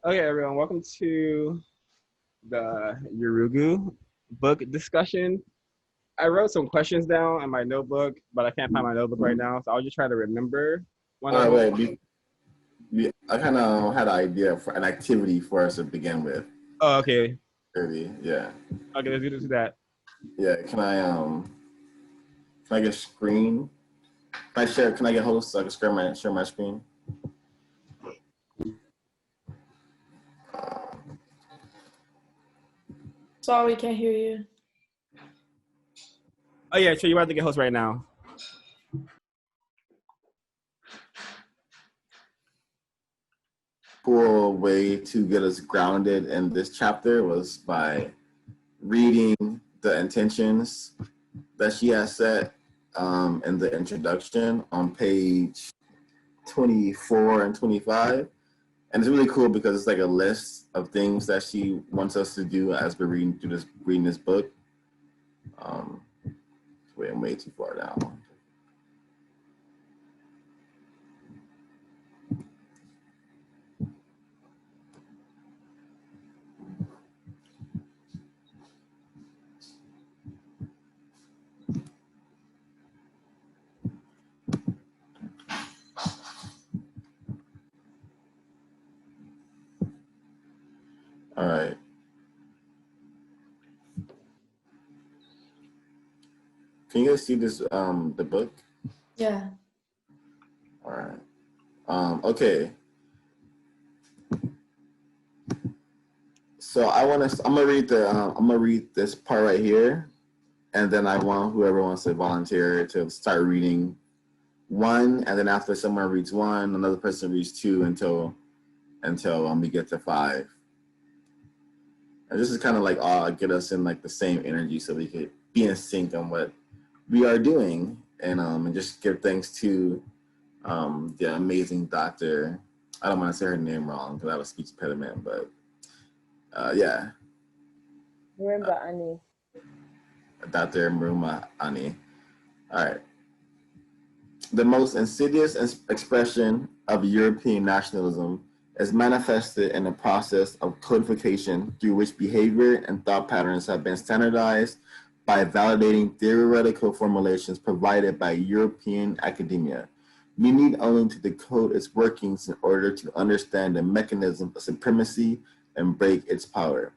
Okay, everyone, welcome to the Yurugu book discussion. I wrote some questions down in my notebook, but I can't find my notebook right now, so I'll just try to remember one of All them. right, wait. I kind of had an idea for an activity for us to begin with. Oh, okay. Maybe, yeah. Okay, let's do that. Yeah. Can I get screen? Can I share? Can I get host so I can share my screen? Sorry, we can't hear you. Oh yeah, sure. You're about to get host right now. Cool way to get us grounded in this chapter was by reading the intentions that she has set in the introduction on page 24 and 25. And it's really cool because it's like a list of things that she wants us to do as we're reading this book. Wait, I'm way too far down. All right. Can you guys see this, the book? Yeah. All right. Okay. So I'm gonna read this part right here, and then I want whoever wants to volunteer to start reading one, and then after someone reads one, another person reads two until we get to five. And this is kind of like get us in like the same energy so we could be in sync on what we are doing, and just give thanks to the amazing doctor. I don't want to say her name wrong because I have a speech impediment, but yeah. Marimba Ani. Dr.Marimba Ani. All right. The most insidious expression of European nationalism is manifested in the process of codification through which behavior and thought patterns have been standardized by validating theoretical formulations provided by European academia. We need only to decode its workings in order to understand the mechanism of supremacy and break its power.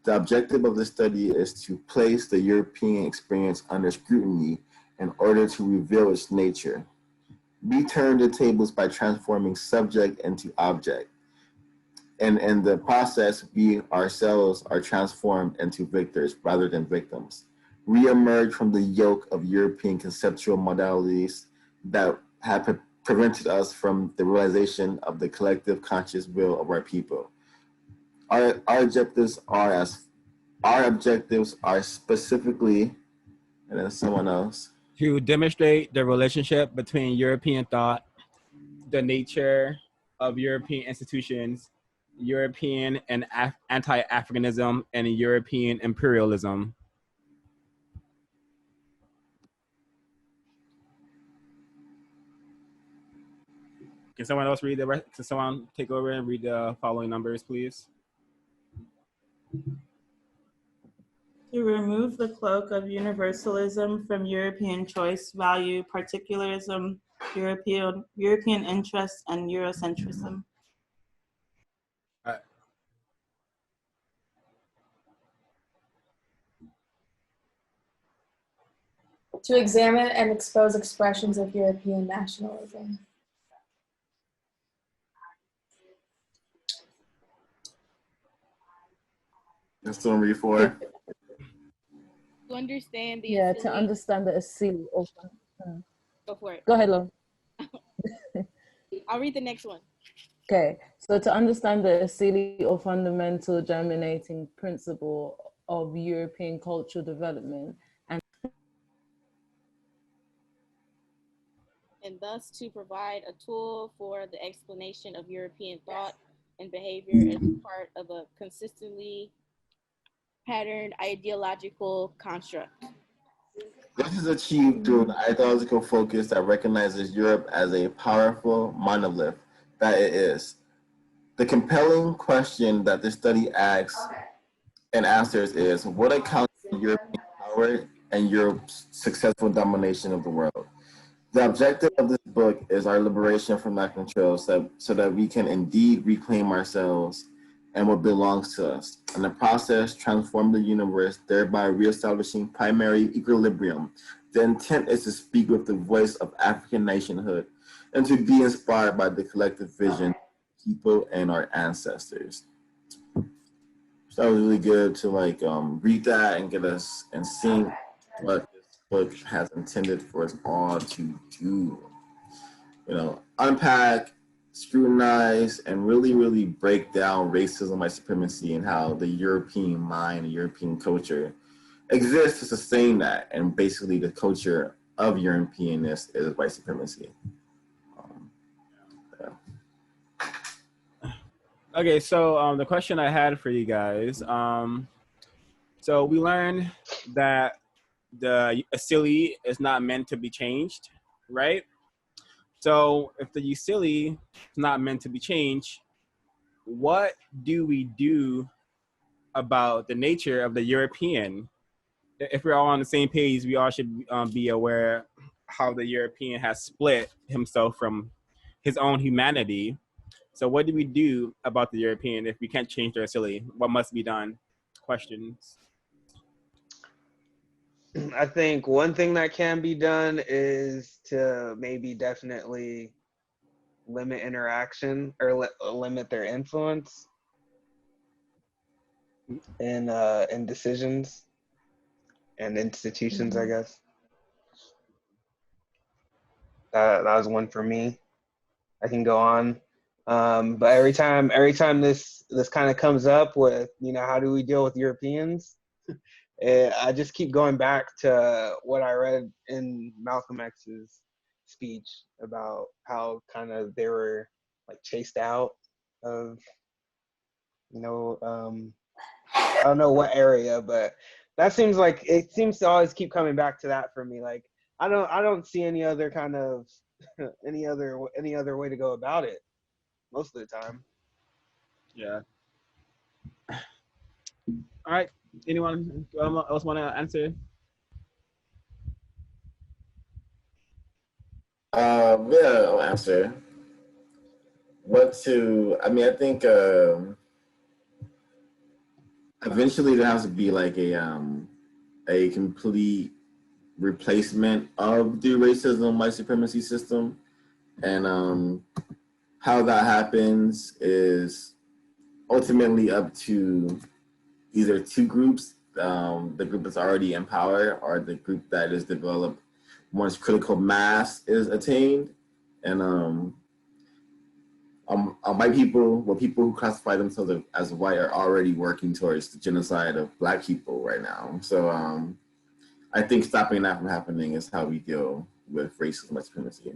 The objective of this study is to place the European experience under scrutiny in order to reveal its nature. We turn the tables by transforming subject into object. And in the process, we ourselves are transformed into victors rather than victims. We emerge from the yoke of European conceptual modalities that have prevented us from the realization of the collective conscious will of our people. Our objectives are specifically, and then someone else. To demonstrate the relationship between European thought, the nature of European institutions, European and anti-Africanism, and European imperialism. Can someone else read the rest? Can someone take over and read the following numbers, please? To remove the cloak of universalism from European choice, value, particularism, European interest, and Eurocentrism. To examine and expose expressions of European nationalism. Let's still read four. To understand the To understand the asili of. Go for it. Go ahead, Lon. I'll read the next one. Okay, so to understand the asili or fundamental germinating principle of European cultural development and thus to provide a tool for the explanation of European thought and behavior as part of a consistently patterned ideological construct. This is achieved through an ideological focus that recognizes Europe as a powerful monolith that it is. The compelling question that this study asks and answers is, what accounts for European power and Europe's successful domination of the world? The objective of this book is our liberation from that control so that we can indeed reclaim ourselves and what belongs to us. In the process, transform the universe, thereby reestablishing primary equilibrium. The intent is to speak with the voice of African nationhood and to be inspired by the collective vision of people and our ancestors. So that was really good to like read that and get us and see what this book has intended for us all to do. You know, unpack, scrutinize, and really, really break down racism, white supremacy, and how the European mind, the European culture exists to sustain that. And basically the culture of Europeanness is white supremacy. Okay, so the question I had for you guys, so we learned that the Usili is not meant to be changed, right? So if the Usili is not meant to be changed, what do we do about the nature of the European? If we're all on the same page, we all should be aware how the European has split himself from his own humanity. So what do we do about the European if we can't change their Usili? What must be done? Questions? I think one thing that can be done is to maybe definitely limit interaction or limit their influence in decisions and institutions, I guess. That was one for me. I can go on. But every time this kind of comes up with, you know, how do we deal with Europeans? I just keep going back to what I read in Malcolm X's speech about how kind of they were like chased out of, you know, I don't know what area, but that seems like it seems to always keep coming back to that for me. Like I don't see any other kind of any other way to go about it most of the time. Yeah. All right. Anyone else want to answer? Yeah, I'll answer. I think eventually there has to be like a complete replacement of the racism, white supremacy system. And how that happens is ultimately up to either two groups, the group that's already in power or the group that is developed once critical mass is attained. And white people, well, people who classify themselves as white are already working towards the genocide of Black people right now. So I think stopping that from happening is how we deal with racism and white supremacy.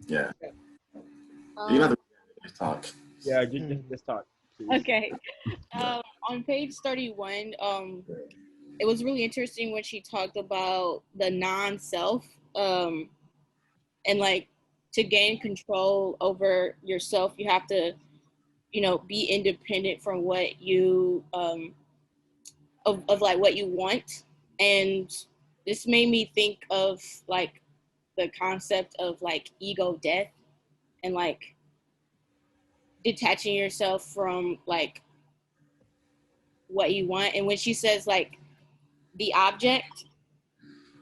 Yeah. You don't have to just talk. Yeah, just talk. Please. Okay. On page 31, it was really interesting when she talked about the non-self, and like to gain control over yourself, you have to, you know, be independent from what you of like what you want. And this made me think of like the concept of like ego death and like detaching yourself from like what you want. And when she says like the object,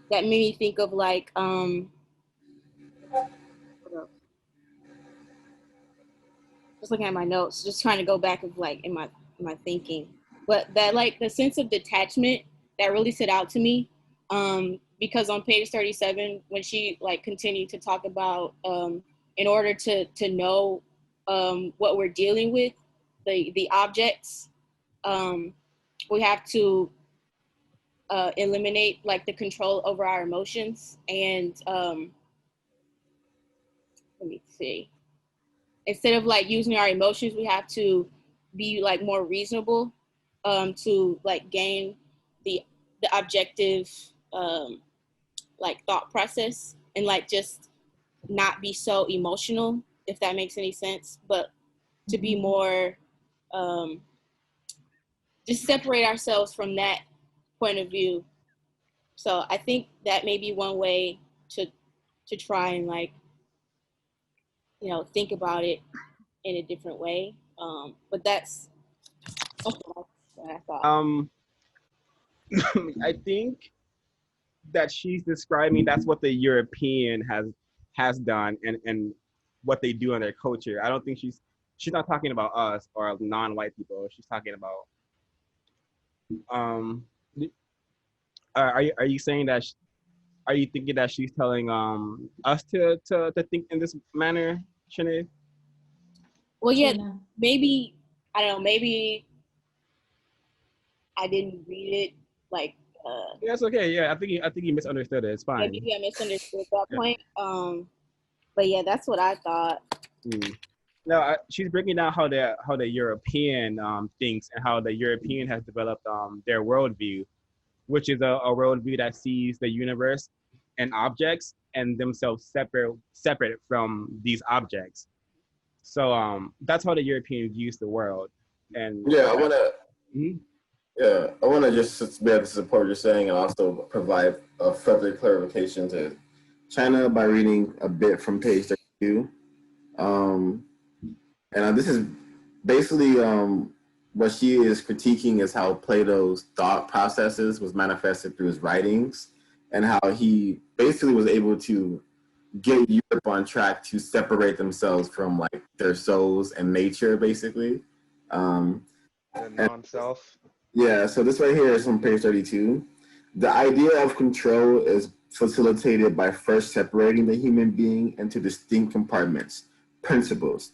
that made me think of like just looking at my notes, just trying to go back of like in my thinking. But that like the sense of detachment that really stood out to me, because on page 37, when she like continued to talk about in order to know what we're dealing with, the objects, we have to eliminate like the control over our emotions. And let me see. Instead of like using our emotions, we have to be like more reasonable to like gain the objective like thought process and like just not be so emotional, if that makes any sense, but to be more, just separate ourselves from that point of view. So I think that may be one way to try and like, think about it in a different way. But that's what I thought. I think that she's describing that's what the European has done and what they do in their culture. I don't think she's not talking about us or non-white people. She's talking about um are you saying that are you thinking that she's telling us to think in this manner, Sinead? Well, yeah, maybe I don't know. Maybe I didn't read it like. Yeah, it's okay. Yeah, I think you misunderstood it. It's fine. Yeah, maybe I misunderstood that point. But yeah, that's what I thought. No, she's breaking down how the European thinks and how the European has developed their worldview, which is a worldview that sees the universe and objects and themselves separate from these objects. So that's how the European views the world. And yeah, I want to just be able to support what you're saying and also provide a further clarification to China by reading a bit from page 32. And this is basically what she is critiquing is how Plato's thought processes was manifested through his writings and how he basically was able to get Europe on track to separate themselves from like their souls and nature, basically. The non-self. Yeah, so this right here is from page 32. The idea of control is facilitated by first separating the human being into distinct compartments, principles.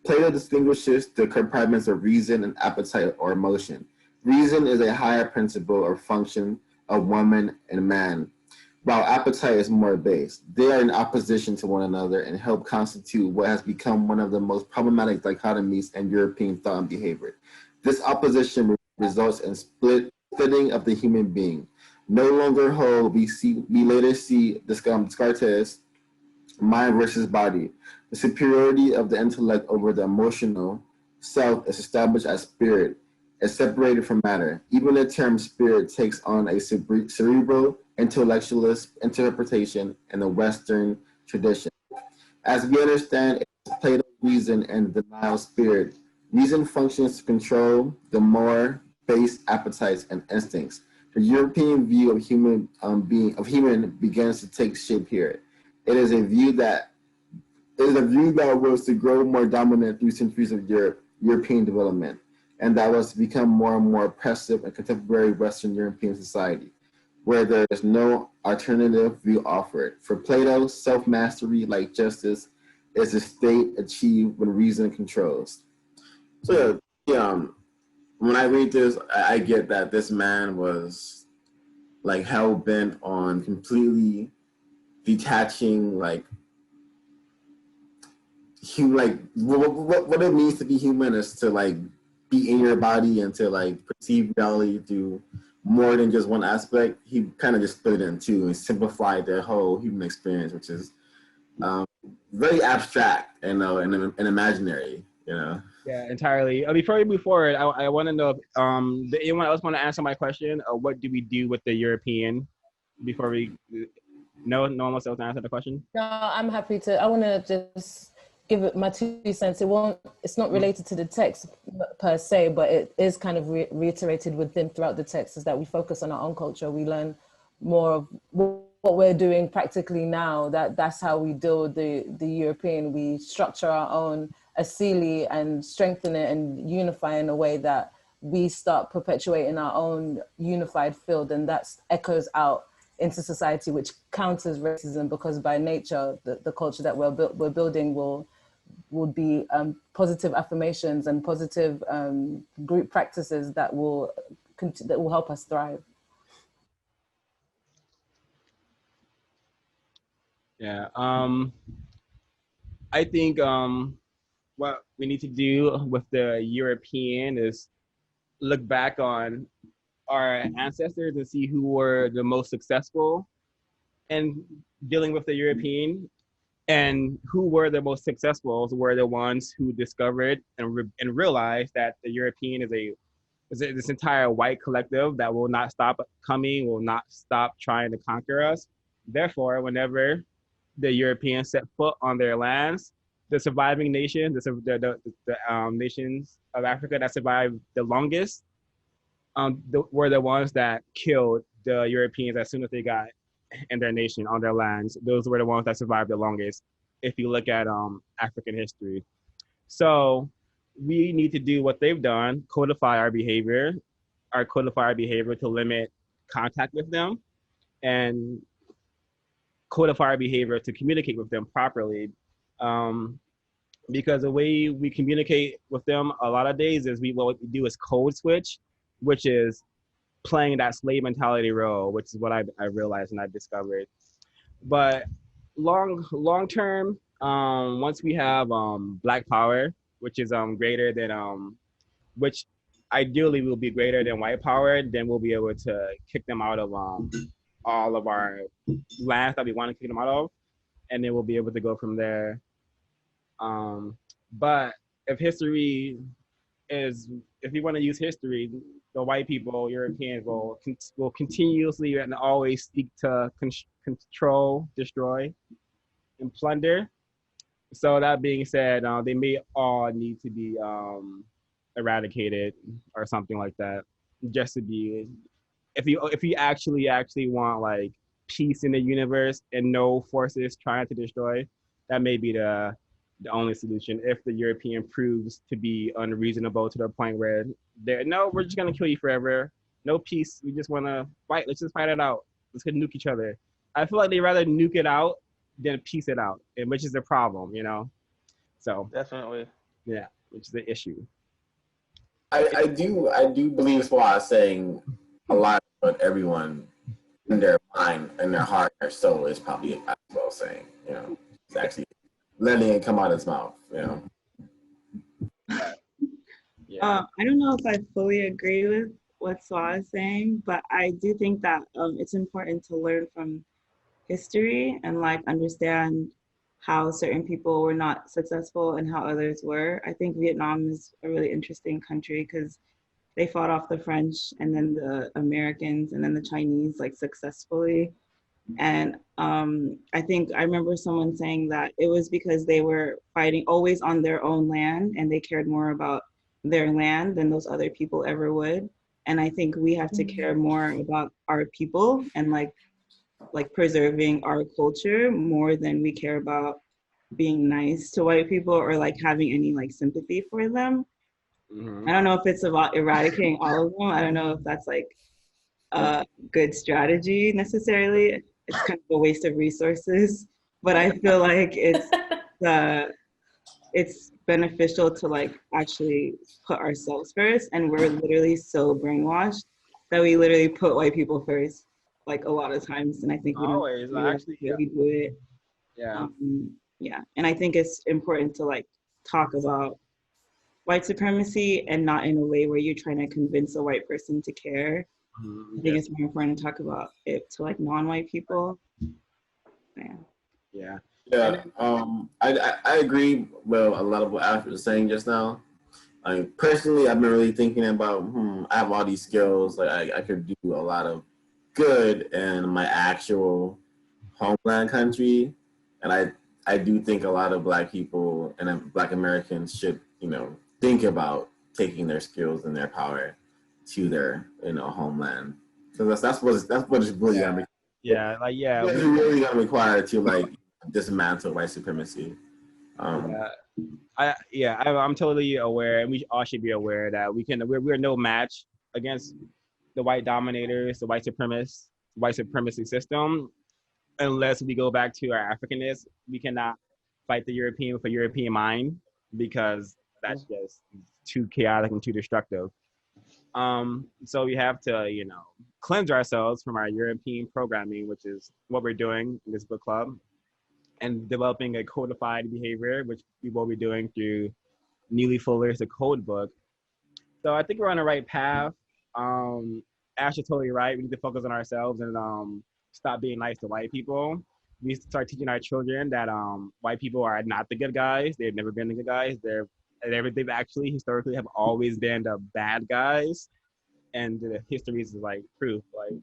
Plato distinguishes the compartments of reason and appetite or emotion. Reason is a higher principle or function of woman and man, while appetite is more base. They are in opposition to one another and help constitute what has become one of the most problematic dichotomies in European thought and behavior. This opposition results in splitting of the human being. No longer whole, we later see Descartes' mind versus body. The superiority of the intellect over the emotional self is established as spirit, is separated from matter. Even the term spirit takes on a cerebral, intellectualist interpretation in the Western tradition. As we understand, it's Plato's reason and denial spirit. Reason functions to control the more base appetites and instincts. The European view of human begins to take shape here. It is a view that was to grow more dominant through centuries of European development, and that was to become more and more oppressive in contemporary Western European society, where there is no alternative view offered. For Plato, self-mastery, like justice, is a state achieved when reason controls. So when I read this, I get that this man was like hell bent on completely detaching what it means to be human is to like be in your body and to like perceive reality through more than just one aspect. He kind of just split it in two and simplified the whole human experience, which is very abstract and imaginary, you know. Yeah, entirely. Before we move forward, I want to know if did anyone else want to answer my question? What do we do with the European before we? No one else to answer the question. No, I'm happy to. I want to just give it my 2 cents. It's not related to the text per se, but it is kind of reiterated within throughout the text. Is that we focus on our own culture. We learn more of what we're doing practically now. That's how we deal with the European. We structure our own asili and strengthen it and unify in a way that we start perpetuating our own unified field, and that echoes out into society, which counters racism, because by nature the culture that we're building would be positive affirmations and positive group practices that will help us thrive. Yeah. I think what we need to do with the European is look back on our ancestors and see who were the most successful in dealing with the European And who were the most successful were the ones who discovered and realized that the European is this entire white collective that will not stop coming, will not stop trying to conquer us. Therefore, whenever the Europeans set foot on their lands, the surviving nations, the nations of Africa that survived the longest, were the ones that killed the Europeans as soon as they got in their nation, on their lands. Those were the ones that survived the longest, if you look at African history. So we need to do what they've done, codify our behavior, to limit contact with them, and codify our behavior to communicate with them properly. Because the way we communicate with them a lot of days is what we do is code switch, which is playing that slave mentality role, which is what I realized and I discovered. But long term, once we have black power, which is greater than which ideally will be greater than white power, then we'll be able to kick them out of all of our lands that we want to kick them out of, and then we'll be able to go from there. But if you want to use history, the white people, Europeans, will continuously and always seek to control, destroy, and plunder. So that being said, they may all need to be eradicated or something like that, just to be. If you actually want like peace in the universe and no forces trying to destroy, that may be the only solution. If the European proves to be unreasonable to the point where we're just gonna kill you forever, no peace. We just want to fight. Let's just fight it out. Let's go nuke each other. I feel like they rather nuke it out than piece it out, and which is the problem, So Definitely. yeah, which is the issue. I do believe Swa is saying a lot of what everyone in their mind, in their heart, their soul is probably as well saying. It's actually letting it come out of his mouth. Yeah. I don't know if I fully agree with what Swa is saying, but I do think that it's important to learn from history and like understand how certain people were not successful and how others were. I think Vietnam is a really interesting country because they fought off the French and then the Americans and then the Chinese like successfully. And I think I remember someone saying that it was because they were fighting always on their own land and they cared more about their land than those other people ever would. And I think we have to care more about our people and like preserving our culture more than we care about being nice to white people or like having any like sympathy for them. Mm-hmm. I don't know if it's about eradicating all of them. I don't know if that's like a good strategy necessarily. It's kind of a waste of resources, but I feel like it's beneficial to like actually put ourselves first, and we're literally so brainwashed that we literally put white people first like a lot of times, and I think we don't Always, really actually, yeah. do it. Yeah. Yeah, and I think it's important to like talk about white supremacy and not in a way where you're trying to convince a white person to care. Mm-hmm. I think it's more important to talk about it to like non-white people. Yeah. Yeah. I agree with a lot of what Alex was saying just now. Personally, I've been really thinking about, I have all these skills. Like I could do a lot of good in my actual homeland country, and I do think a lot of Black people and Black Americans should think about taking their skills and their power to their homeland. So that's what it's really gonna be. It's really gonna require to like dismantle white supremacy. I'm totally aware, and we all should be aware that we're no match against the white dominators, the white supremacy system, unless we go back to our Africanness. We cannot fight the European with a European mind because that's just too chaotic and too destructive. So we have to, cleanse ourselves from our European programming, which is what we're doing in this book club, and developing a codified behavior, which we will be doing through Neely Fuller's The Code Book. So I think we're on the right path. Ash is totally right. We need to focus on ourselves and stop being nice to white people. we start teaching our children that white people are not the good guys. They've never been the good guys. They've actually historically have always been the bad guys, and the history is like proof. Like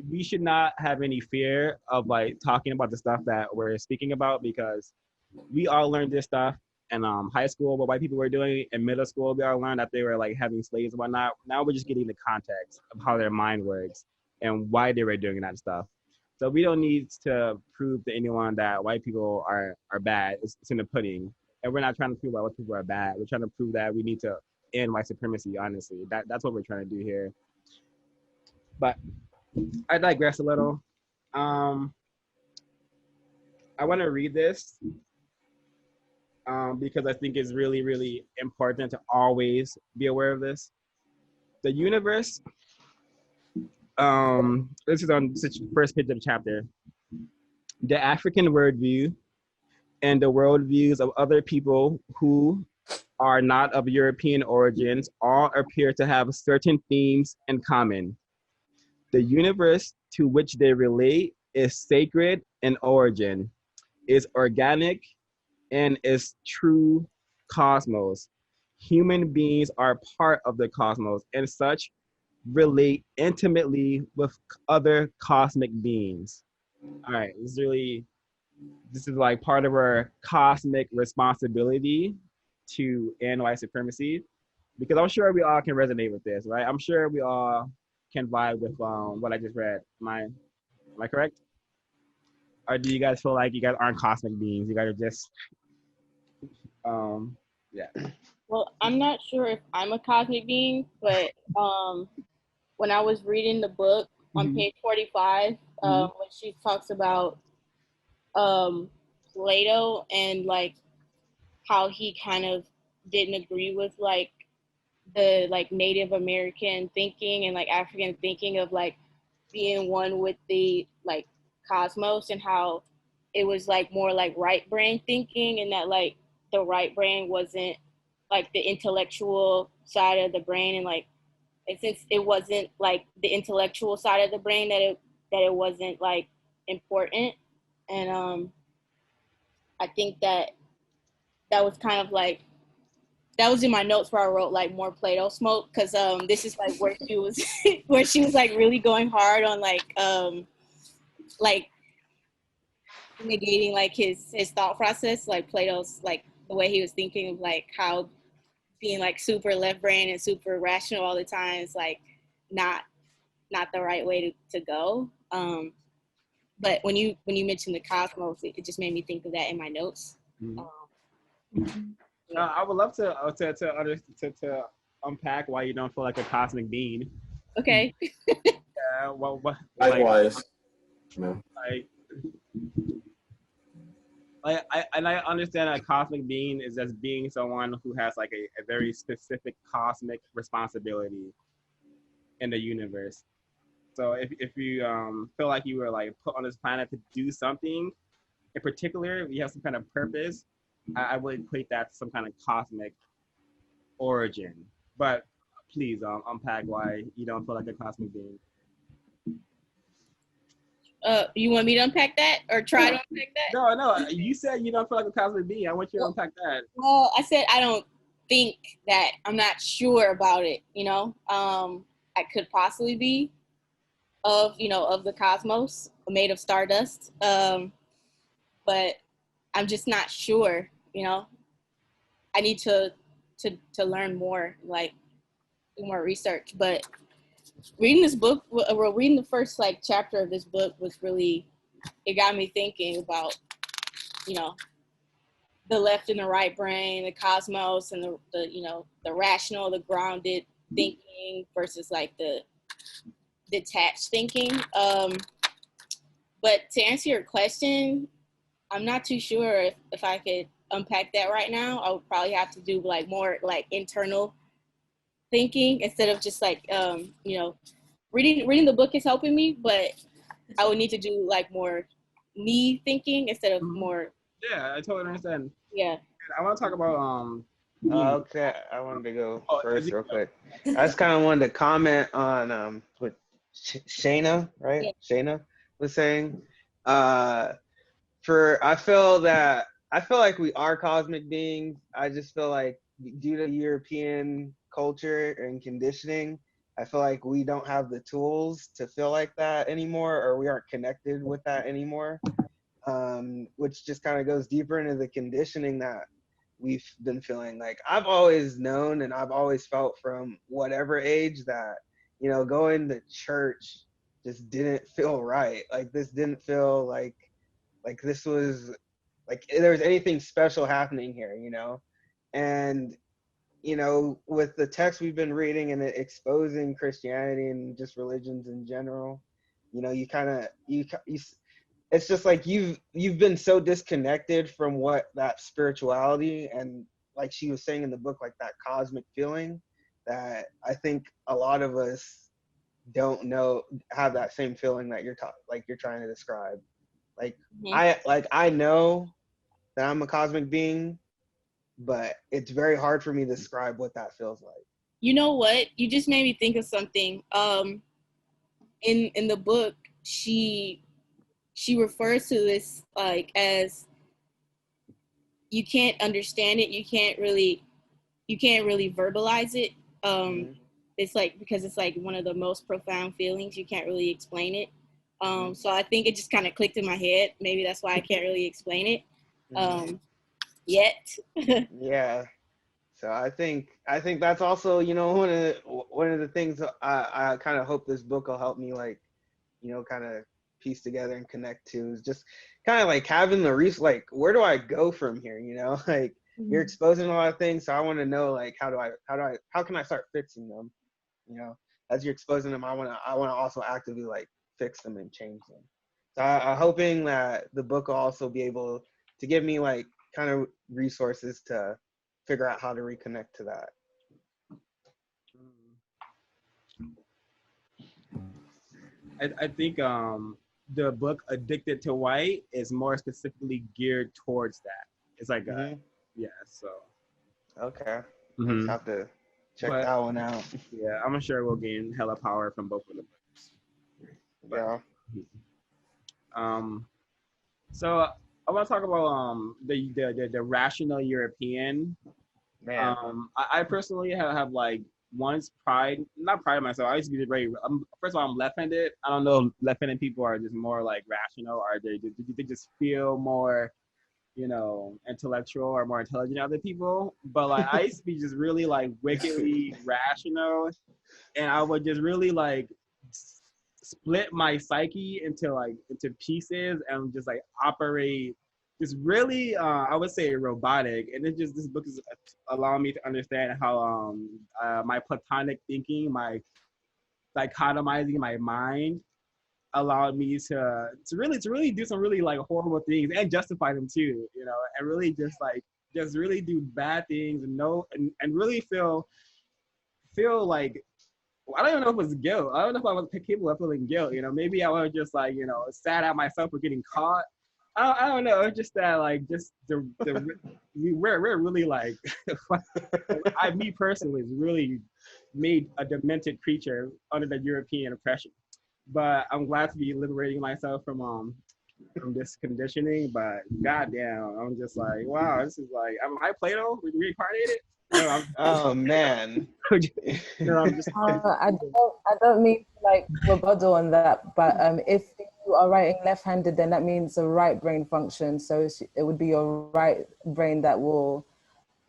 we should not have any fear of like talking about the stuff that we're speaking about, because we all learned this stuff in high school, what white people were doing. In middle school, we all learned that they were like having slaves and whatnot. Now we're just getting the context of how their mind works and why they were doing that stuff. So we don't need to prove to anyone that white people are bad. It's in the pudding. And we're not trying to prove that white people are bad. We're trying to prove that we need to end white supremacy, honestly. That's what we're trying to do here. But I digress a little. I want to read this because I think it's really, really important to always be aware of this. The universe, this is on the first page of the chapter. The African worldview and the worldviews of other people who are not of European origins all appear to have certain themes in common. The universe to which they relate is sacred in origin, is organic, and is true cosmos. Human beings are part of the cosmos and such relate intimately with other cosmic beings. All right, this is like part of our cosmic responsibility to end white supremacy, because I'm sure we all can resonate with this, right? I'm sure we all can vibe with what I just read. Am I correct? Or do you guys feel like you guys aren't cosmic beings? You guys are just yeah. Well, I'm not sure if I'm a cosmic being, but when I was reading the book on page 45, when she talks about Plato and like how he kind of didn't agree with like the like Native American thinking and like African thinking of like being one with the like cosmos, and how it was like more like right brain thinking, and that like the right brain wasn't like the intellectual side of the brain, and like since it wasn't like the intellectual side of the brain that it wasn't like important. And I think that was kind of like, that was in my notes where I wrote like more Plato smoke, because this is like where she was where she was like really going hard on like negating like his thought process, like Plato's like the way he was thinking of like how being like super left brain and super rational all the time is like not the right way to go. But when you mentioned the cosmos, it just made me think of that in my notes. I would love to unpack why you don't feel like a cosmic being. Okay. What Likewise. I understand a cosmic being is just being someone who has like a very specific cosmic responsibility in the universe. So if you feel like you were like put on this planet to do something in particular, you have some kind of purpose, I would equate that to some kind of cosmic origin. But please unpack why you don't feel like a cosmic being. You want me to unpack that or try to unpack that? No. You said you don't feel like a cosmic being. I want you to unpack that. Well, I said I don't think that. I'm not sure about it. You know, I could possibly be of the cosmos, made of stardust. But I'm just not sure. You know, I need to learn more, like do more research. But reading this book, reading the first like chapter of this book was really, it got me thinking about, the left and the right brain, the cosmos, and the rational, the grounded thinking versus like the detached thinking. But to answer your question, I'm not too sure if I could unpack that right now. I would probably have to do like more like internal thinking instead of just like reading the book is helping me, but I would need to do like more me thinking instead of more. Yeah, I totally understand. Yeah. I want to talk about okay, I wanted to go first real quick. I just kind of wanted to comment on what Shayna, right? Yeah. Shayna was saying. I feel like we are cosmic beings. I just feel like due to European culture and conditioning, I feel like we don't have the tools to feel like that anymore, or we aren't connected with that anymore. Which just kind of goes deeper into the conditioning that we've been feeling. Like I've always known and I've always felt from whatever age that, you know, going to church just didn't feel right. Like this didn't feel like this was like there was anything special happening here, you know? And, you know, with the text we've been reading and it exposing Christianity and just religions in general, you know, it's just like you've been so disconnected from what that spirituality and, like she was saying in the book, like that cosmic feeling, that I think a lot of us don't have that same feeling that you're trying to describe. Like I know that I'm a cosmic being, but it's very hard for me to describe what that feels like. You know what? You just made me think of something. In the book, she refers to this like as you can't understand it, you can't really verbalize it. It's like because it's like one of the most profound feelings, you can't really explain it. So I think it just kind of clicked in my head. Maybe that's why I can't really explain it yet. Yeah. So I think that's also, you know, one of the things I kind of hope this book will help me, like, you know, kind of piece together and connect to, is just kind of like having the like, where do I go from here? You know, like you're exposing a lot of things, so I want to know, like, how can I start fixing them? You know, as you're exposing them, I want to also actively like fix them and change them. So I'm hoping that the book will also be able to give me like kind of resources to figure out how to reconnect to that. I think the book Addicted to White is more specifically geared towards that. It's like so. Okay. Just have to check that one out. Yeah, I'm sure we'll gain hella power from both of the books. So I want to talk about the rational European. Man. I personally have like not pride myself. I used to be very. First of all, I'm left-handed. I don't know if left-handed people are just more like rational, or they just feel more, you know, intellectual or more intelligent than other people. But like I used to be just really like wickedly rational, and I would just really like split my psyche into pieces and just like operate just really I would say robotic. And this book is allowing me to understand how my platonic thinking, my dichotomizing my mind allowed me to really do some really like horrible things and justify them too, you know, and really just really do bad things and really feel like, I don't even know if it was guilt. I don't know if I was capable of feeling guilt. You know, maybe I was just like, you know, sad at myself for getting caught. I don't know. It's just that like we're really like me personally is really made a demented creature under the European oppression. But I'm glad to be liberating myself from this conditioning. But goddamn, I'm just like, wow, this is like, am I Plato reincarnated? No, oh man. No, I'm just. I don't mean to like rebuttal on that, but if you are writing left-handed, then that means the right brain function. So it would be your right brain that will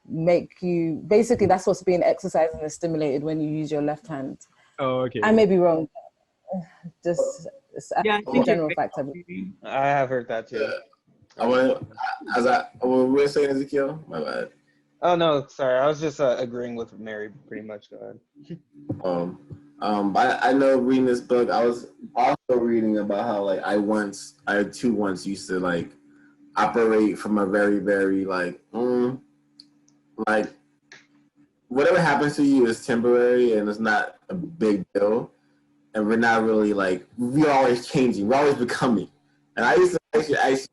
make you. Basically, that's what's being exercised and stimulated when you use your left hand. Oh, okay. I may be wrong. Just I think general fact. I have heard that too. What were we saying, Ezekiel? My bad. Oh no, sorry. I was just agreeing with Mary pretty much. Go ahead. But I know reading this book, I was also reading about how like I once used to like operate from a very, very like whatever happens to you is temporary and it's not a big deal. And we're not really like, we're always changing, we're always becoming. And I used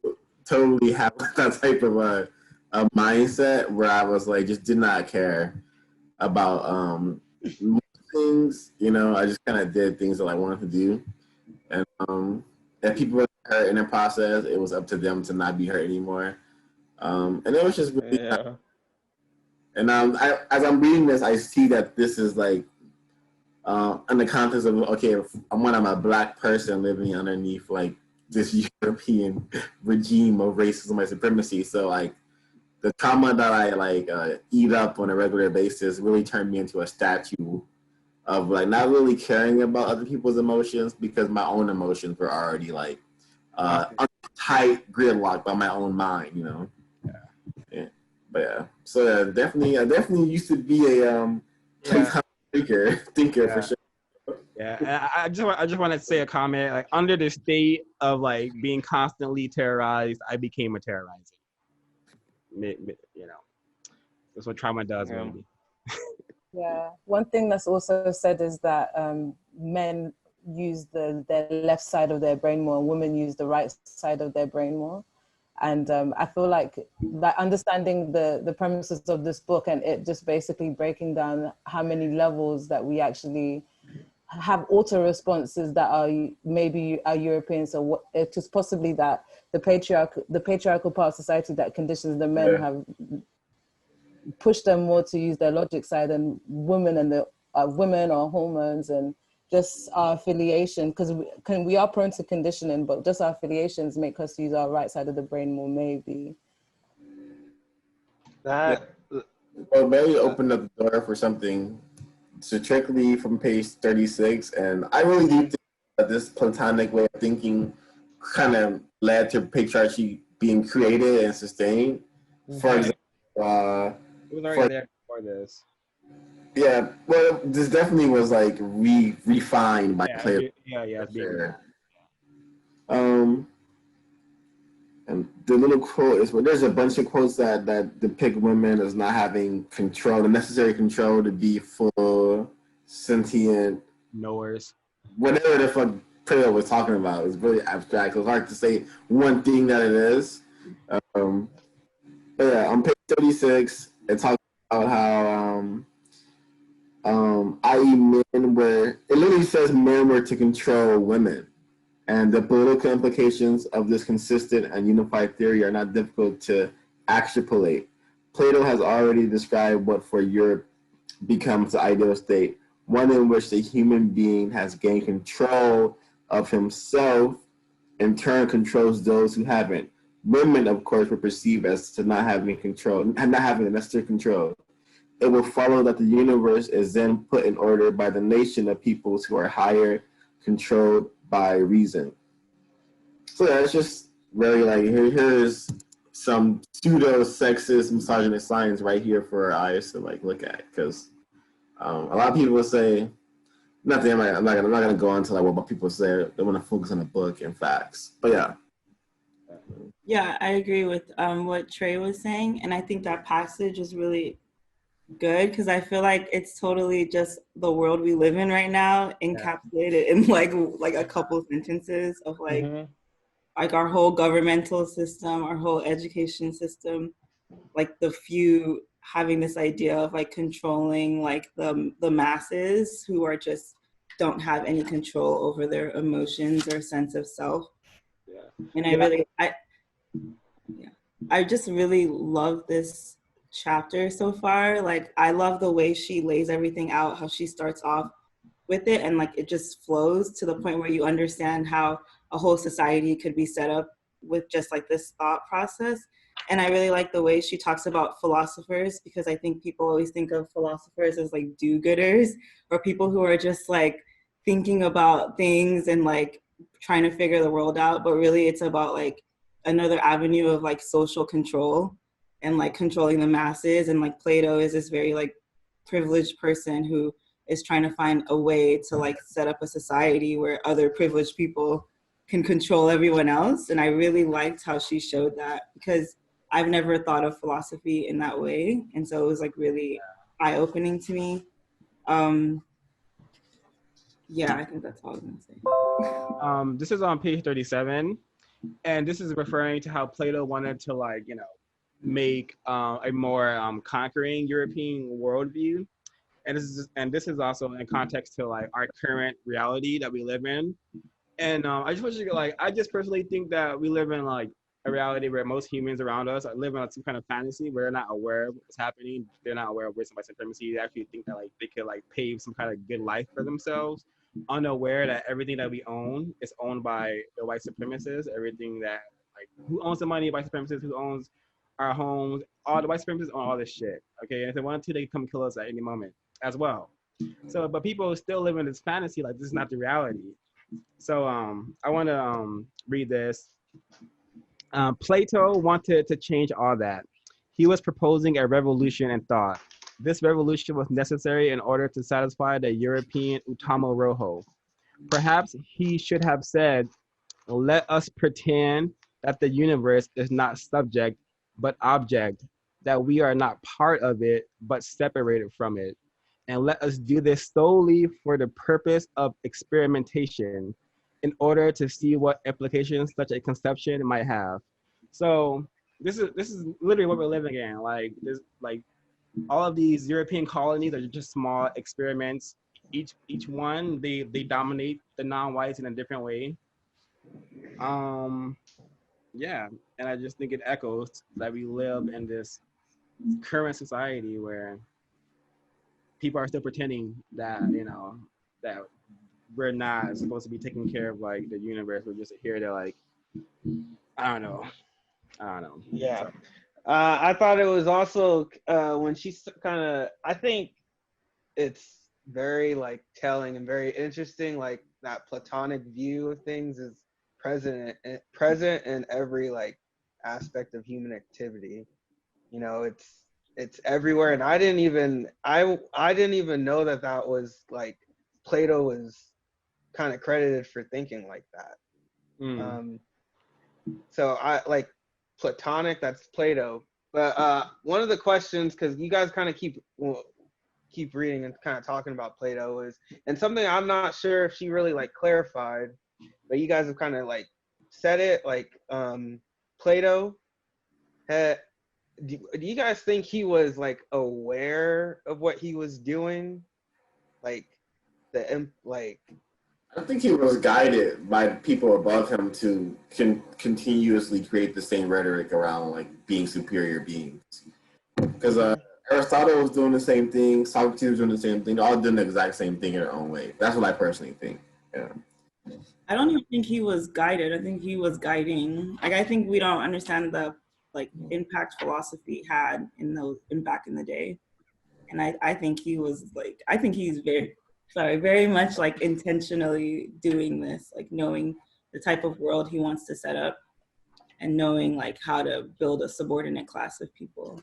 to totally have that type of a mindset where I was like, just did not care about things, you know. I just kind of did things that I wanted to do, and people were hurt in the process. It was up to them to not be hurt anymore. And it was just really and as I'm reading this, I see that this is like in the context of, okay, I'm a Black person living underneath like this European regime of racism and supremacy. So like the trauma that I like eat up on a regular basis really turned me into a statue of like not really caring about other people's emotions because my own emotions were already like tight gridlocked by my own mind, you know. Yeah. But yeah, so I definitely used to be a thinker for sure. Yeah, and I just want to say a comment. Like under the state of like being constantly terrorized, I became a terrorizer. You know, that's what trauma does, maybe. Yeah, one thing that's also said is that men use their left side of their brain more, and women use the right side of their brain more. And I feel like understanding the premises of this book and it just basically breaking down how many levels that we actually have auto responses that are maybe are European. So what, it is possibly that the patriarchal part of society that conditions the men have pushed them more to use their logic side, and women and the women or hormones and just our affiliation, because we are prone to conditioning, but just our affiliations make us use our right side of the brain more, maybe. Well, Mary opened up the door for something strictly from page 36, and I really do think that this platonic way of thinking kind of led to patriarchy being created and sustained. For example, it was already there before this. Yeah, well, this definitely was like refined by Plato. Sure. And the little quote is, well, there's a bunch of quotes that depict women as not having control, the necessary control to be full, sentient knowers. Whatever the fuck Plato was talking about. It was really abstract. So it's hard to say one thing that it is. But yeah, on page 36, it talks about how i.e. it literally says men were to control women, and the political implications of this consistent and unified theory are not difficult to extrapolate. Plato has already described what for Europe becomes the ideal state, one in which the human being has gained control of himself, in turn controls those who haven't. Women, of course, were perceived as to not having control, and not having the necessary control. It will follow that the universe is then put in order by the nation of peoples who are higher, controlled by reason. So yeah, it's just very like, here's some pseudo-sexist, misogynist science right here for our eyes to like look at. Because a lot of people will say, nothing. I'm not gonna go on to like what people say. They want to focus on the book and facts. But yeah. Yeah, I agree with what Trey was saying, and I think that passage is really good because I feel like it's totally just the world we live in right now, encapsulated in like a couple sentences of like our whole governmental system, our whole education system, like the few having this idea of like controlling like the masses who are just don't have any control over their emotions or sense of self. And I just really love this chapter so far. Like I love the way she lays everything out, how she starts off with it, and like it just flows to the point where you understand how a whole society could be set up with just like this thought process. And I really like the way she talks about philosophers, because I think people always think of philosophers as like do-gooders, or people who are just like thinking about things and like trying to figure the world out, but really it's about like another avenue of like social control and like controlling the masses. And like Plato is this very like privileged person who is trying to find a way to like set up a society where other privileged people can control everyone else. And I really liked how she showed that, because I've never thought of philosophy in that way. And so it was like really eye-opening to me. Yeah, I think that's all I'm gonna say. This is on page 37, and this is referring to how Plato wanted to like, you know, make a more conquering European worldview. And this is also in context to like our current reality that we live in, And I just want you to like, I just personally think that we live in like a reality where most humans around us live in some kind of fantasy where they're not aware of what's happening. They're not aware of race and white supremacy. They actually think that like they could like pave some kind of good life for themselves, unaware that everything that we own is owned by the white supremacists. Everything that like who owns the money, white supremacists, who owns our homes, all the white supremacists own all this shit. Okay, and if they want to, they can come kill us at any moment as well. So, but people still live in this fantasy like this is not the reality. So I want to read this. Plato wanted to change all that. He was proposing a revolution in thought. This revolution was necessary in order to satisfy the European utamo rojo. Perhaps he should have said, let us pretend that the universe is not subject but object, that we are not part of it but separated from it. And let us do this solely for the purpose of experimentation in order to see what implications such a conception might have. So this is literally what we're living in. Like this, like all of these European colonies are just small experiments. Each one they dominate the non-whites in a different way. Um, yeah, and I just think it echoes that we live in this current society where people are still pretending that that we're not supposed to be taking care of like the universe. We're just here to like I don't know. I don't know. Yeah. So, I thought it was also when she kind of, I think it's very like telling and very interesting, like that Platonic view of things is present in every like aspect of human activity. You know, it's everywhere, and I didn't even know that that was like Plato was kind of credited for thinking like that. mm. So I like Platonic, that's Plato. But one of the questions, because you guys kind of keep reading and kind of talking about Plato, is, and something I'm not sure if she really like clarified, but you guys have kind of like said it, like Plato had. Do you guys think he was like aware of what he was doing, like like? I think he was guided by people above him to continuously create the same rhetoric around like being superior beings. Because Aristotle was doing the same thing, Socrates was doing the same thing. They're all doing the exact same thing in their own way. That's what I personally think. Yeah. I don't even think he was guided. I think he was guiding. Like I think we don't understand the like impact philosophy had in back in the day. And I think he was like I think he's very much like intentionally doing this, like knowing the type of world he wants to set up and knowing like how to build a subordinate class of people.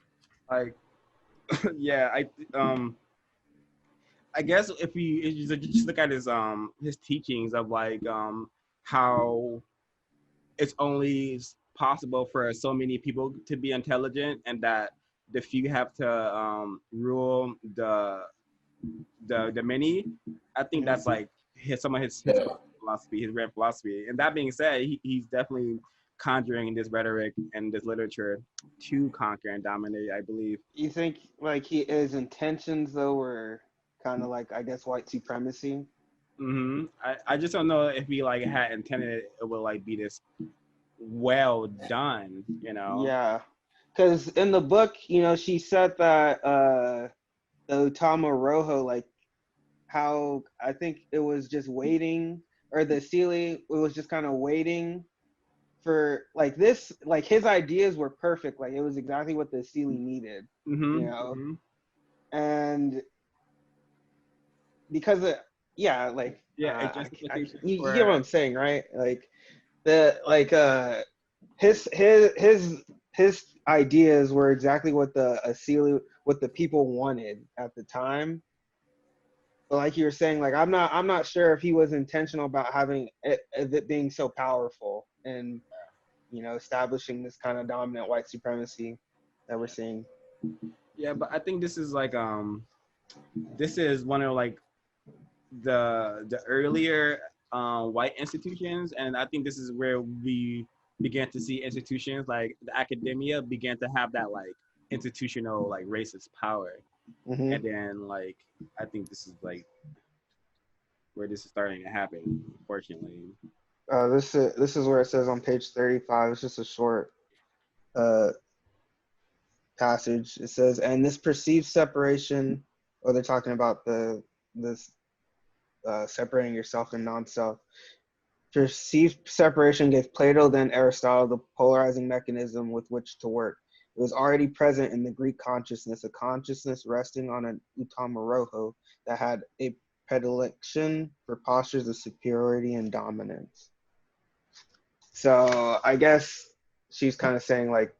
Like yeah, I guess if you just look at his teachings of like how it's only possible for so many people to be intelligent and that the few have to rule the many. I think that's like some of his philosophy, his grand philosophy. And that being said, he's definitely conjuring this rhetoric and this literature to conquer and dominate, I believe. You think like his intentions though were kind of like, I guess, white supremacy? I just don't know if he like had intended it would like be this well done, Yeah, because in the book, she said that the Utama Rojo, like how I think it was just waiting, or the Sealy, it was just kind of waiting for like this, like his ideas were perfect, like it was exactly what the Sealy needed, and because of like yeah, justification you for get what I'm saying, right? Like the like his ideas were exactly what the Asili, what the people wanted at the time. But like you were saying, like I'm not sure if he was intentional about having it being so powerful and establishing this kind of dominant white supremacy that we're seeing. Yeah, but I think this is like this is one of like the earlier white institutions, and I think this is where we began to see institutions like the academia began to have that like institutional like racist power. And then like I think this is like where this is starting to happen, unfortunately. This is where it says on page 35. It's just a short uh, passage. It says, and this perceived separation, or they're talking about this separating yourself and non-self. Perceived separation gave Plato, then Aristotle, the polarizing mechanism with which to work. It was already present in the Greek consciousness, a consciousness resting on an utamoroho that had a predilection for postures of superiority and dominance. So I guess she's kind of saying like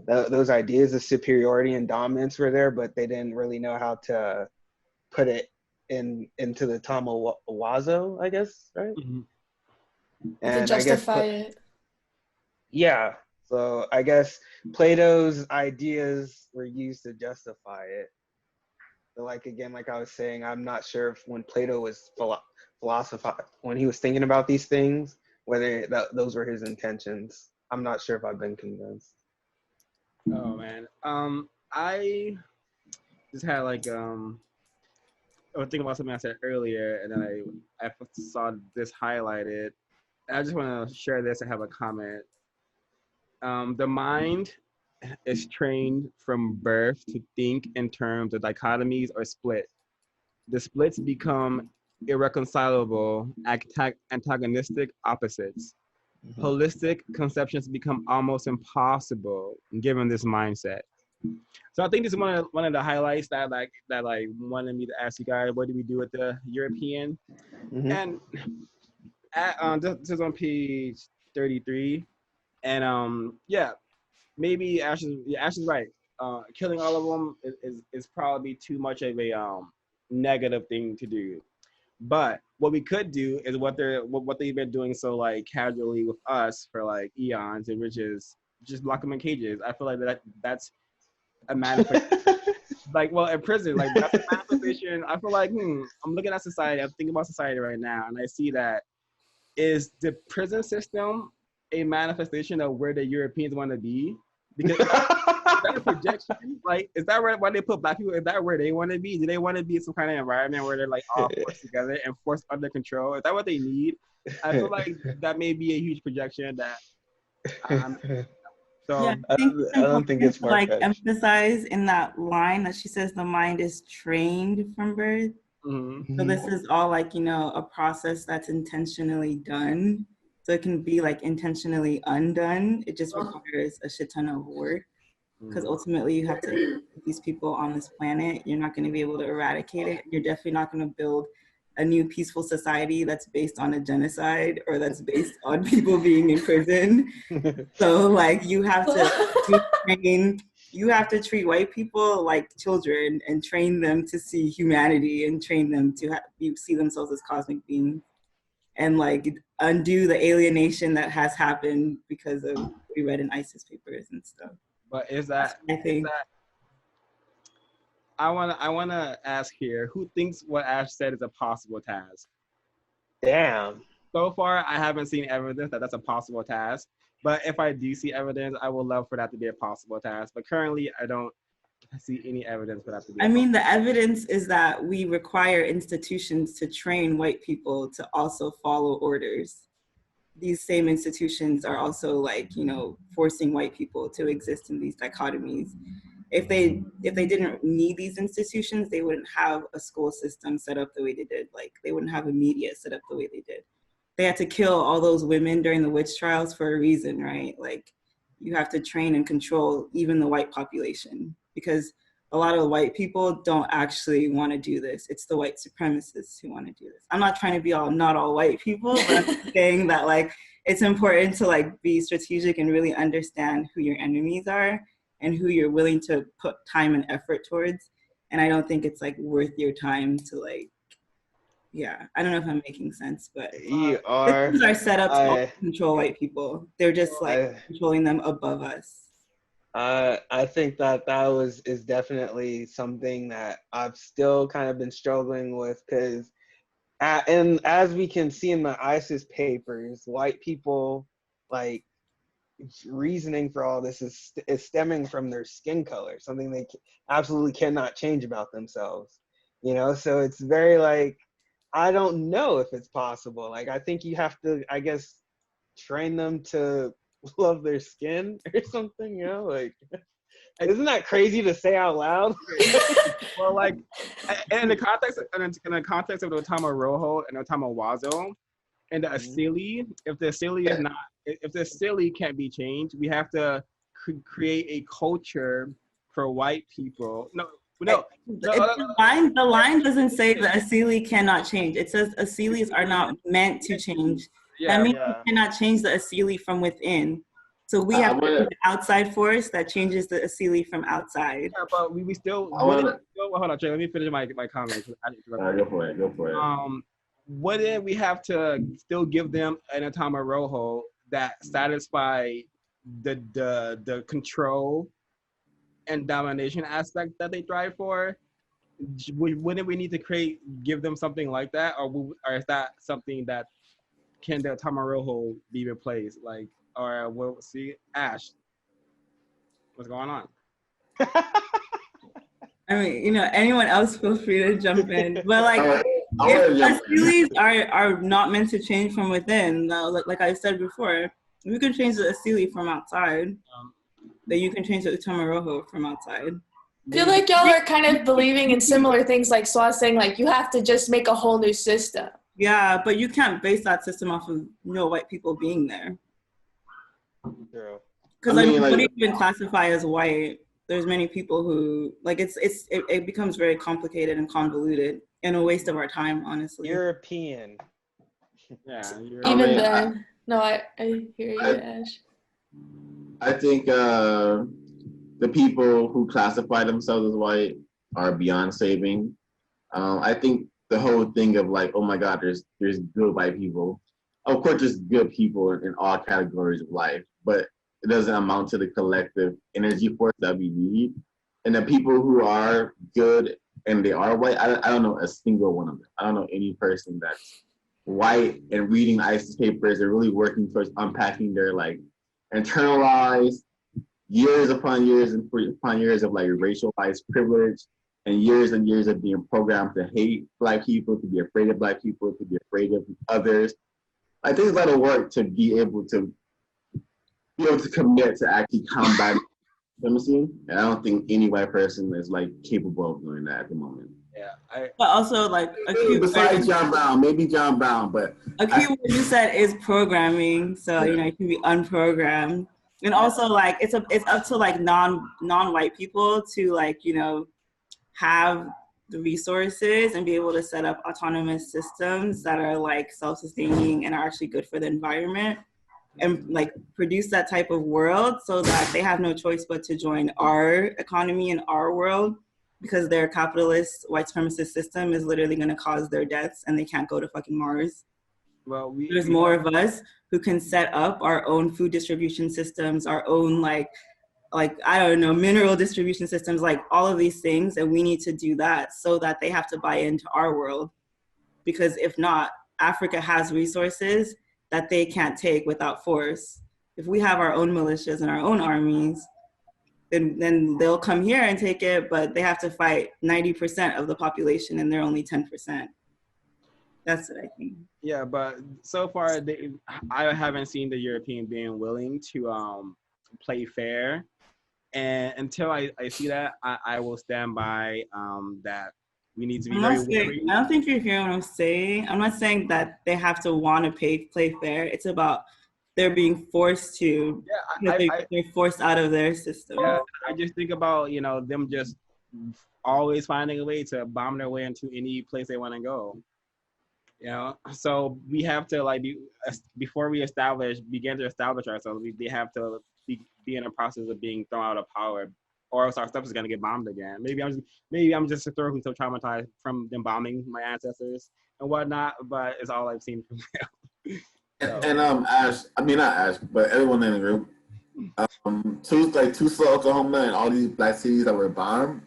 those ideas of superiority and dominance were there, but they didn't really know how to put it into the tamawazo, I guess, right? Mm-hmm. And to justify it. Yeah, so I guess Plato's ideas were used to justify it. But like again, like I was saying, I'm not sure if when Plato was when he was thinking about these things, whether those were his intentions. I'm not sure if I've been convinced. Oh man, I just had like I was thinking about something I said earlier, and then I saw this highlighted. I just want to share this and have a comment. The mind is trained from birth to think in terms of dichotomies or split. The splits become irreconcilable, antagonistic opposites. Mm-hmm. Holistic conceptions become almost impossible given this mindset. So I think this is one of the highlights that wanted me to ask you guys, what do we do with the European? Mm-hmm. And this is on page 33, and yeah, maybe Ashley's right. Killing all of them is probably too much of a negative thing to do. But what we could do is what they've been doing so like casually with us for like eons, and which is just lock them in cages. I feel like that's a manifestation. Like, well, in prison, like that's a manifestation. I feel like I'm looking at society. I'm thinking about society right now, and I see that is the prison system a manifestation of where the Europeans want to be? Because is that a projection? Like, is that why they put black people? Is that where they want to be? Do they want to be in some kind of environment where they're like all forced together and forced under control? Is that what they need? I feel like that may be a huge projection that. So Yeah, I think I don't think it's to like far-fetched. emphasize in that line that she says the mind is trained from birth. mm-hmm. So this is all like, a process that's intentionally done. So it can be like intentionally undone. It just requires a shit ton of work because ultimately you have to put these people on this planet. You're not going to be able to eradicate it. You're definitely not going to build a new peaceful society that's based on a genocide or that's based on people being in prison. So like you have to treat white people like children and train them to see humanity and train them to see themselves as cosmic beings and like undo the alienation that has happened because of what we read in ISIS papers and stuff. But is that I wanna ask here, who thinks what Ash said is a possible task? Damn. So far, I haven't seen evidence that that's a possible task. But if I do see evidence, I would love for that to be a possible task. But currently, I don't see any evidence for that to be. I mean, the evidence is that we require institutions to train white people to also follow orders. These same institutions are also like, forcing white people to exist in these dichotomies. If they didn't need these institutions, they wouldn't have a school system set up the way they did. Like they wouldn't have a media set up the way they did. They had to kill all those women during the witch trials for a reason, right? Like you have to train and control even the white population because a lot of white people don't actually want to do this. It's the white supremacists who want to do this. I'm not trying to be not all white people, but I'm saying that like it's important to like be strategic and really understand who your enemies are and who you're willing to put time and effort towards. And I don't think it's like worth your time to like, I don't know if I'm making sense, but You are. Systems are set up to control white people. They're just like controlling them above us. I think that is definitely something that I've still kind of been struggling with because, and as we can see in the ISIS papers, white people like reasoning for all this is stemming from their skin color, something they absolutely cannot change about themselves. So it's very like I don't know if it's possible. Like I think you have to, I guess, train them to love their skin or something, you know, like, isn't that crazy to say out loud? Well, like, in the context of the Otama Rojo and Otama Wazo and the Asili, if the Asili can't be changed, we have to create a culture for white people. The line doesn't say the Asili cannot change. It says Asilis are not meant to change. That means you cannot change the Asili from within. So we have to be the outside force that changes the Asili from outside. Yeah, but we still. Hold on, Trey. Let me finish my comment. Go for it. Wouldn't we have to still give them an Otama Rojo that satisfy the control and domination aspect that they thrive for? Wouldn't we need to give them something like that, or is that something that can the Otama Rojo be replaced? Like, or we'll see. Ash, what's going on? I mean, you know, anyone else feel free to jump in. But like, if Asilis are not meant to change from within, like I said before, we can change the Asili from outside. That you can change the Otama Rojo from outside. I feel like y'all are kind of believing in similar things, like Swa saying, like you have to just make a whole new system. Yeah, but you can't base that system off of no white people being there. Because what do you even classify as white? There's many people who it becomes very complicated and convoluted and a waste of our time, honestly. European. Yeah. Even then, I hear you, Ash. I think the people who classify themselves as white are beyond saving. I think the whole thing of like, oh my God, there's good white people. Of course, there's good people in all categories of life, but it doesn't amount to the collective energy force that we need. And the people who are good and they are white, I don't know a single one of them. I don't know any person that's white and reading ISIS papers and really working towards unpacking their like internalized years upon years of like racialized privilege and years of being programmed to hate Black people, to be afraid of Black people, to be afraid of others. I think it's a lot of work to be able to commit to actually combat supremacy. And I don't think any white person is like capable of doing that at the moment. Yeah. But also like besides John Brown, maybe John Brown, but a key word you said is programming. So you know, it can be unprogrammed. And also like it's up to like non-white people to like, you know, have the resources and be able to set up autonomous systems that are like self-sustaining and are actually good for the environment and like produce that type of world so that they have no choice but to join our economy and our world, because their capitalist white supremacist system is literally going to cause their deaths and they can't go to fucking Mars. Well, there's more of us who can set up our own food distribution systems, our own like I don't know, mineral distribution systems, like all of these things, and we need to do that so that they have to buy into our world. Because if not, Africa has resources that they can't take without force. If we have our own militias and our own armies, then they'll come here and take it, but they have to fight 90% of the population and they're only 10%. That's what I think. Yeah, but so far, I haven't seen the European being willing to play fair. And until I see that, I will stand by that we need to be very wary. I don't think you're hearing what I'm saying. I'm not saying that they have to want to play fair. It's about they're being forced to. Yeah, they're forced out of their system. Yeah, I just think about, you know, them just always finding a way to bomb their way into any place they want to go. You know, so we have to like before we begin to establish ourselves, we have to be in a process of being thrown out of power, or else our stuff is gonna get bombed again. Maybe I'm just historically so traumatized from them bombing my ancestors and whatnot, but it's all I've seen from them. So. And Ash, I mean not Ash, but everyone in the group, Tulsa, Oklahoma, and all these Black cities that were bombed,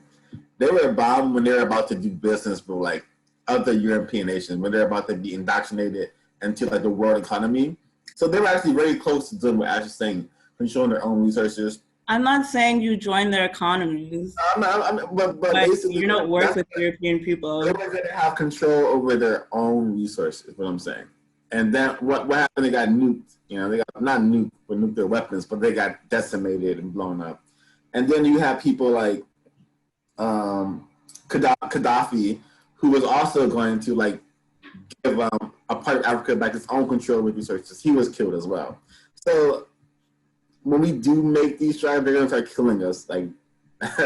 they were bombed when they were about to do business with like other European nations, when they're about to be indoctrinated into like the world economy. So they were actually very close to doing what Ash is saying, controlling their own resources. I'm not saying you join their economies. But basically, you don't work with European people. They were going to have control over their own resources, is what I'm saying. And then what happened? They got nuked. You know, they got not nuked with nuclear weapons, but they got decimated and blown up. And then you have people like Gaddafi, who was also going to like give a part of Africa back its own control with resources. He was killed as well. So when we do make these strides, they're going to start killing us like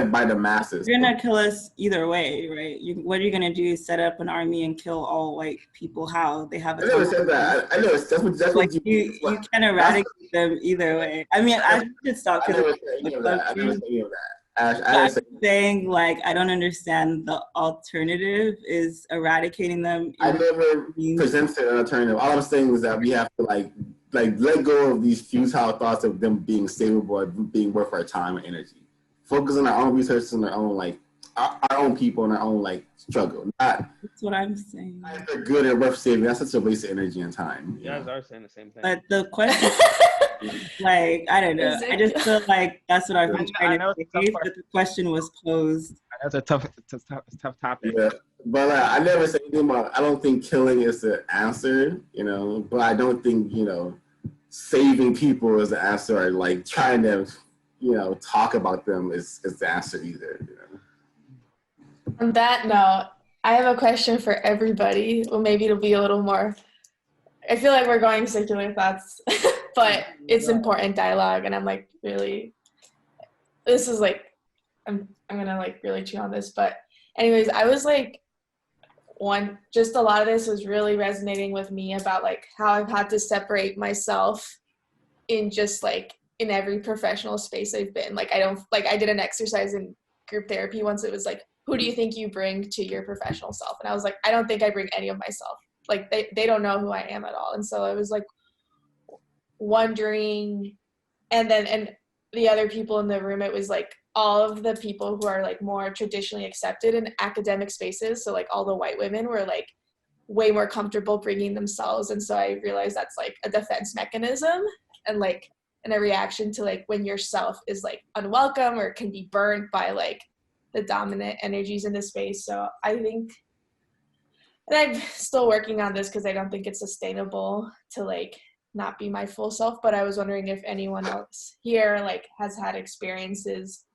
by the masses. They're gonna kill us either way, right? What are you gonna do? Set up an army and kill all white people? How? They have a I never said that. I know that's what you can eradicate them either way. I mean, I should stop. I never said any of that. I never said any of that. I'm saying, like, I don't understand the alternative is eradicating them. I never presented an alternative. All I'm saying is that we have to like let go of these futile thoughts of them being savable or being worth our time and energy. Focus on our own research and our own like our own people and our own like struggle. That's what I'm saying. Not if they're good or worth saving. That's such a waste of energy and time. You guys are saying the same thing. But the question, like, I don't know. I just feel like that's what I've been trying to say, but the question was posed. That's a tough topic. Yeah, but I never said anything about. I don't think killing is the answer, you know. But I don't think saving people is the answer. Or like trying to, talk about them is the answer either. You know? On that note, I have a question for everybody. Well, maybe it'll be a little more. I feel like we're going circular thoughts, but it's important dialogue, and I'm like really. This is like, I'm gonna like really chew on this, but anyways, I was like, just a lot of this was really resonating with me about like how I've had to separate myself in just like in every professional space I've been. Like I did an exercise in group therapy once. It was like, who do you think you bring to your professional self? And I was like, I don't think I bring any of myself. Like they don't know who I am at all. And so I was like wondering, and the other people in the room, it was like all of the people who are like more traditionally accepted in academic spaces. So like all the white women were like way more comfortable bringing themselves. And so I realized that's like a defense mechanism and like, and a reaction to like when yourself is like unwelcome or can be burned by like the dominant energies in the space. So I think, and I'm still working on this because I don't think it's sustainable to like not be my full self, but I was wondering if anyone else here like has had experiences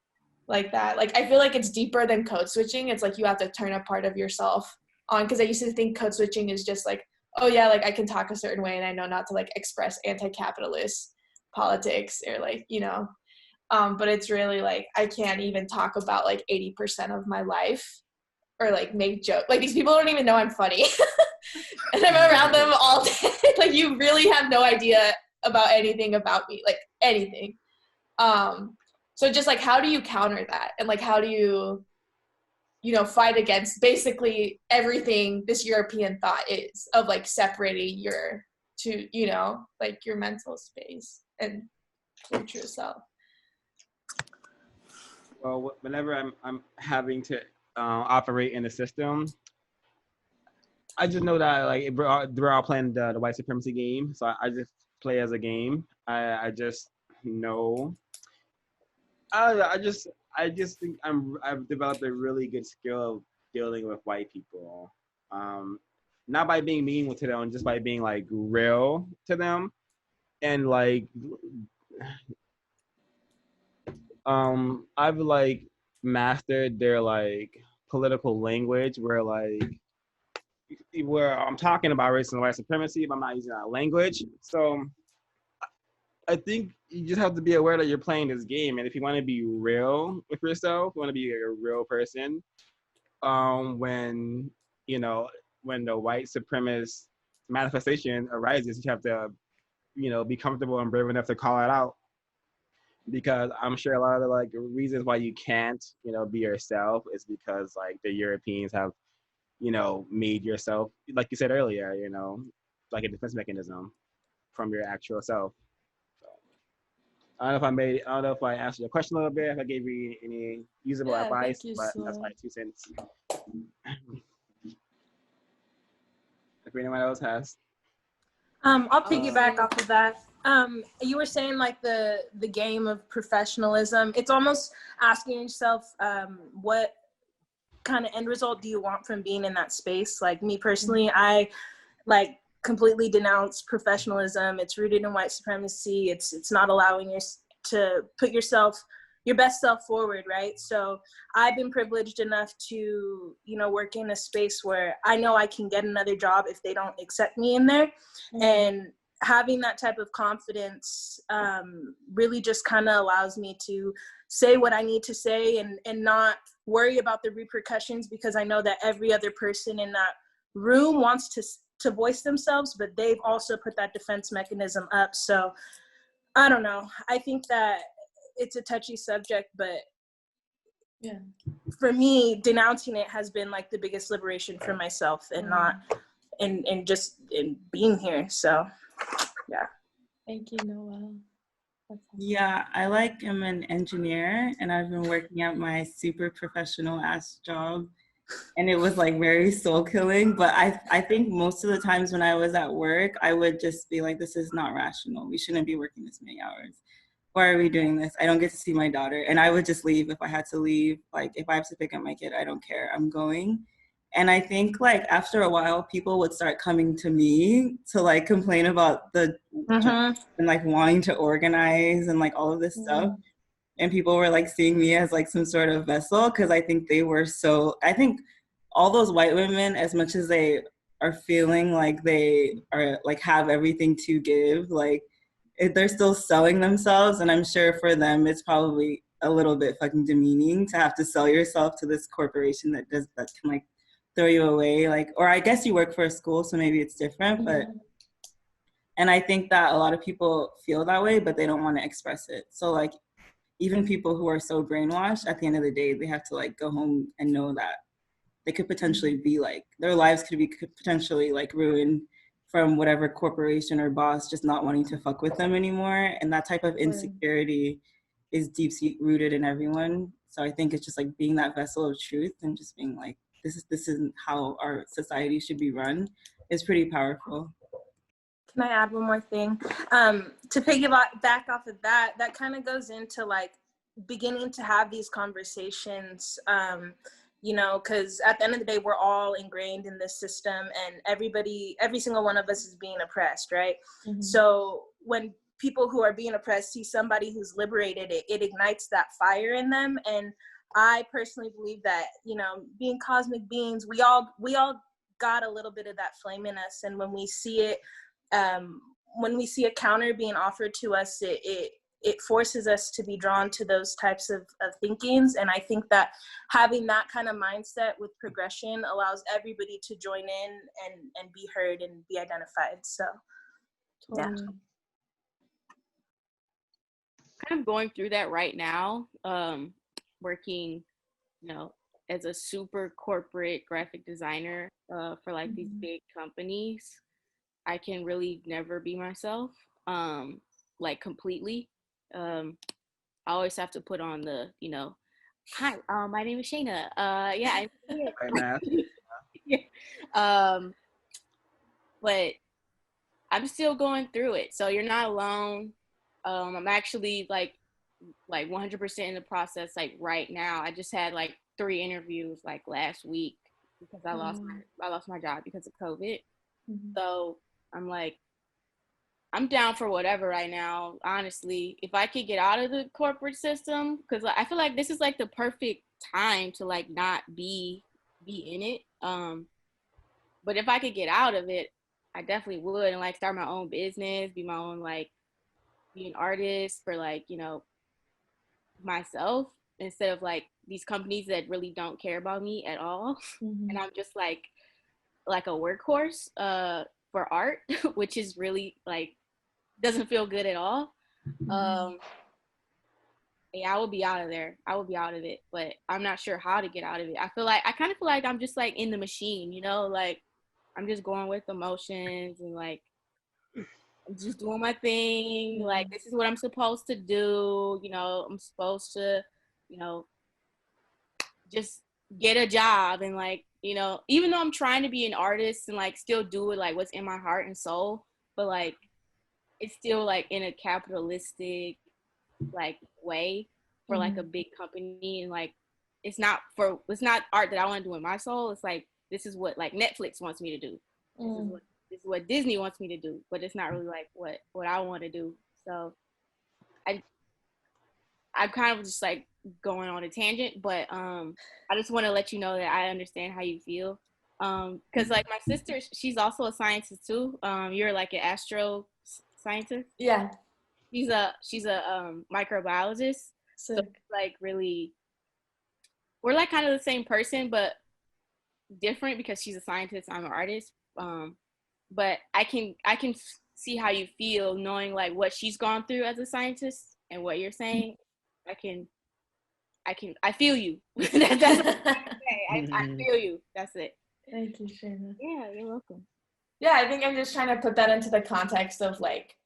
like that. Like I feel like it's deeper than code switching. It's like you have to turn a part of yourself on, because I used to think code switching is just like, oh yeah, like I can talk a certain way and I know not to like express anti-capitalist politics or like, but it's really like I can't even talk about like 80% of my life or like make jokes. Like these people don't even know I'm funny. And I'm around them all day. Like you really have no idea about anything about me, like anything. So just like how do you counter that? And like how do you, fight against basically everything this European thought is of like separating your mental space and your true self? Well, whenever I'm having to operate in the system, I just know that like we're all playing the white supremacy game, so I just play as a game. I just know. I just think I've developed a really good skill of dealing with white people, not by being mean to them, just by being like real to them, and like I've like mastered their like political language where I'm talking about racism and white supremacy, but I'm not using that language. So I think you just have to be aware that you're playing this game, and if you want to be real with yourself, you want to be a real person. When the white supremacist manifestation arises, you have to, be comfortable and brave enough to call it out. Because I'm sure a lot of the like reasons why you can't, be yourself is because like the Europeans have, made yourself, like you said earlier, like a defense mechanism from your actual self. So I don't know if I answered your question a little bit, if I gave you any usable advice, but that's my 2 cents. If anyone else has. I'll piggyback off of that. You were saying like the game of professionalism. It's almost asking yourself, what kind of end result do you want from being in that space? Like me personally, I like completely denounce professionalism. It's rooted in white supremacy. It's not allowing you to put your best self forward, right? So I've been privileged enough to, you know, work in a space where I know I can get another job if they don't accept me in there. And having that type of confidence really just kind of allows me to say what I need to say and not worry about the repercussions, because I know that every other person in that room wants to voice themselves, but they've also put that defense mechanism up. So I don't know. I think that it's a touchy subject, but yeah, for me, denouncing it has been like the biggest liberation for myself, and not and just in being here. So yeah. Thank you, Noel. Yeah, I'm an engineer, and I've been working at my super professional ass job, and it was like very soul killing. But I think most of the times when I was at work, I would just be like, this is not rational. We shouldn't be working this many hours. Why are we doing this? I don't get to see my daughter. And I would just leave if I had to leave. Like, if I have to pick up my kid, I don't care. I'm going. And I think like after a while, people would start coming to me to like complain about the and like wanting to organize and like all of this stuff. And people were like seeing me as like some sort of vessel, because I think I think all those white women, as much as they are feeling like they are like have everything to give, like they're still selling themselves. And I'm sure for them it's probably a little bit fucking demeaning to have to sell yourself to this corporation that can like throw you away. Like, or I guess you work for a school, so maybe it's different, but and I think that a lot of people feel that way, but they don't want to express it. So like even people who are so brainwashed, at the end of the day, they have to like go home and know that they could potentially be like, their lives could potentially like ruined from whatever corporation or boss just not wanting to fuck with them anymore. And that type of insecurity is deep rooted in everyone. So I think it's just like being that vessel of truth and just being like, this isn't how our society should be run, is pretty powerful. Can I add one more thing? To piggyback back off of that, that kind of goes into like beginning to have these conversations, you know, because at the end of the day, we're all ingrained in this system, and every single one of us is being oppressed, right? So when people who are being oppressed see somebody who's liberated, it ignites that fire in them. And I personally believe that, you know, being cosmic beings, we all got a little bit of that flame in us, and when we see it, when we see a counter being offered to us, it forces us to be drawn to those types of thinkings. And I think that having that kind of mindset with progression allows everybody to join in and be heard and be identified. So yeah. Kind of going through that right now, working, you know, as a super corporate graphic designer for like these big companies. I can really never be myself, like completely. I always have to put on the, you know, hi, my name is Shayna. Yeah, yeah. But I'm still going through it, so you're not alone. I'm actually like 100% in the process, like right now. I just had like 3 interviews like last week because I lost my job because of COVID. So I'm like, I'm down for whatever right now, honestly. If I could get out of the corporate system, because I feel like this is like the perfect time to like not be in it. But if I could get out of it, I definitely would, and like start my own business, be my own, like be an artist for like, you know, myself, instead of like these companies that really don't care about me at all. And I'm just like a workhorse for art, which is really like doesn't feel good at all. Yeah, I will be out of there. I will be out of it, but I'm not sure how to get out of it. I kind of feel like I'm just like in the machine, you know, like I'm just going with emotions and like I'm just doing my thing. Like, this is what I'm supposed to do. You know, I'm supposed to, you know, just get a job and like, you know, even though I'm trying to be an artist and like still do it like what's in my heart and soul, but like it's still like in a capitalistic like way for like a big company, and like it's not art that I want to do in my soul. It's like, this is what like Netflix wants me to do. this is what Disney wants me to do, but it's not really like what I want to do. So I kind of just like going on a tangent, but I just want to let you know that I understand how you feel. Cause like my sister, she's also a scientist too. You're like an astro scientist. Yeah. She's a microbiologist. Sick. So like really, we're like kind of the same person, but different because she's a scientist. I'm an artist. But I can see how you feel knowing like what she's gone through as a scientist and what you're saying. I feel you. That's what I feel you. That's it. Thank you, Shayna. Yeah, you're welcome. Yeah, I think I'm just trying to put that into the context of like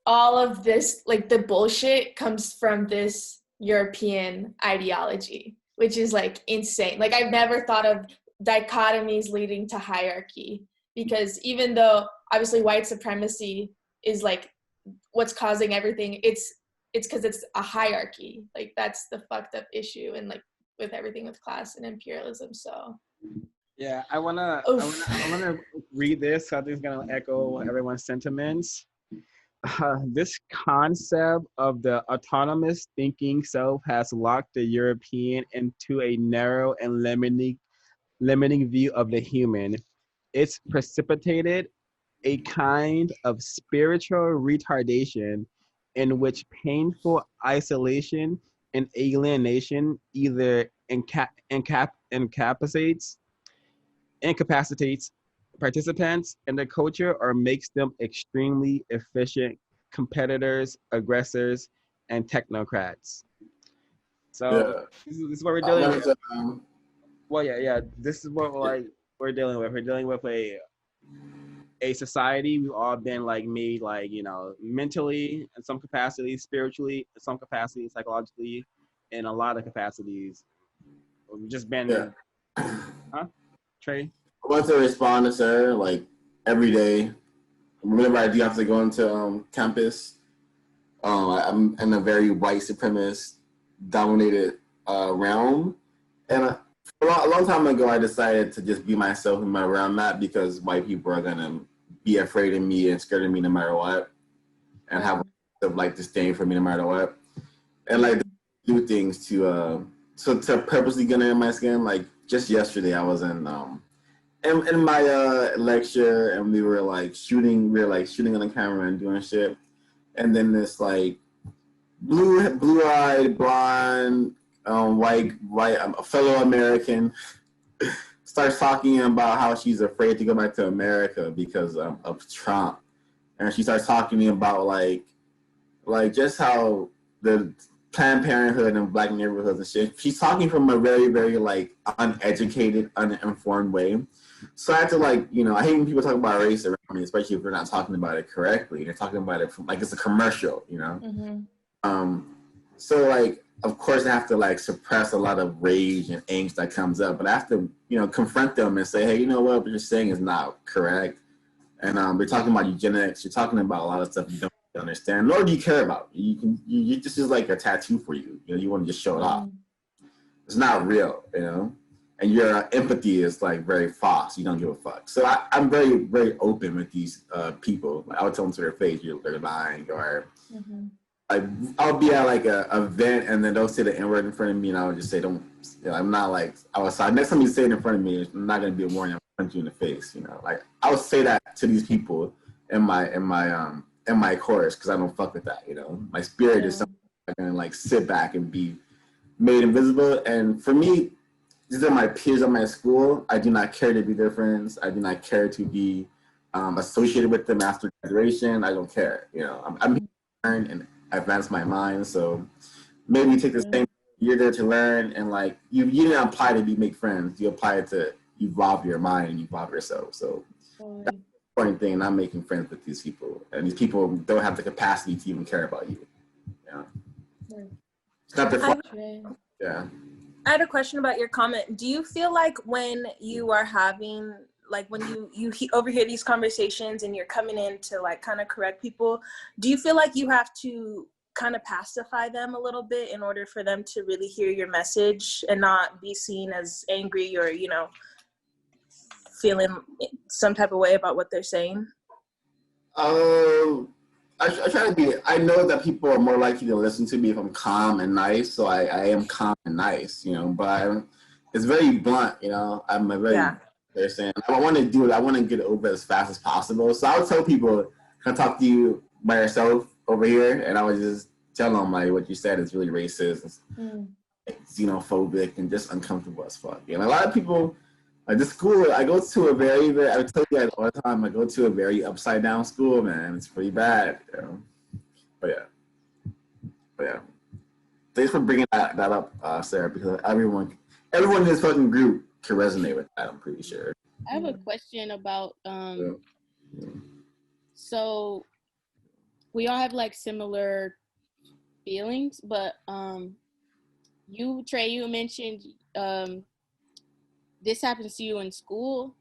all of this, like the bullshit comes from this European ideology, which is like insane. Like I've never thought of dichotomies leading to hierarchy, because even though obviously white supremacy is like what's causing everything, it's because it's a hierarchy. Like that's the fucked up issue, and like with everything with class and imperialism. So yeah, I wanna read this. So I think it's gonna echo everyone's sentiments. This concept of the autonomous thinking self has locked the European into a narrow and limiting view of the human. It's precipitated a kind of spiritual retardation in which painful isolation and alienation either incapacitates participants in the culture or makes them extremely efficient competitors, aggressors, and technocrats. So this is what we're dealing with. Well, yeah. This is what we're dealing with. We're dealing with a society. We've all been like made like, you know, mentally in some capacity, spiritually in some capacity, psychologically, in a lot of capacities. We've just been Trey? I want to respond to Sarah like every day. Whenever I do have to go into campus, I'm in a very white supremacist dominated realm, and a long time ago I decided to just be myself no matter where I'm at, because white people are gonna be afraid of me and scared of me no matter what, and have like disdain for me no matter what, and like do things to purposely get in my skin. Like just yesterday I was in my lecture, and we were shooting on the camera and doing shit, and then this like blue-eyed blonde white a fellow American starts talking about how she's afraid to go back to America because of Trump, and she starts talking about like just how the Planned Parenthood and black neighborhoods and shit. She's talking from a very, very like uneducated, uninformed way. So I have to I hate when people talk about race around me, especially if they're not talking about it correctly. They're talking about it from like it's a commercial, you know. Mm-hmm. So like, of course, I have to suppress a lot of rage and angst that comes up, but I have to confront them and say, hey, you know what you're saying is not correct. And they're talking about eugenics. You're talking about a lot of stuff you don't understand, nor do you care about. You just is like a tattoo for you. You want to just show it off. It's not real, and your empathy is like very false. You don't give a fuck. So I'm very, very open with these people. I would tell them to their face, they're lying, or I'll be at like a event and then they'll say the N-word in front of me, and I'll just say, don't. I'm not like outside. Next time you say it in front of me, I'm not gonna be a warning. I'll punch you in the face. Like I would say that to these people in my course, because I don't fuck with that. My spirit is something I'm gonna sit back and be made invisible. And for me, these are my peers at my school. I do not care to be their friends. I do not care to be associated with them after graduation. I don't care. I'm here to learn and advance my mind. So maybe you take the same year there to learn, and you didn't apply to make friends. You applied to evolve your mind and evolve yourself. So that's the important thing. Not making friends with these people, and these people don't have the capacity to even care about you. It's not their fault. I had a question about your comment. Do you feel like when you are having, when you overhear these conversations and you're coming in to kind of correct people, do you feel like you have to kind of pacify them a little bit in order for them to really hear your message and not be seen as angry or, feeling some type of way about what they're saying? I try to be. I know that people are more likely to listen to me if I'm calm and nice. So I am calm and nice, you know. But it's very blunt, you know. I'm a very person. I want to do it. I want to get it over as fast as possible. So I would tell people, "Can I talk to you by yourself over here?" And I would just tell them like what you said is really racist, xenophobic, and just uncomfortable as fuck. And a lot of people. Like the school, I go to a very, I tell you that all the time, I go to a very upside down school, man. It's pretty bad, you know? But yeah. Thanks for bringing that up, Sarah, because everyone in this fucking group can resonate with that, I'm pretty sure. I have a question about, so we all have like similar feelings, but you, Trey, you mentioned this happens to you in school,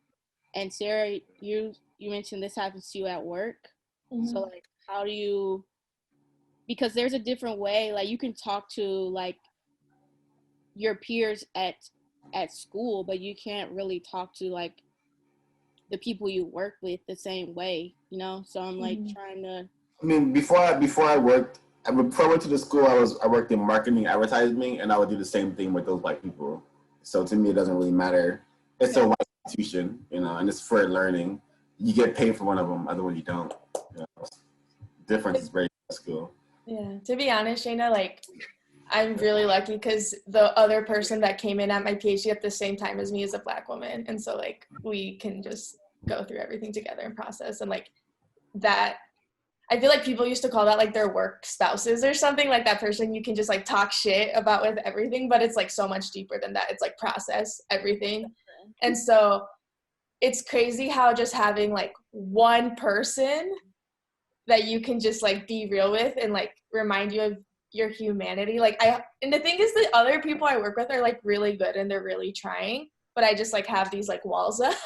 and Sarah, you mentioned this happens to you at work. So like, how do you, because there's a different way, like you can talk to like your peers at school, but you can't really talk to like the people you work with the same way, you know? So I'm like trying to. I mean, before I went to the school, I worked in marketing, advertising, and I would do the same thing with those white people. So to me, it doesn't really matter. It's a white institution, you know, and it's for learning. You get paid for one of them, other one you don't. You know, difference is very cool. Yeah, to be honest, Shayna, like I'm really lucky because the other person that came in at my PhD at the same time as me is a Black woman, and so like we can just go through everything together and process, and like that. I feel like people used to call that like their work spouses or something, like that person you can just like talk shit about with everything, but it's like so much deeper than that. It's like process everything. And so it's crazy how just having like one person that you can just like be real with and like remind you of your humanity. Like and the thing is the other people I work with are like really good and they're really trying, but I just like have these like walls up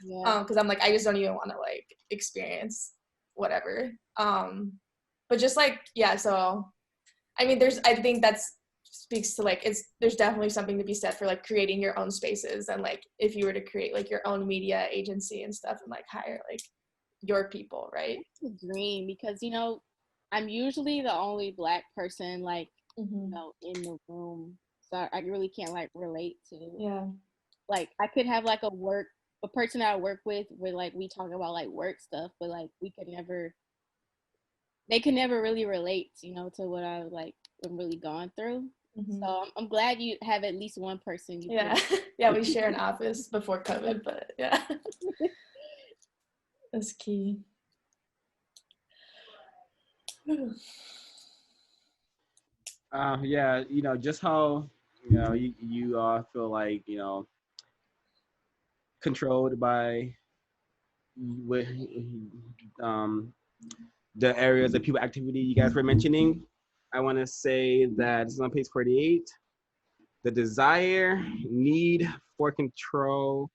because I'm like, I just don't even want to like experience whatever. But just like, yeah, so I mean I think that's speaks to like there's definitely something to be said for like creating your own spaces, and like if you were to create like your own media agency and stuff and like hire like your people, right? It's a dream because, you know, I'm usually the only Black person like you know in the room, so I really can't like relate to like I could have like a person I work with where like we talk about like work stuff, but like they could never really relate, you know, to what I like am really gone through. So I'm glad you have at least one person. We share an office before COVID, but yeah. That's key. Yeah, you know, just how, you know, you feel like, you know, controlled by with the areas of people activity you guys were mentioning. I want to say that it's on page 48. The desire, need for control,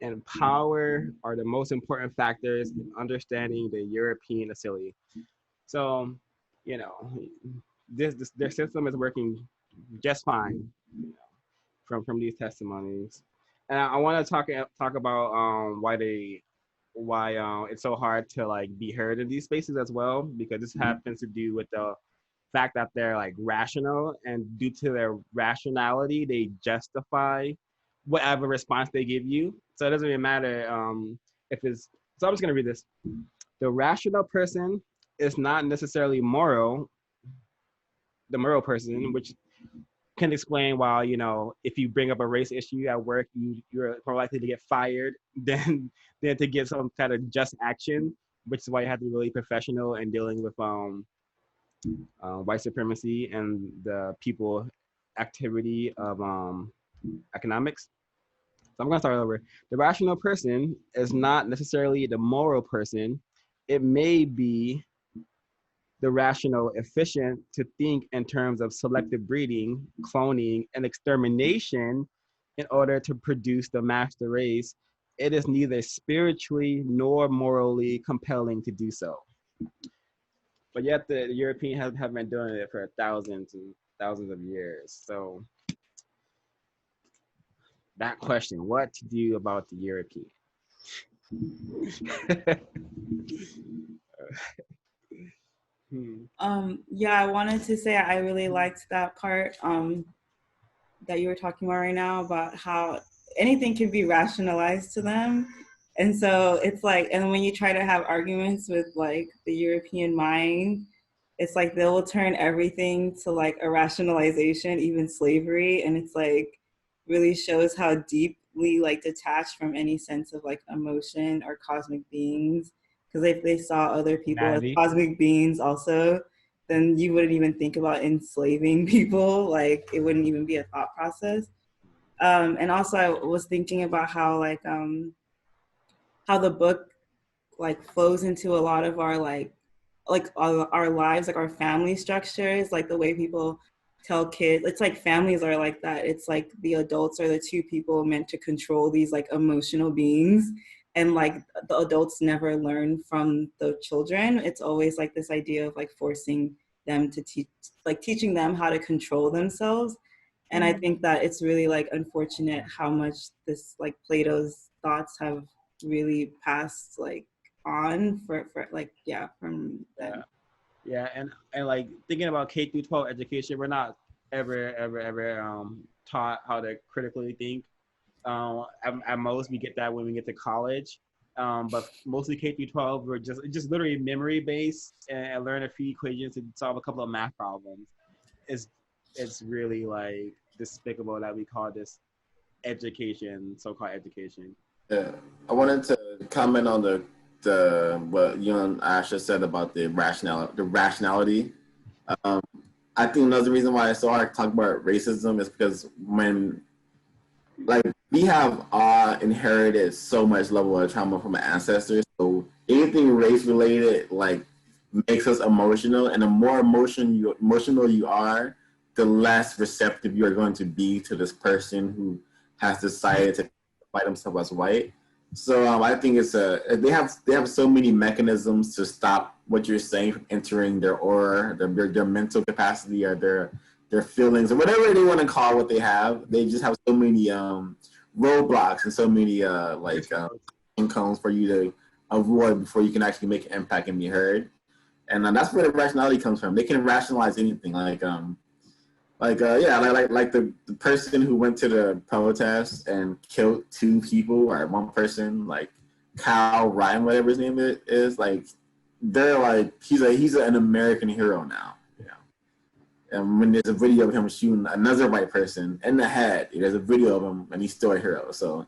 and power are the most important factors in understanding the European facility. So, you know, their system is working just fine, you know, from these testimonies. And I want to talk about why it's so hard to like be heard in these spaces as well, because this happens to do with the fact that they're like rational, and due to their rationality, they justify whatever response they give you. So it doesn't even matter if it's. So I'm just gonna read this. The rational person is not necessarily moral. The moral person, which can explain why, you know, if you bring up a race issue at work, you're more likely to get fired than to get some kind of just action, which is why you have to be really professional in dealing with white supremacy and the people activity of economics. So I'm gonna start over. The rational person is not necessarily the moral person. It may be the rational efficient to think in terms of selective breeding, cloning, and extermination in order to produce the master race. It is neither spiritually nor morally compelling to do so. But yet the Europeans have been doing it for thousands and thousands of years. So that question, what to do about the European? Yeah, I wanted to say I really liked that part that you were talking about right now about how anything can be rationalized to them. And so it's like, and when you try to have arguments with like the European mind, it's like they will turn everything to like a rationalization, even slavery. And it's like really shows how deeply like detached from any sense of like emotion or cosmic beings. Because if they saw other people as Humanity. cosmic beings also, then you wouldn't even think about enslaving people. Like it wouldn't even be a thought process. And also I was thinking about how the book like flows into a lot of our like our lives, like our family structures, like the way people tell kids. It's like families are like that. It's like the adults are the two people meant to control these like emotional beings, and like the adults never learn from the children. It's always like this idea of like forcing them to teach, like teaching them how to control themselves. And I think that it's really like unfortunate how much this like Plato's thoughts have really passed like on for like yeah from then. Yeah, and like thinking about K through 12 education, we're not ever taught how to critically think. At most, we get that when we get to college, but mostly K through 12, we're just literally memory based and learn a few equations to solve a couple of math problems. It's really like despicable that we call this education, so-called education. Yeah, I wanted to comment on the what you and Asha said about the rationality. I think another reason why it's so hard to talk about racism is because when like we have inherited so much level of trauma from our ancestors, so anything race related like makes us emotional, and the more emotional you are, the less receptive you are going to be to this person who has decided to fight themselves as white. So I think it's they have so many mechanisms to stop what you're saying from entering their aura, their mental capacity, or their feelings, or whatever they want to call what they have. They just have so many roadblocks and so many incomes for you to avoid before you can actually make an impact and be heard. And that's where the rationality comes from. They can rationalize anything, like the person who went to the protest and killed two people, or one person, like Kyle Ryan, whatever his name is, like they're like he's an American hero now. And when there's a video of him shooting another white person in the head, there's a video of him and he's still a hero. So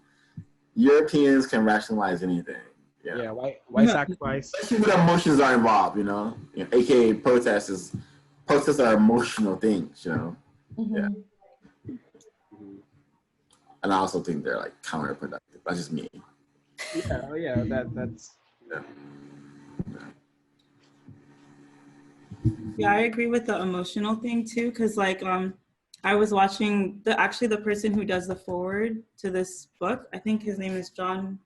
Europeans can rationalize anything. Yeah, white sacrifice. Especially when emotions are involved, AKA protests are emotional things, Mm-hmm. Yeah. And I also think they're like counterproductive. That's just me. Yeah, that's. Yeah, I agree with the emotional thing too, because like I was watching the person who does the forward to this book. I think his name is John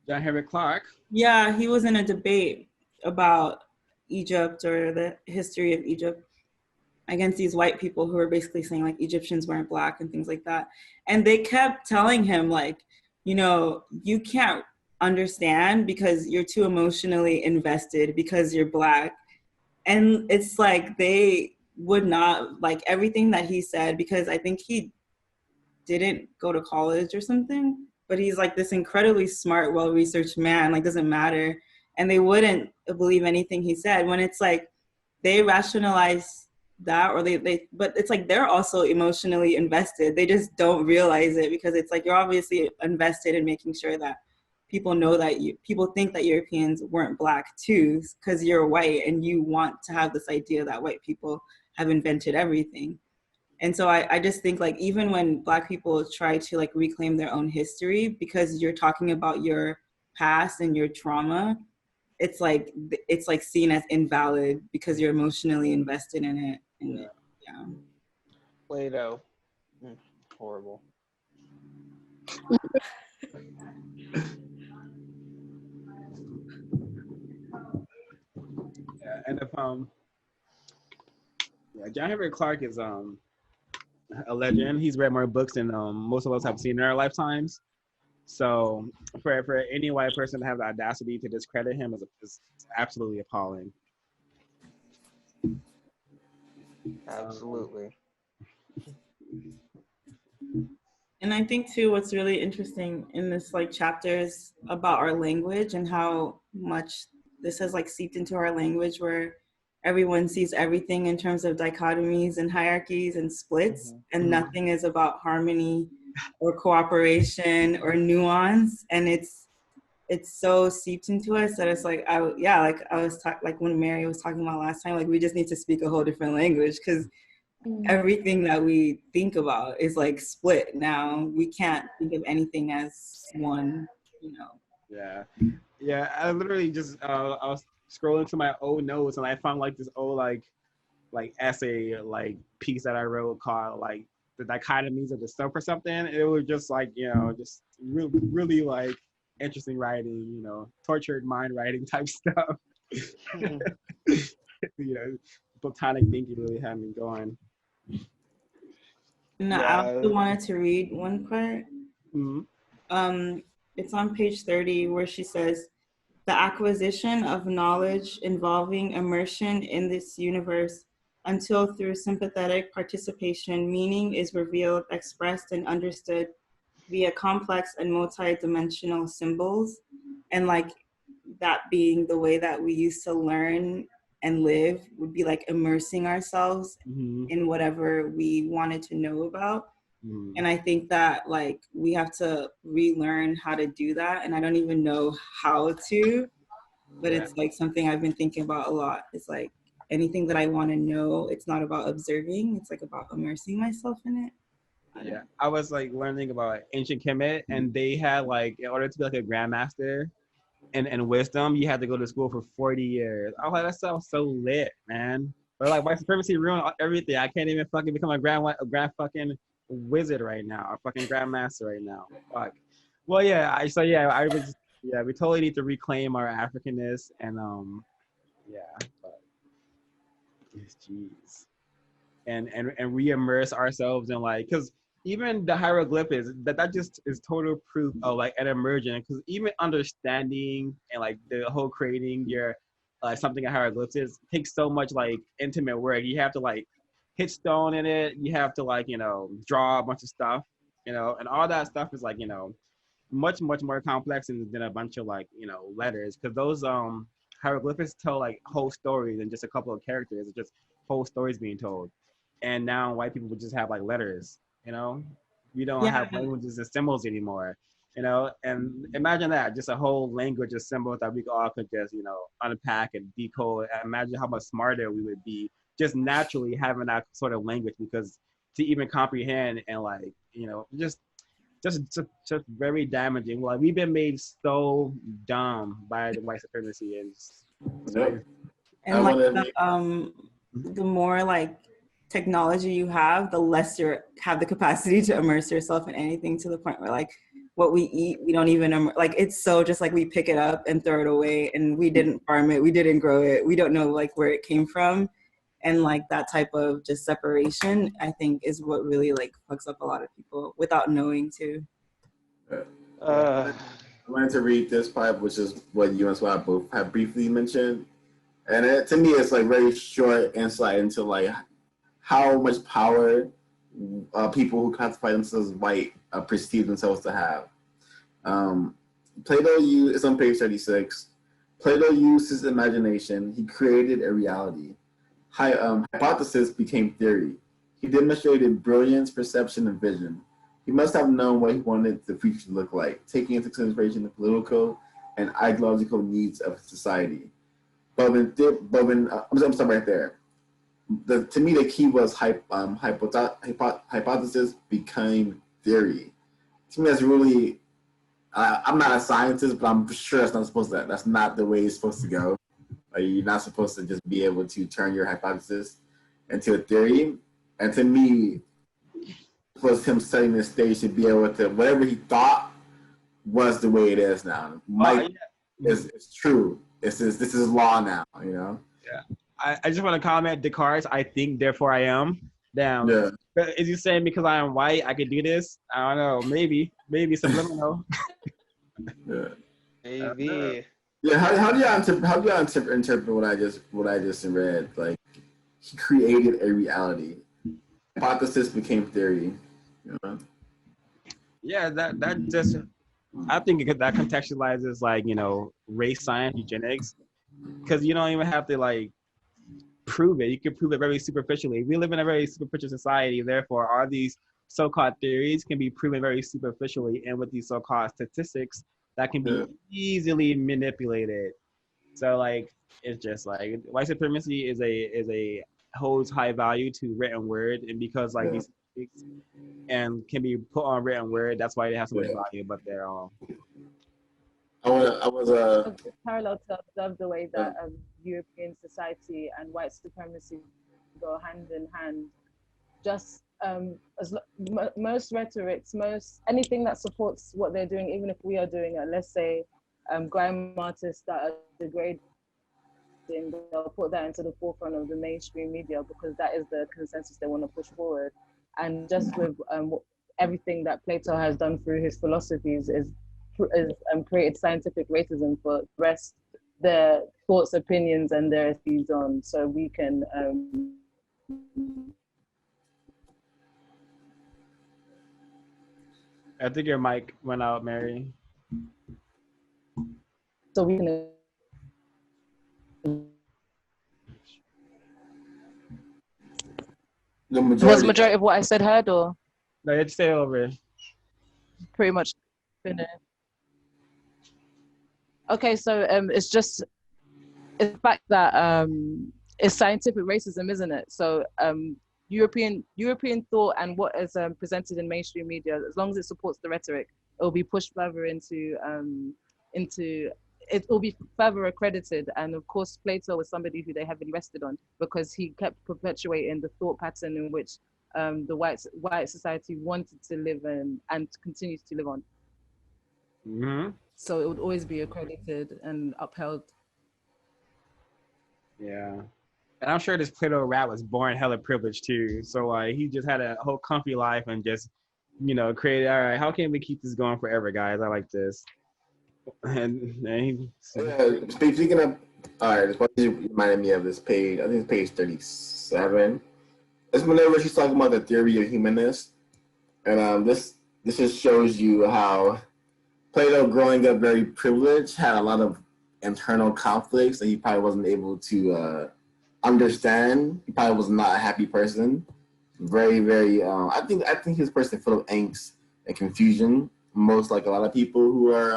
Henrik Clarke. Yeah, he was in a debate about Egypt or the history of Egypt against these white people who were basically saying like Egyptians weren't black and things like that. And they kept telling him like, you can't understand because you're too emotionally invested because you're black. And it's like they would not like everything that he said, because I think he didn't go to college or something, but he's like this incredibly smart, well-researched man, like doesn't matter. And they wouldn't believe anything he said when it's like they rationalize that, or but it's like they're also emotionally invested. They just don't realize it because it's like you're obviously invested in making sure that people know that people think that Europeans weren't black too, because you're white and you want to have this idea that white people have invented everything. And so I just think like even when black people try to like reclaim their own history because you're talking about your past and your trauma, it's like seen as invalid because you're emotionally invested in it. And yeah. Plato. Horrible. Yeah, and if John Henrik Clarke is a legend. He's read more books than most of us have seen in our lifetimes. So for any white person to have the audacity to discredit him is absolutely appalling. Absolutely. And I think too, what's really interesting in this like chapter is about our language and how much this has like seeped into our language, where everyone sees everything in terms of dichotomies and hierarchies and splits, and nothing is about harmony or cooperation or nuance. And it's so seeped into us that it's like, I was like when Mary was talking about last time, like we just need to speak a whole different language, because everything that we think about is like split now. We can't think of anything as one, you know. Yeah. I literally just I was scrolling to my old notes and I found like this old like essay like piece that I wrote called like the dichotomies of the self or something. It was just like, you know, just really like interesting writing, you know, tortured mind writing type stuff. You know, platonic thinking really had me going. No, I also wanted to read one part. It's on page 30 where she says, the acquisition of knowledge involving immersion in this universe until through sympathetic participation, meaning is revealed, expressed, and understood via complex and multi-dimensional symbols. And like that being the way that we used to learn and live would be like immersing ourselves in whatever we wanted to know about. And I think that like we have to relearn how to do that. And I don't even know how to, but it's like something I've been thinking about a lot. It's like anything that I want to know, it's not about observing, it's like about immersing myself in it. Yeah, I was like learning about ancient Kemet, and they had like, in order to be like a grandmaster and wisdom, you had to go to school for 40 years. I was like, that sounds so lit, man. But like white supremacy ruined everything. I can't even fucking become a grand fucking wizard right now, a fucking grandmaster right now. Fuck. Well, yeah. We totally need to reclaim our Africanness and but jeez, and re-immerse ourselves in like, because even the hieroglyphics, that just is total proof of like an emergent, because even understanding and like the whole creating your something a hieroglyphics takes so much like intimate work. You have to like hit stone in it, you have to like, you know, draw a bunch of stuff, you know, and all that stuff is like, you know, much more complex than a bunch of like, you know, letters, because those hieroglyphics tell like whole stories and just a couple of characters. It's just whole stories being told. And now white people would just have like letters, you know. We don't have languages and symbols anymore, you know. And imagine that, just a whole language of symbols that we all could just, you know, unpack and decode. Imagine how much smarter we would be just naturally having that sort of language, because to even comprehend and like, you know, just very damaging. Like we've been made so dumb by the white supremacy, and like the more like technology you have, the less you have the capacity to immerse yourself in anything, to the point where like what we eat, we don't even like, it's so just like we pick it up and throw it away, and we didn't farm it, we didn't grow it, we don't know like where it came from. And like that type of just separation, I think, is what really like fucks up a lot of people without knowing too. I wanted to read this part, which is what you and Swab both have briefly mentioned. And to me, it's like very short insight into like how much power people who classify themselves as white perceive themselves to have. Plato it's on page 36. Plato used his imagination. He created a reality. Hypothesis became theory. He demonstrated brilliance, perception, and vision. He must have known what he wanted the future to look like, taking into consideration the political and ideological needs of society. But I'm sorry, right there. To me, the key was hypothesis became theory. To me, that's really. I'm not a scientist, but I'm sure that's not the way it's supposed to go. You're not supposed to just be able to turn your hypothesis into a theory. And to me, was him setting the stage to be able to, whatever he thought was the way it is now. It's true. This is law now, you know? Yeah. I just want to comment, Descartes, I think, therefore I am. Damn. Yeah. Is he saying because I am white, I could do this? I don't know, maybe. Maybe subliminal. Yeah. Maybe. Yeah. How do y'all interpret what I just read? Like, he created a reality. Hypothesis became theory. You know? Yeah, that just, I think that contextualizes like, race science, eugenics, because you don't even have to like prove it. You can prove it very superficially. We live in a very superficial society, therefore all these so-called theories can be proven very superficially, and with these so-called statistics that can be easily manipulated. So like, it's just like white supremacy is a holds high value to written word, and because like these and can be put on written word, that's why they have so much value. But they're I was It's parallel to observe the way that European society and white supremacy go hand in hand. Just most rhetorics, most anything that supports what they're doing, even if we are doing it, let's say grime artists that are degrading, they'll put that into the forefront of the mainstream media because that is the consensus they want to push forward. And just with everything that Plato has done through his philosophies is created scientific racism for rest their thoughts, opinions, and their views on, so we can I think your mic went out, Mary. so we can was the majority of what I said heard, or No, you have to stay over. pretty much finished? Okay, so it's just the fact that it's scientific racism, isn't it? So European thought and what is presented in mainstream media, as long as it supports the rhetoric, it will be pushed further into it will be further accredited. And of course, Plato was somebody who they heavily rested on because he kept perpetuating the thought pattern in which the white society wanted to live in and continues to live on. Mm-hmm. So it would always be accredited and upheld. Yeah. And I'm sure this Plato rat was born hella privileged too. So like he just had a whole comfy life and just, created, all right, how can we keep this going forever, guys? I like this. And speaking of, all right, this reminded me of this page. I think it's page 37. It's whenever she's talking about the theory of humanness. And this just shows you how Plato, growing up very privileged, had a lot of internal conflicts that he probably wasn't able to understand. He probably was not a happy person. Very, very. I think he's a person full of angst and confusion. Most like a lot of people who are,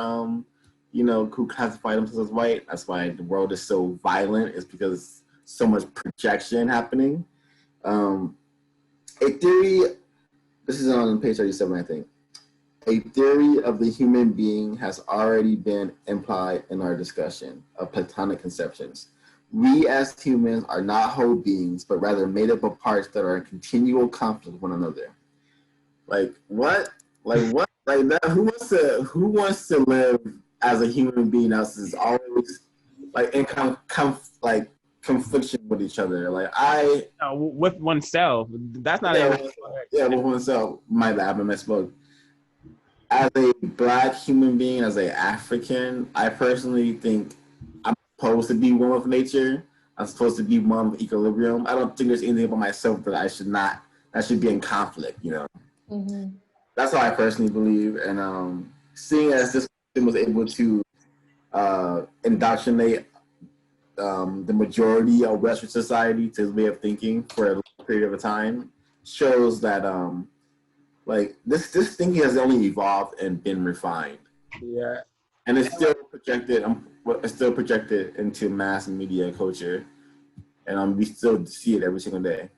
who classify themselves as white. That's why the world is so violent. It's because so much projection happening. A theory. This is on page 37, I think. A theory of the human being has already been implied in our discussion of Platonic conceptions. We as humans are not whole beings, but rather made up of parts that are in continual conflict with one another. Like what? Like what? Like that? Who wants to live as a human being that is always like in confliction with each other? Like with oneself. That's not with oneself. My bad, I misspoke. As a Black human being, as an African, I personally think I'm supposed to be one with nature. I'm supposed to be one with equilibrium. I don't think there's anything about myself that should be in conflict, Mm-hmm. That's how I personally believe. And seeing as this person was able to indoctrinate the majority of Western society to his way of thinking for a long period of time shows that like this thinking has only evolved and been refined. Yeah. And it's still projected. It's still projected into mass media culture, and we still see it every single day.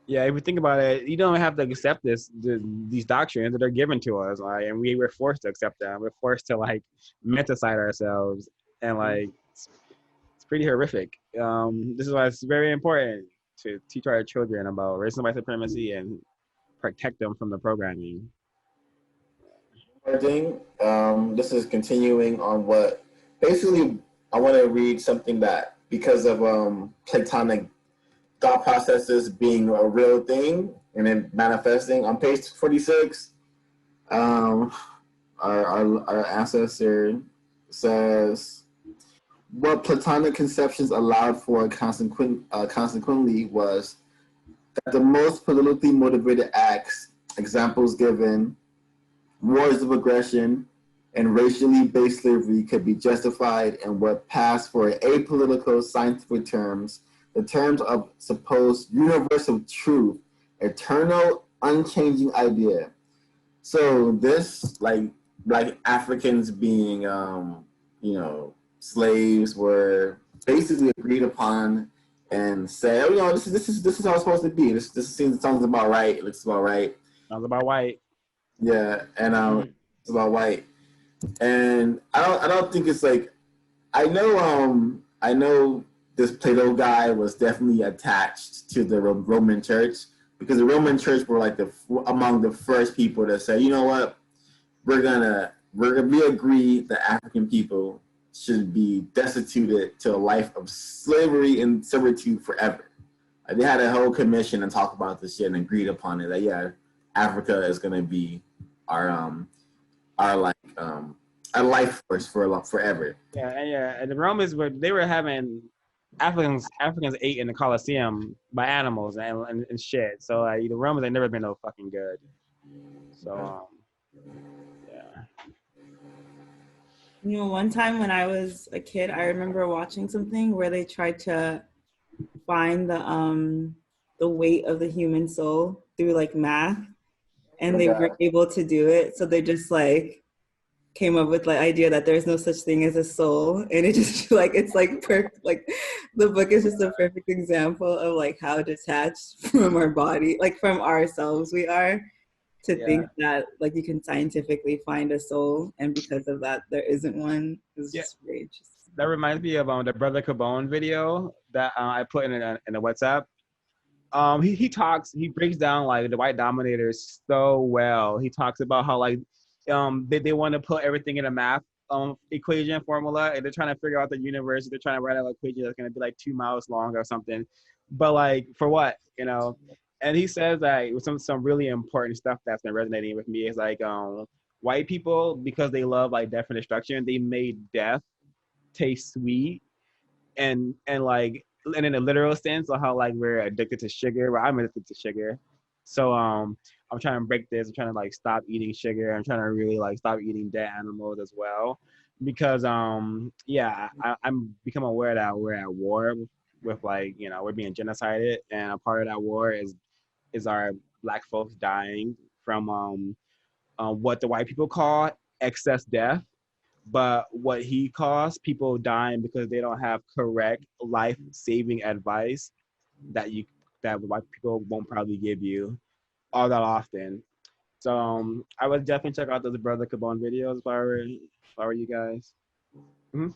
Yeah, if you think about it, you don't have to accept these doctrines that are given to us, like, and we were forced to accept them. We're forced to like metacite ourselves, and like it's pretty horrific. This is why it's very important to teach our children about racism, white supremacy, and protect them from the programming. This is continuing on what basically I want to read something that because of Platonic thought processes being a real thing and then manifesting on page 46. Um, our ancestor says what Platonic conceptions allowed for consequently was that the most politically motivated acts, examples given, wars of aggression, and racially based slavery could be justified in what passed for apolitical scientific terms, the terms of supposed universal truth, eternal, unchanging idea. So this, like Africans being, slaves were basically agreed upon and said, oh, this is how it's supposed to be. This sounds about right. It looks about right. Sounds about white. Yeah, and it's about white. And I don't think it's like I know this Plato guy was definitely attached to the Roman Church because the Roman Church were like among the first people to say, you know what, we agree that African people should be destituted to a life of slavery and servitude forever. Like, they had a whole commission and talked about this shit and agreed upon it that yeah, Africa is gonna be our our life force for forever. Yeah. And the Romans were having Africans ate in the Colosseum by animals and shit. So like, the Romans ain't never been no fucking good. So yeah. You know, one time when I was a kid, I remember watching something where they tried to find the weight of the human soul through like math, and they weren't able to do it. So they just like came up with the idea that there's no such thing as a soul, and it just like it's like perfect. Like the book is just a perfect example of like how detached from our body, like from ourselves we are, to think that like you can scientifically find a soul, and because of that there isn't one. It's just rage. That reminds me of the Brother Cabone video that I put in the WhatsApp. He breaks down like the white dominators so well. He talks about how like they want to put everything in a math equation formula, and they're trying to figure out the universe. They're trying to write out an equation that's going to be like 2 miles long or something. But like for what, you know? And he says that with some really important stuff that's been resonating with me is like white people, because they love like death and destruction, they made death taste sweet, and like, and in a literal sense of how like we're addicted to sugar. Well, I'm addicted to sugar. So I'm trying to break this. I'm trying to like stop eating sugar. I'm trying to really like stop eating dead animals as well, because I'm become aware that we're at war with like, you know, we're being genocided, and a part of that war is our black folks dying from what the white people call excess death, but what he calls people dying because they don't have correct life-saving advice that white people won't probably give you all that often. So I would definitely check out those Brother Cabone videos if I were you guys. Mm-hmm.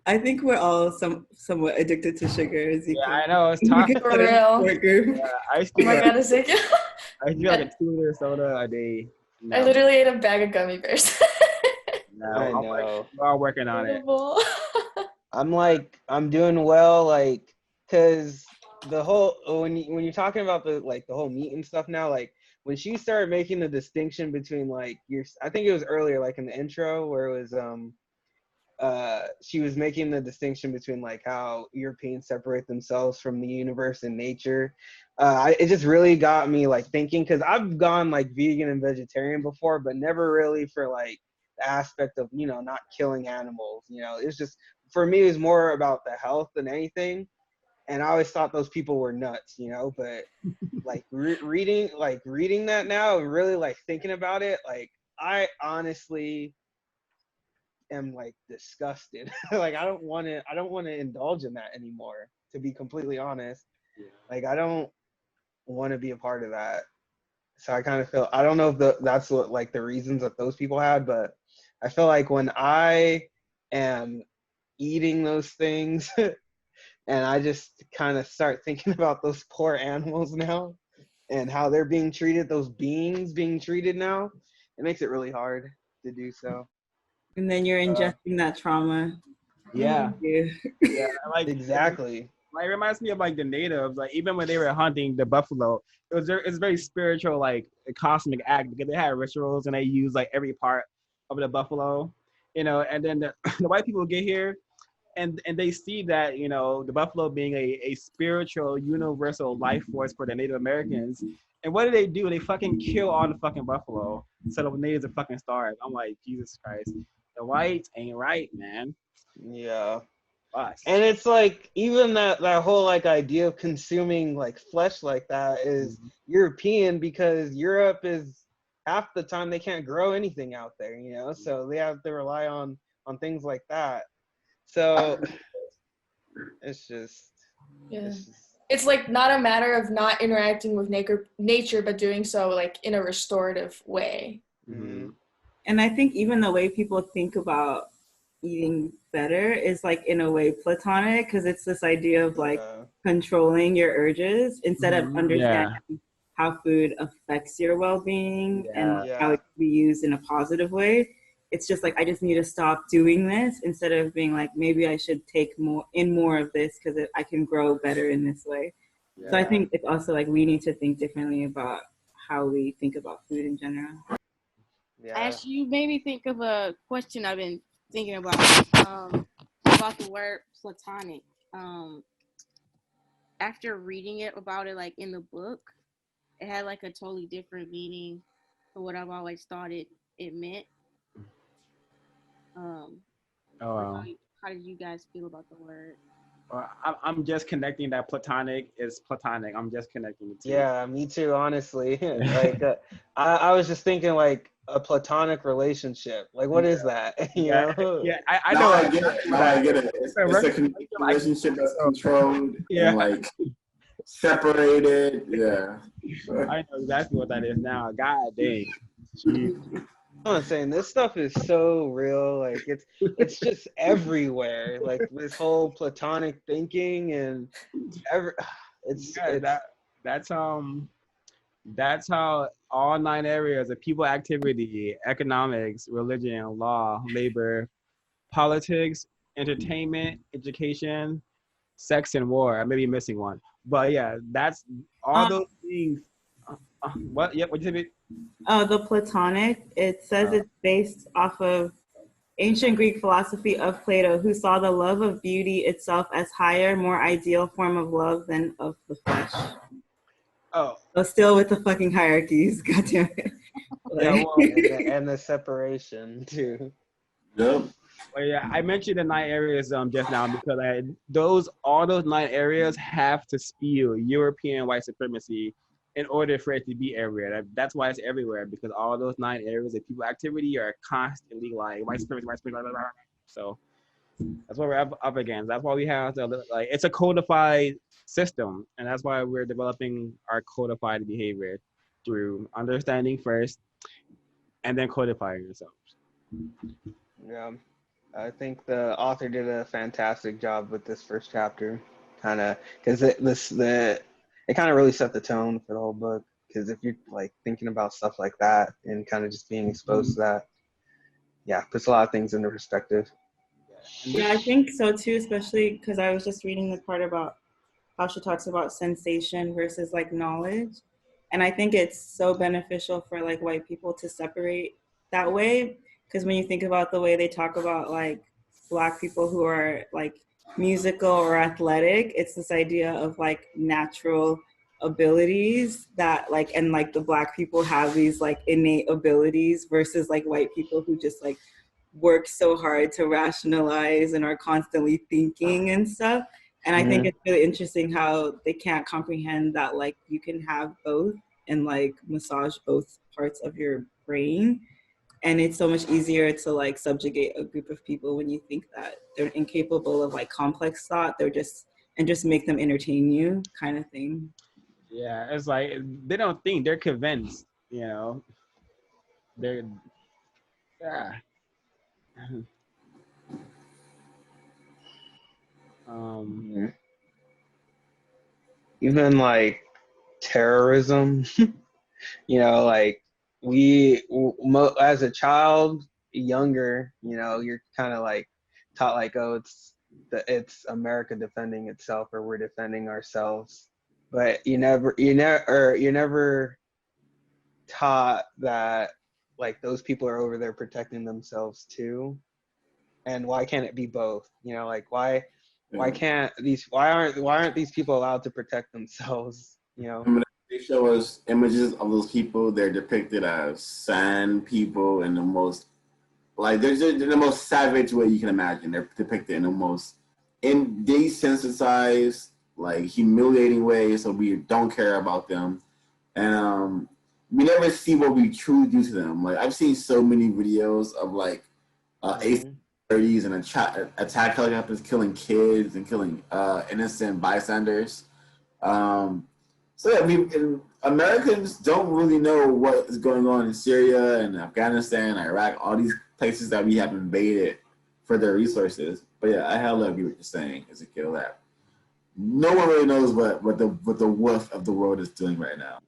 I think we're all somewhat addicted to sugar, as you Yeah, can. I know it's tough. For real. Yeah, I used to Oh my god, it's like I used to get like a 2-liter soda a day. I literally ate a bag of gummy bears. I know. We're all working on it. I'm doing well, like, cause the whole when you're talking about the whole meat and stuff now, like when she started making the distinction between like I think it was earlier, like in the intro where it was she was making the distinction between like how Europeans separate themselves from the universe and nature. It just really got me like thinking, because I've gone like vegan and vegetarian before, but never really for like the aspect of, you know, not killing animals. You know, it's just, for me, it was more about the health than anything. And I always thought those people were nuts, you know, but like reading that now and really like thinking about it, like I honestly am like disgusted. Like I don't want to indulge in that anymore, to be completely honest. Like I don't want to be a part of that. So I kind of feel, I don't know if that's what like the reasons that those people had, but I feel like when I am eating those things and I just kind of start thinking about those poor animals now and how they're being treated, those beings being treated now, it makes it really hard to do so. And then you're ingesting that trauma. Yeah. Yeah. Like exactly. Like, it reminds me of like the natives. Like, even when they were hunting the buffalo, it's very spiritual, like a cosmic act, because they had rituals and they used like every part of the buffalo, and then the white people get here and they see that, the buffalo being a spiritual universal life force for the Native Americans. And what do? They fucking kill all the fucking buffalo so the natives are fucking starved. I'm like, Jesus Christ, the whites ain't right, man. Yeah. Us. And it's like, even that whole like idea of consuming like flesh like that is European, because Europe is half the time they can't grow anything out there, so they have to rely on things like that. So it's just, Yeah. It's like not a matter of not interacting with nature, but doing so like in a restorative way. Mm-hmm. And I think even the way people think about eating better is like in a way platonic, because it's this idea of like controlling your urges instead of understanding how food affects your well-being and how it can be used in a positive way. It's just like, I just need to stop doing this, instead of being like, maybe I should take more of this because I can grow better in this way. Yeah. So I think it's also like we need to think differently about how we think about food in general. Yeah. Actually, you made me think of a question I've been thinking about the word platonic. After reading it about it, like in the book, it had like a totally different meaning for what I've always thought it meant. How did you guys feel about the word? I'm just connecting that platonic is platonic. I'm just connecting the two. Yeah, me too, honestly. Like, I was just thinking like a platonic relationship. Like, what is that? Yeah, I know. I get it. It's a relationship that's controlled and like separated. Yeah. I know exactly what that is now. God dang. I'm saying this stuff is so real. Like, it's just everywhere. Like this whole platonic thinking and that's how all 9 areas of people activity, economics, religion, law, labor, politics, entertainment, education, sex, and war. I may be missing one, but yeah, that's all those things. What? Yep. What you say? The Platonic. It says it's based off of ancient Greek philosophy of Plato, who saw the love of beauty itself as higher, more ideal form of love than of the flesh. Oh. So still with the fucking hierarchies. Goddamn it. Yeah, well, and the separation too. Yep. Well, yeah, I mentioned the 9 areas just now because all those 9 areas have to spew European white supremacy in order for it to be everywhere. That's why it's everywhere, because all those 9 areas of people activity are constantly like white supremacy, blah, blah, blah. So that's what we're up against. That's why we have to, like, it's a codified system, and that's why we're developing our codified behavior through understanding first and then codifying yourselves. Yeah. I think the author did a fantastic job with this first chapter, kind of, because it kind of really set the tone for the whole book. Because if you're like thinking about stuff like that and kind of just being exposed to that, puts a lot of things into perspective. Yeah, I think so too, especially because I was just reading the part about how she talks about sensation versus like knowledge. And I think it's so beneficial for like white people to separate that way. Because when you think about the way they talk about like Black people who are like musical or athletic, it's this idea of like natural abilities that like, and like the Black people have these like innate abilities versus like white people who just like work so hard to rationalize and are constantly thinking and stuff. And I think it's really interesting how they can't comprehend that like you can have both and like massage both parts of your brain. And it's so much easier to like subjugate a group of people when you think that they're incapable of like complex thought. Just make them entertain you, kind of thing. Yeah, it's like they don't think, they're convinced, They're Even like terrorism, like as a child, younger, you're kind of like taught like, oh, it's it's America defending itself or we're defending ourselves. But you're never taught that like those people are over there protecting themselves too. And why can't it be both? You know, like why aren't these people allowed to protect themselves? You know, when they show us images of those people, they're depicted as sand people in the most they're the most savage way you can imagine. They're depicted in the most desensitized, like humiliating way. So we don't care about them, and we never see what we truly do to them. Like I've seen so many videos of like AC-30s and attack helicopters killing kids and killing innocent bystanders. So yeah, Americans don't really know what is going on in Syria and Afghanistan, Iraq, all these places that we have invaded for their resources. But yeah, I hella agree with what you're saying, Ezekiel, that no one really knows what the wolf of the world is doing right now.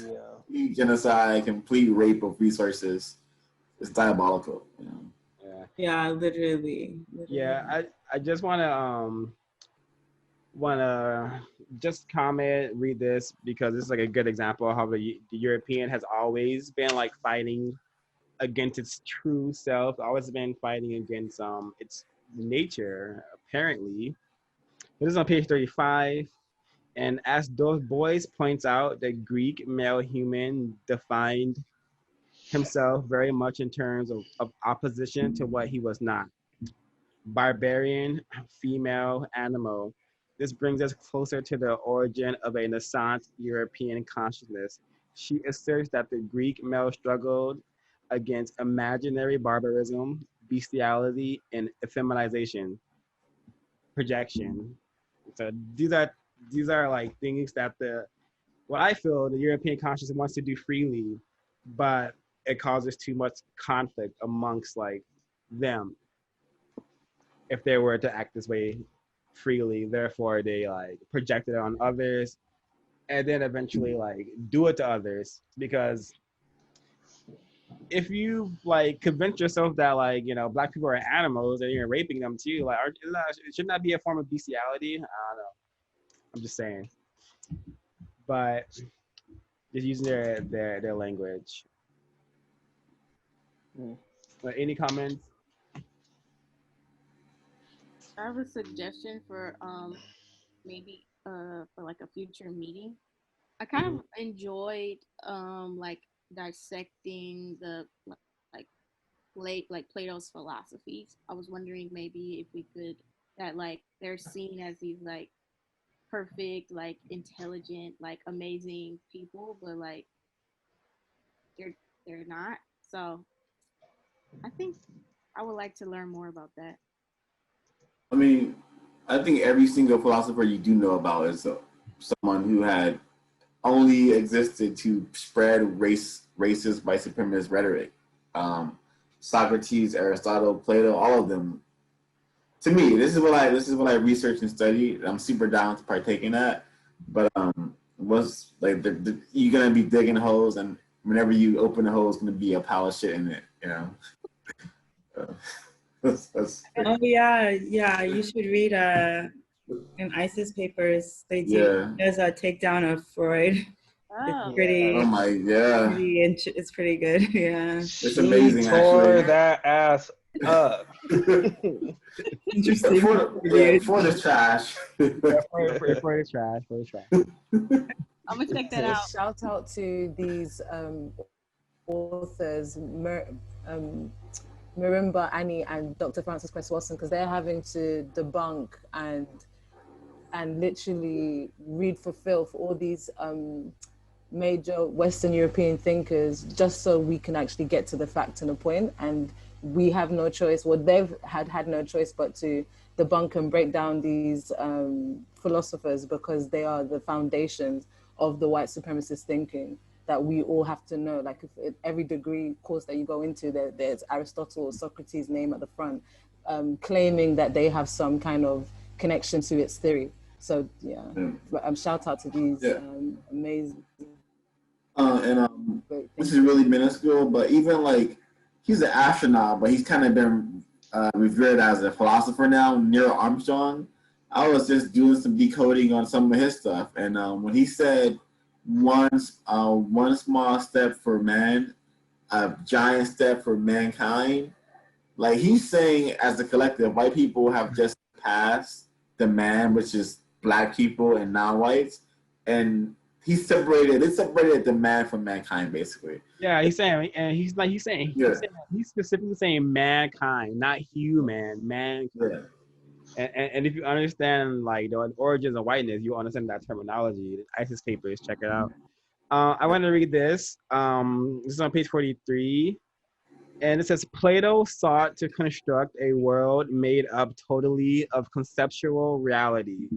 yeah. Complete genocide, complete rape of resources. It's diabolical, you know. Yeah, literally. Yeah, I just wanna just read this because this is like a good example of how the European has always been like fighting against its true self, always been fighting against its nature, apparently. This is on page 35. And as those boys points out, the Greek male human defined himself very much in terms of opposition to what he was not. Barbarian, female, animal. This brings us closer to the origin of a nascent European consciousness. She asserts that the Greek male struggled against imaginary barbarism, bestiality, and effeminization, projection. So these are like things that what I feel the European consciousness wants to do freely, but it causes too much conflict amongst like them if they were to act this way freely. Therefore, they like project it on others, and then eventually like do it to others. Because if you like convince yourself that like black people are animals and you're raping them too, like shouldn't that be a form of bestiality? I don't know. I'm just saying, but just using their language. Any comments? I have a suggestion for maybe for like a future meeting. I kind of enjoyed like dissecting the like Plato's philosophies. I was wondering maybe if we could that like they're seen as these like perfect, like intelligent, like amazing people, but like they're not. So I think I would like to learn more about that. I mean, I think every single philosopher you do know about is someone who had only existed to spread racist, white supremacist rhetoric. Socrates, Aristotle, Plato, all of them. To me, this is what I research and study. I'm super down to partake in that. But was like you're gonna be digging holes, and whenever you open the hole, it's gonna be a pile of shit in it. You know. Oh yeah, you should read in ISIS papers. They do there's a takedown of Freud. Oh. It's pretty. Oh my it's pretty good. Yeah. It's amazing. Tore actually. that ass up. Interesting. For the trash. For the trash. I'm gonna check that out. Shout out to these authors, Marimba Ani and Dr.Frances Cress Welsing, because they're having to debunk and literally read for filth all these major Western European thinkers, just so we can actually get to the fact and the point. And we have no choice. Well, they've had no choice but to debunk and break down these philosophers, because they are the foundations of the white supremacist thinking that we all have to know. Like if every degree course that you go into, there's Aristotle or Socrates' name at the front, claiming that they have some kind of connection to its theory. So shout out to these amazing. This is really minuscule, but even like he's an astronaut, but he's kind of been revered as a philosopher now, Neil Armstrong. I was just doing some decoding on some of his stuff, and when he said one small step for man, a giant step for mankind, like he's saying as a collective, white people have just passed the man, which is black people and non-whites, and he separated the man from mankind, basically. Yeah, he's saying, and he's specifically saying mankind, not human, mankind. Yeah. And if you understand like the origins of whiteness, you understand that terminology. The ISIS papers, check it out. I want to read this. This is on page 43. And it says, Plato sought to construct a world made up totally of conceptual reality.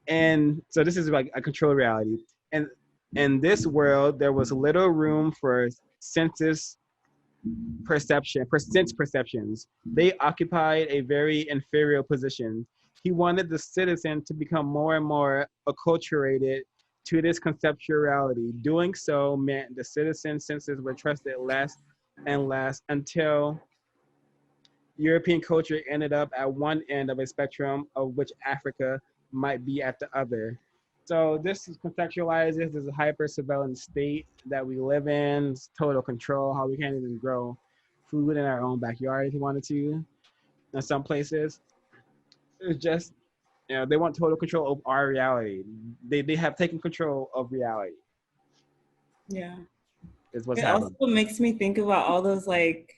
And so this is like a controlled reality. And in this world, there was little room for sense perceptions. They occupied a very inferior position. He wanted the citizen to become more and more acculturated to this conceptual reality. Doing so meant the citizen's senses were trusted less and less until European culture ended up at one end of a spectrum of which Africa might be at the other. So this contextualizes this hyper-surveillance state that we live in, total control, how we can't even grow food in our own backyard if you wanted to. In some places, it's just, they want total control of our reality. They have taken control of reality. Yeah. Is what's it happening. Also makes me think about all those like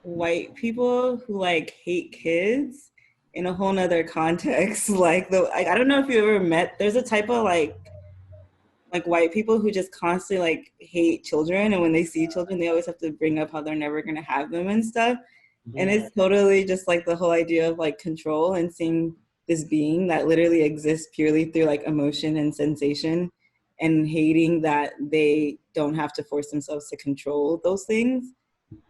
white people who like hate kids in a whole nother context. Like I don't know if you ever met, there's a type of like white people who just constantly like hate children, and when they see children they always have to bring up how they're never gonna have them and stuff. Mm-hmm. And it's totally just like the whole idea of like control and seeing this being that literally exists purely through like emotion and sensation, and hating that they don't have to force themselves to control those things.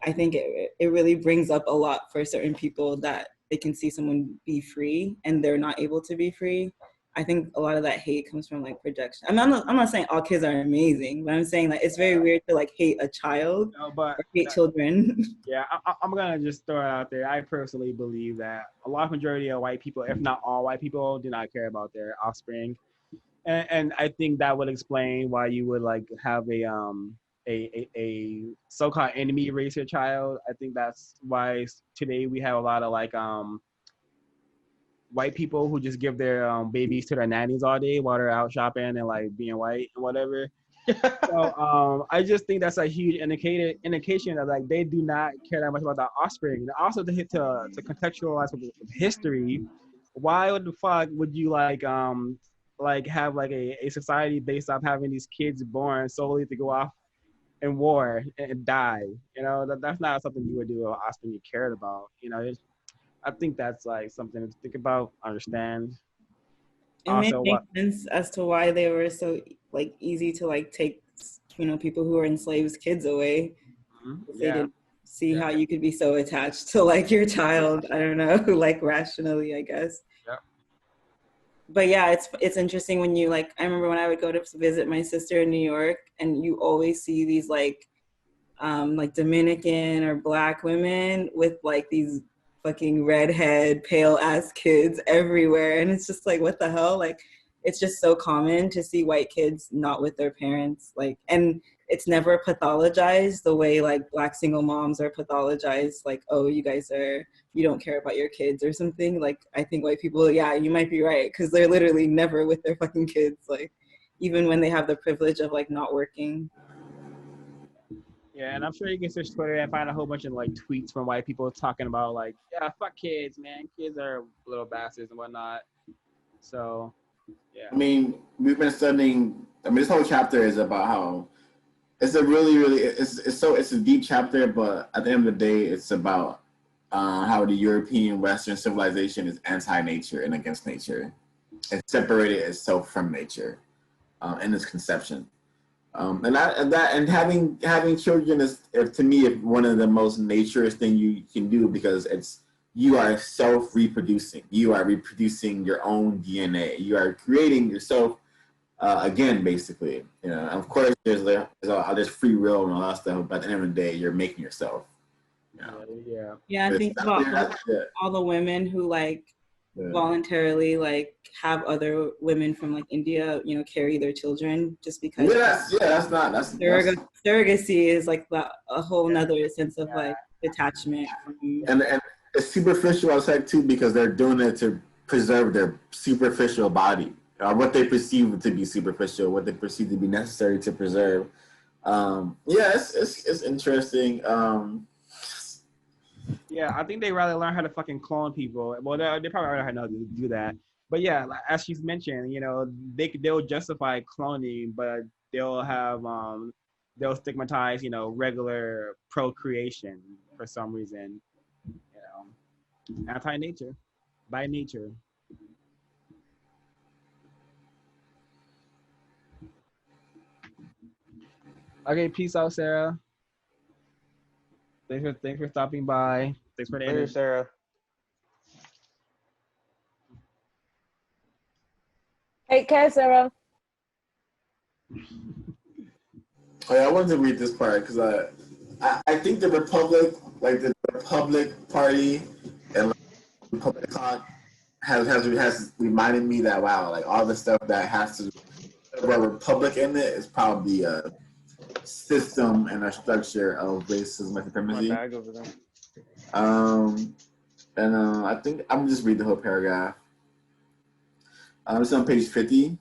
I think it really brings up a lot for certain people that they can see someone be free and they're not able to be free. I think a lot of that hate comes from like projection. I mean, I'm not saying all kids are amazing, but I'm saying like it's very weird to like hate a child or hate children. Yeah, I'm gonna just throw it out there. I personally believe that a large majority of white people, if not all white people, do not care about their offspring. And I think that would explain why you would like have a so-called enemy race your child. I think that's why today we have a lot of like white people who just give their babies to their nannies all day while they're out shopping and like being white and whatever. So I just think that's a huge indication that like they do not care that much about the offspring. And also to contextualize with history, why the fuck would you like have like a society based off having these kids born solely to go off in war and die? That's not something you would do with offspring you cared about. I think that's like something to think about, understand. It may make sense as to why they were so like easy to like take people who were enslaved kids away. Mm-hmm. They didn't see how you could be so attached to like your child. I don't know, like rationally, I guess. Yeah. But yeah, it's interesting when you like, I remember when I would go to visit my sister in New York, and you always see these like Dominican or Black women with like these fucking redhead, pale ass kids everywhere. And it's just like, what the hell? Like, it's just so common to see white kids not with their parents. Like, and it's never pathologized the way like Black single moms are pathologized. Like, oh, you don't care about your kids or something. Like, I think white people, yeah, you might be right. Cause they're literally never with their fucking kids. Like, even when they have the privilege of like not working. Yeah, and I'm sure you can search Twitter and find a whole bunch of like tweets from white people talking about like, yeah, fuck kids, man. Kids are little bastards and whatnot. So, yeah. I mean, we've been studying. I mean, this whole chapter is about how it's a really, really it's a deep chapter, but at the end of the day, it's about how the European Western civilization is anti-nature and against nature, and separated itself from nature in its conception. And having children is, to me, one of the most naturist thing you can do, because you are self-reproducing. You are reproducing your own DNA. You are creating yourself again, basically. Of course, there's free will and all that stuff, but at the end of the day, you're making yourself. Yeah. Yeah, and think about all the women who like voluntarily like have other women from like India, you know, carry their children just because. That's surrogacy is like a whole nother sense of like detachment from. And it's superficial aspect too, because they're doing it to preserve their superficial body, what they perceive to be superficial, what they perceive to be necessary to preserve. It's interesting. Yeah, I think they rather learn how to fucking clone people. Well, they probably already know how to do that. But yeah, like, as she's mentioned, you know, they'll justify cloning, but they'll stigmatize, you know, regular procreation for some reason. You know, anti-nature, by nature. Okay, peace out, Sarah. Thanks for stopping by. Thanks for the Later, energy. Sarah. Take care, Sarah. Oh, yeah, I wanted to read this part because I think the Republic, like the Republic Party and like, Republic Talk has reminded me that wow, like all the stuff that has to have a republic in it is probably a system and a structure of racism and supremacy. My bag over there. I think I'm just read the whole paragraph. It's on page 50.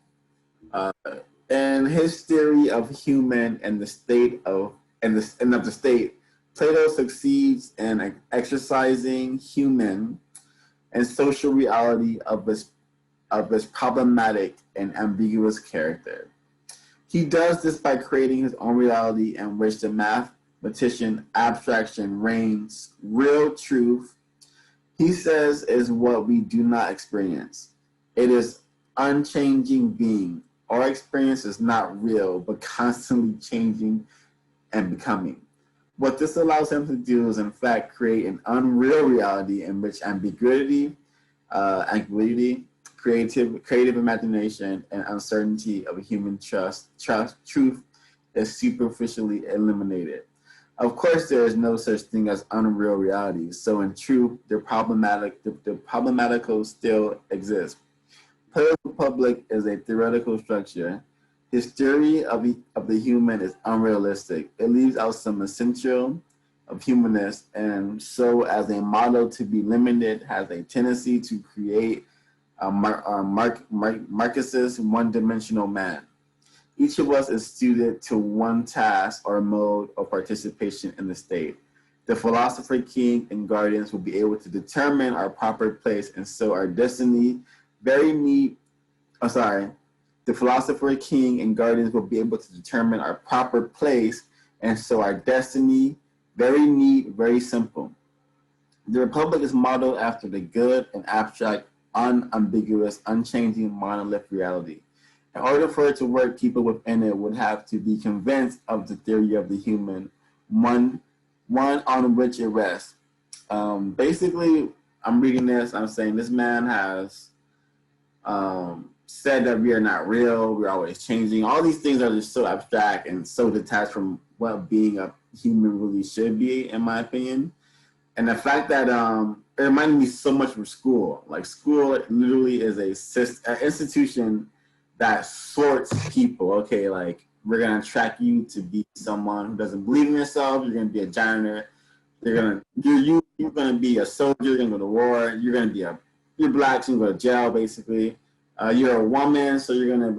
In his theory of human and the state of the state, Plato succeeds in exercising human and social reality of its problematic and ambiguous character. He does this by creating his own reality in which the mathematician abstraction reigns. Real truth, he says, is what we do not experience. It is unchanging being. Our experience is not real, but constantly changing and becoming. What this allows him to do is, in fact, create an unreal reality in which ambiguity, creative imagination, and uncertainty of human truth is superficially eliminated. Of course, there is no such thing as unreal reality. So, in truth, the problematical still exists. Plato's Republic is a theoretical structure. His theory of the human is unrealistic. It leaves out some essential of humanists, and so as a model to be limited, has a tendency to create a Marxist one-dimensional man. Each of us is suited to one task or mode of participation in the state. The philosopher, king, and guardians will be able to determine our proper place, and so our destiny the philosopher, king, and guardians will be able to determine our proper place, and so our destiny, very neat, very simple. The Republic is modeled after the good and abstract, unambiguous, unchanging monolith reality. In order for it to work, people within it would have to be convinced of the theory of the human, one on which it rests. Basically, I'm reading this, I'm saying this man has said that we are not real, we're always changing. All these things are just so abstract and so detached from what being a human really should be, in my opinion. And the fact that it reminded me so much from school. Like school literally is an institution that sorts people. Okay, like we're gonna track you to be someone who doesn't believe in yourself. You're gonna be a janitor. You're gonna be a soldier. You're gonna go to war. You're black, so you go to jail. Basically, you're a woman, so you're gonna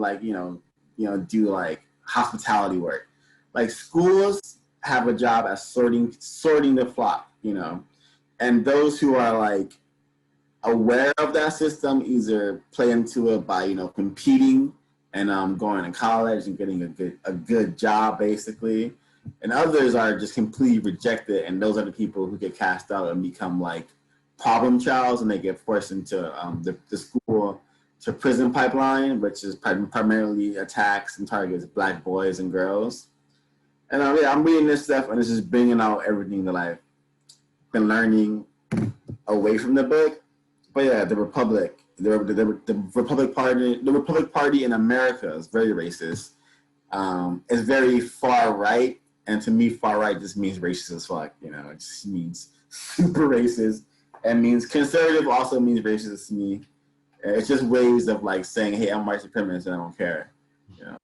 do like hospitality work. Like schools have a job as sorting the flock, and those who are like aware of that system either play into it by competing and going to college and getting a good job basically, and others are just completely rejected, and those are the people who get cast out and become like problem childs, and they get forced into the school to prison pipeline, which is primarily attacks and targets black boys and girls. And I'm reading this stuff, and it's just bringing out everything that I've been learning away from the book. But yeah, the Republic Party in America is very racist. It's very far right And to me, far right just means racist as fuck. You know, it just means super racist. It means conservative also means racist to me. It's just ways of like saying, hey, I'm white supremacist and I don't care. You know.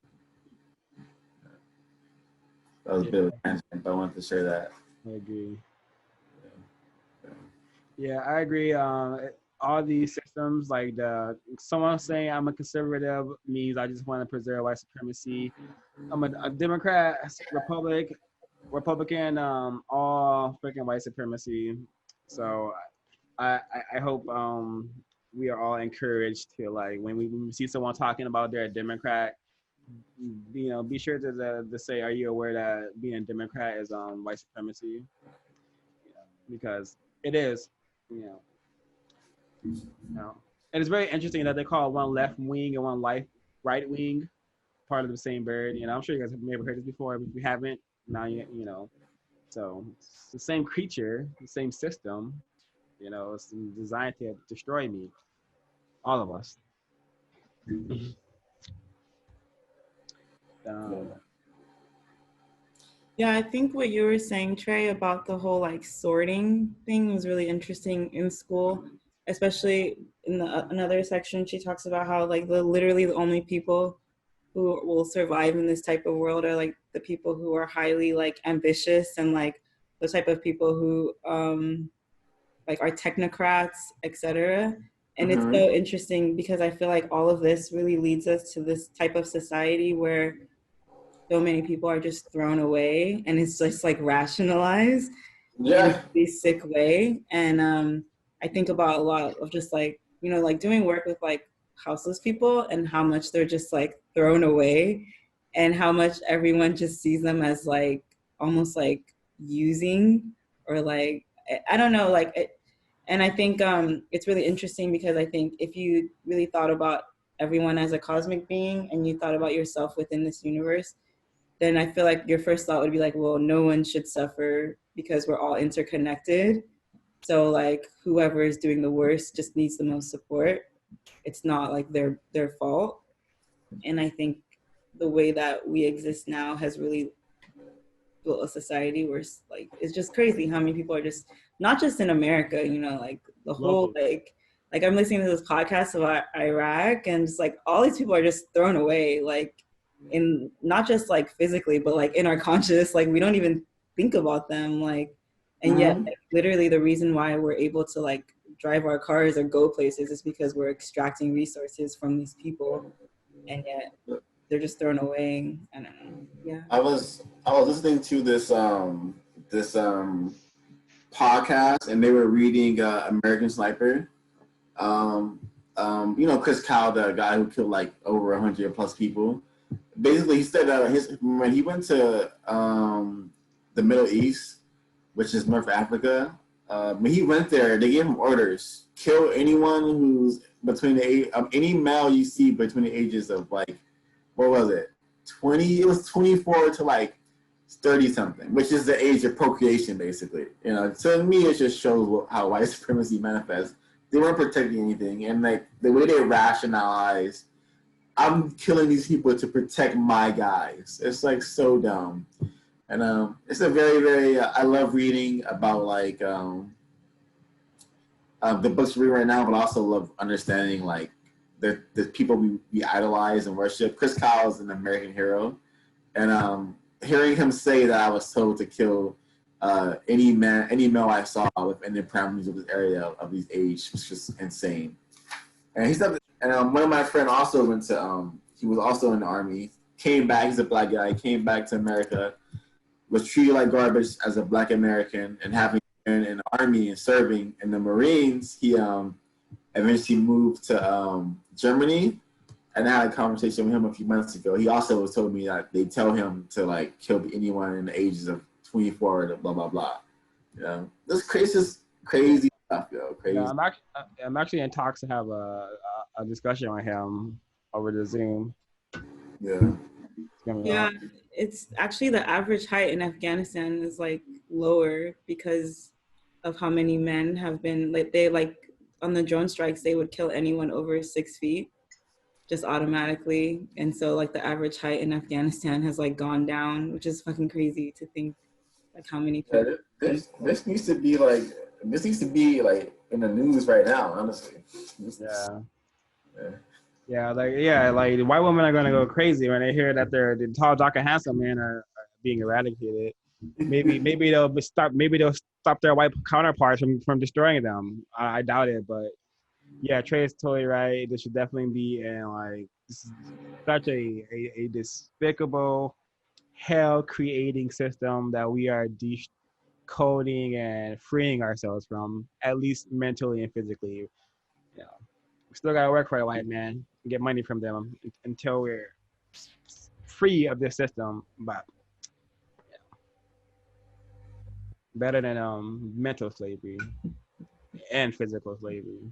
That was a bit of a tangent, but I wanted to share that. I agree. Yeah, I agree. All these systems, like someone saying I'm a conservative means I just want to preserve white supremacy. I'm a Democrat, Republican, all freaking white supremacy. So I hope we are all encouraged to, like, when we see someone talking about they're a Democrat, you know, be sure to say, are you aware that being a Democrat is white supremacy? Because it is, you know. And it's very interesting that they call one left wing and one right wing part of the same bird. You know, I'm sure you guys have maybe heard this before, but if you haven't, now you know. So it's the same creature, the same system. You know, it's designed to destroy me, all of us. Yeah, I think what you were saying, Trey, about the whole like sorting thing was really interesting in school, especially in another section. She talks about how like literally the only people who will survive in this type of world are like the people who are highly like ambitious and like the type of people who like are technocrats, etc. And it's so interesting because I feel like all of this really leads us to this type of society where so many people are just thrown away and it's just like rationalized in a really sick way. And I think about a lot of just like, you know, like doing work with like houseless people and how much they're just like thrown away and how much everyone just sees them as like almost like using or like, I don't know, like it, and I think it's really interesting because I think if you really thought about everyone as a cosmic being and you thought about yourself within this universe, then I feel like your first thought would be like, well, no one should suffer because we're all interconnected. So like whoever is doing the worst just needs the most support. It's not like their fault. And I think the way that we exist now has really built a society where like it's just crazy how many people are just not just in America, you know, like the whole like I'm listening to this podcast about Iraq and just like all these people are just thrown away, like in not just like physically but like in our conscious, like we don't even think about them, like, and yet like, literally the reason why we're able to like drive our cars or go places is because we're extracting resources from these people, and yet they're just thrown away. I don't know. Yeah. I was listening to this podcast and they were reading American Sniper. You know, Chris Kyle, the guy who killed like over 100 plus people. Basically, he said when he went to the Middle East, which is North Africa, when he went there, they gave him orders: kill anyone who's between the age of any male you see between the ages of like, what was it, 20? It was 24 to like 30 something, which is the age of procreation, basically. You know, so to me, it just shows how white supremacy manifests. They weren't protecting anything, and like the way they rationalize, I'm killing these people to protect my guys. It's like so dumb. And it's a very, very, I love reading about like the books we read right now, but I also love understanding like the people we idolize and worship. Chris Kyle is an American hero. And hearing him say that I was told to kill any male I saw within the parameters of this area of these age was just insane. And he said, and one of my friends also went to, he was also in the army, came back, he's a black guy, came back to America, was treated like garbage as a black American, and having been in the army and serving in the Marines, he eventually moved to Germany. And I had a conversation with him a few months ago. He also told me that they tell him to like kill anyone in the ages of 24 to blah, blah, blah. You know, this crazy stuff, yo, crazy. Yeah, I'm actually in talks to have a discussion with him over the Zoom. Yeah. Yeah, it's actually the average height in Afghanistan is like lower because of how many men have been like, they like on the drone strikes, they would kill anyone over 6 feet. just automatically. And so like the average height in Afghanistan has like gone down, which is fucking crazy to think like how many people. This needs to be like in the news right now, honestly. Like the white women are gonna go crazy when they hear that the tall, dark, and handsome men are being eradicated. Maybe they'll stop their white counterparts from destroying them. I doubt it, but yeah, Trey is totally right. This should definitely be this is such a despicable, hell creating system that we are decoding and freeing ourselves from, at least mentally and physically. Yeah, we still gotta work for the white man and get money from them until we're free of this system. But yeah, better than mental slavery and physical slavery.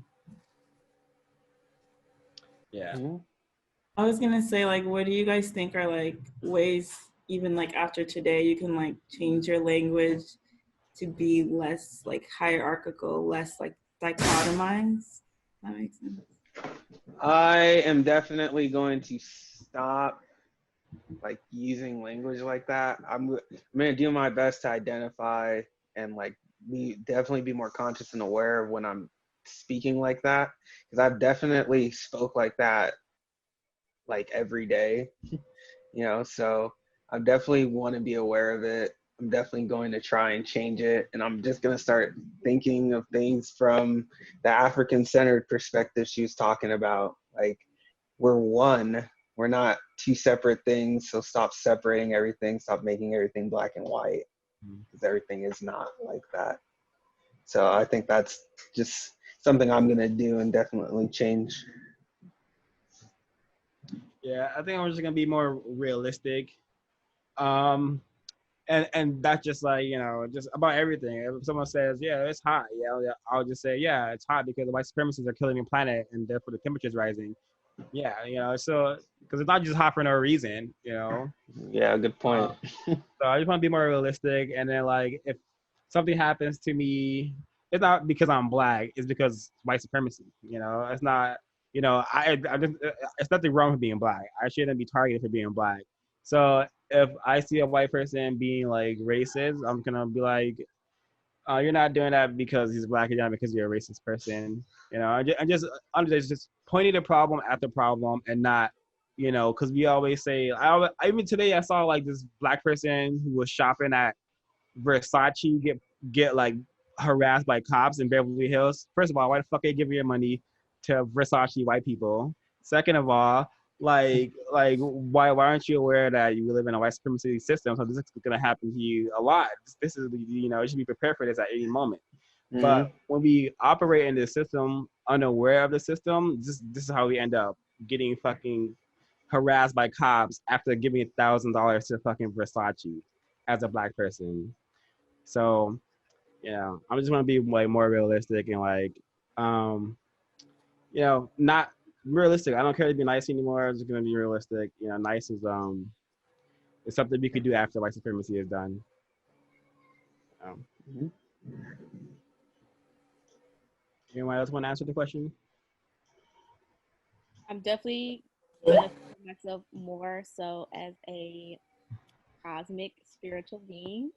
Yeah. I was gonna say, like, what do you guys think are like ways, even like after today, you can like change your language to be less like hierarchical, less like dichotomized? That makes sense. I am definitely going to stop like using language like that. I'm gonna do my best to identify and like definitely be more conscious and aware of when I'm speaking like that, because I've definitely spoke like that like every day, so I definitely want to be aware of it. I'm definitely going to try and change it, and I'm just going to start thinking of things from the African-centered perspective she was talking about. Like, we're one, we're not two separate things, so stop separating everything, stop making everything black and white, because everything is not like that. So I think that's just something I'm going to do and definitely change. Yeah, I think I'm just gonna be more realistic. And that's just like, just about everything. If someone says, yeah, it's hot, I'll just say, yeah, it's hot because the white supremacists are killing the planet and therefore the temperature's rising. Yeah, so because it's not just hot for no reason. Yeah, good point. So I just want to be more realistic, and then like if something happens to me, it's not because I'm black, it's because white supremacy. It's not. I just, it's nothing wrong with being black. I shouldn't be targeted for being black. So if I see a white person being like racist, I'm gonna be like, you're not doing that because he's black, you're not because you're a racist person. I'm just pointing the problem at the problem and not, because we always say, even today I saw like this black person who was shopping at Versace get like harassed by cops in Beverly Hills. First of all, why the fuck are you giving your money to Versace white people? Second of all, like why aren't you aware that you live in a white supremacy system? So this is gonna happen to you a lot. This is you should be prepared for this at any moment. Mm-hmm. But when we operate in this system unaware of the system, this is how we end up getting fucking harassed by cops after giving $1,000 to fucking Versace as a black person. So yeah, I'm just gonna be like more realistic and like not realistic. I don't care to be nice anymore. I'm just gonna be realistic. Nice is it's something we could do after white supremacy is done. Anyone else want to answer the question? I'm definitely gonna feel myself more so as a cosmic spiritual being.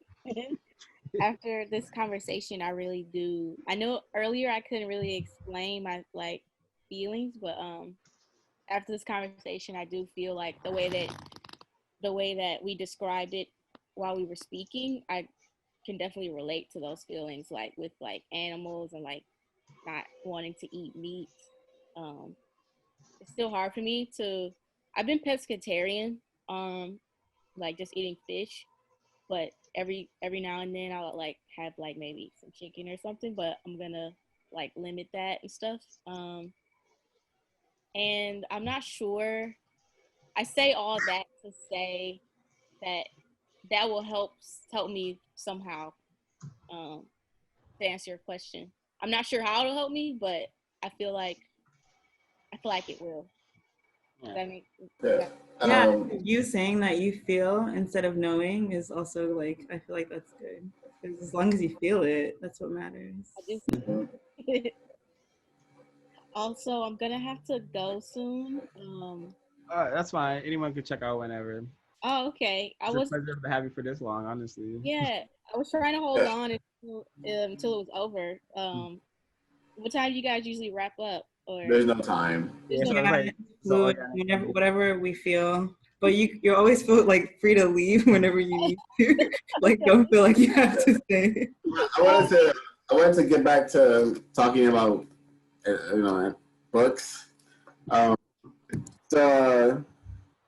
After this conversation, I really do. I know earlier I couldn't really explain my like feelings, but after this conversation, I do feel like the way that we described it while we were speaking, I can definitely relate to those feelings, like with like animals and like not wanting to eat meat. It's still hard for me to. I've been pescatarian, like just eating fish, but every now and then I'll like have like maybe some chicken or something, but I'm gonna like limit that and stuff. And I'm not sure. I say all that to say that will help me somehow, to answer your question. I'm not sure how it'll help me, but I feel like it will. Does that make sense? Yeah, you saying that you feel instead of knowing is also like, I feel like that's good. Because as long as you feel it, that's what matters. I do. Also, I'm gonna have to go soon. That's fine. Anyone can check out whenever. Oh, okay. It's a pleasure to have you for this long, honestly. Yeah, I was trying to hold on until it was over. What time do you guys usually wrap up? Or There's no time. there's no. So it's Yeah, like it's so fluid, whatever we feel. But you always feel like free to leave whenever you need to. Like don't feel like you have to stay. I wanted to get back to talking about books. So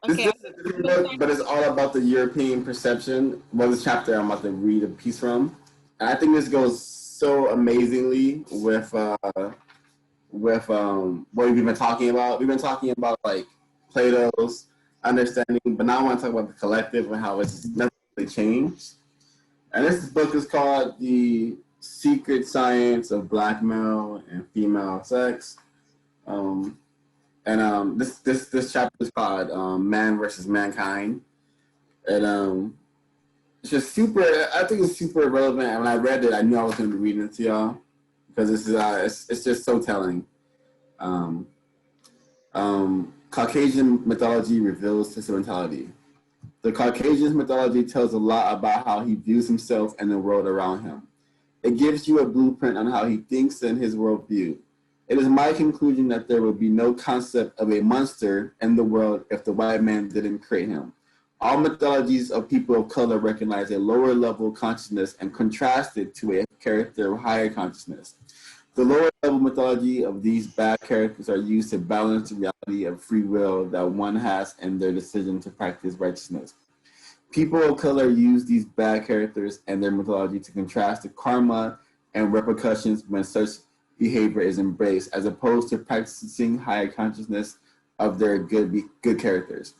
this Okay. is a different book, but it's all about the European perception. Well, this chapter I'm about to read a piece from, and I think this goes so amazingly with what we've been talking about. We've been talking about like Plato's understanding, but now I want to talk about the collective and how it's necessarily changed. And this book is called The Secret Science of Black Male and Female Sex. This chapter is called Man versus Mankind. And it's just super, I think it's super relevant. And when I read it, I knew I was going to be reading it to y'all because it's just so telling. Caucasian mythology reveals his mentality. The Caucasian's mythology tells a lot about how he views himself and the world around him. It gives you a blueprint on how he thinks and his worldview. It is my conclusion that there will be no concept of a monster in the world if the white man didn't create him. All mythologies of people of color recognize a lower level consciousness and contrast it to a character of higher consciousness. The lower level mythology of these bad characters are used to balance the reality of free will that one has in their decision to practice righteousness. People of color use these bad characters and their mythology to contrast the karma and repercussions when such behavior is embraced, as opposed to practicing higher consciousness of their good characters.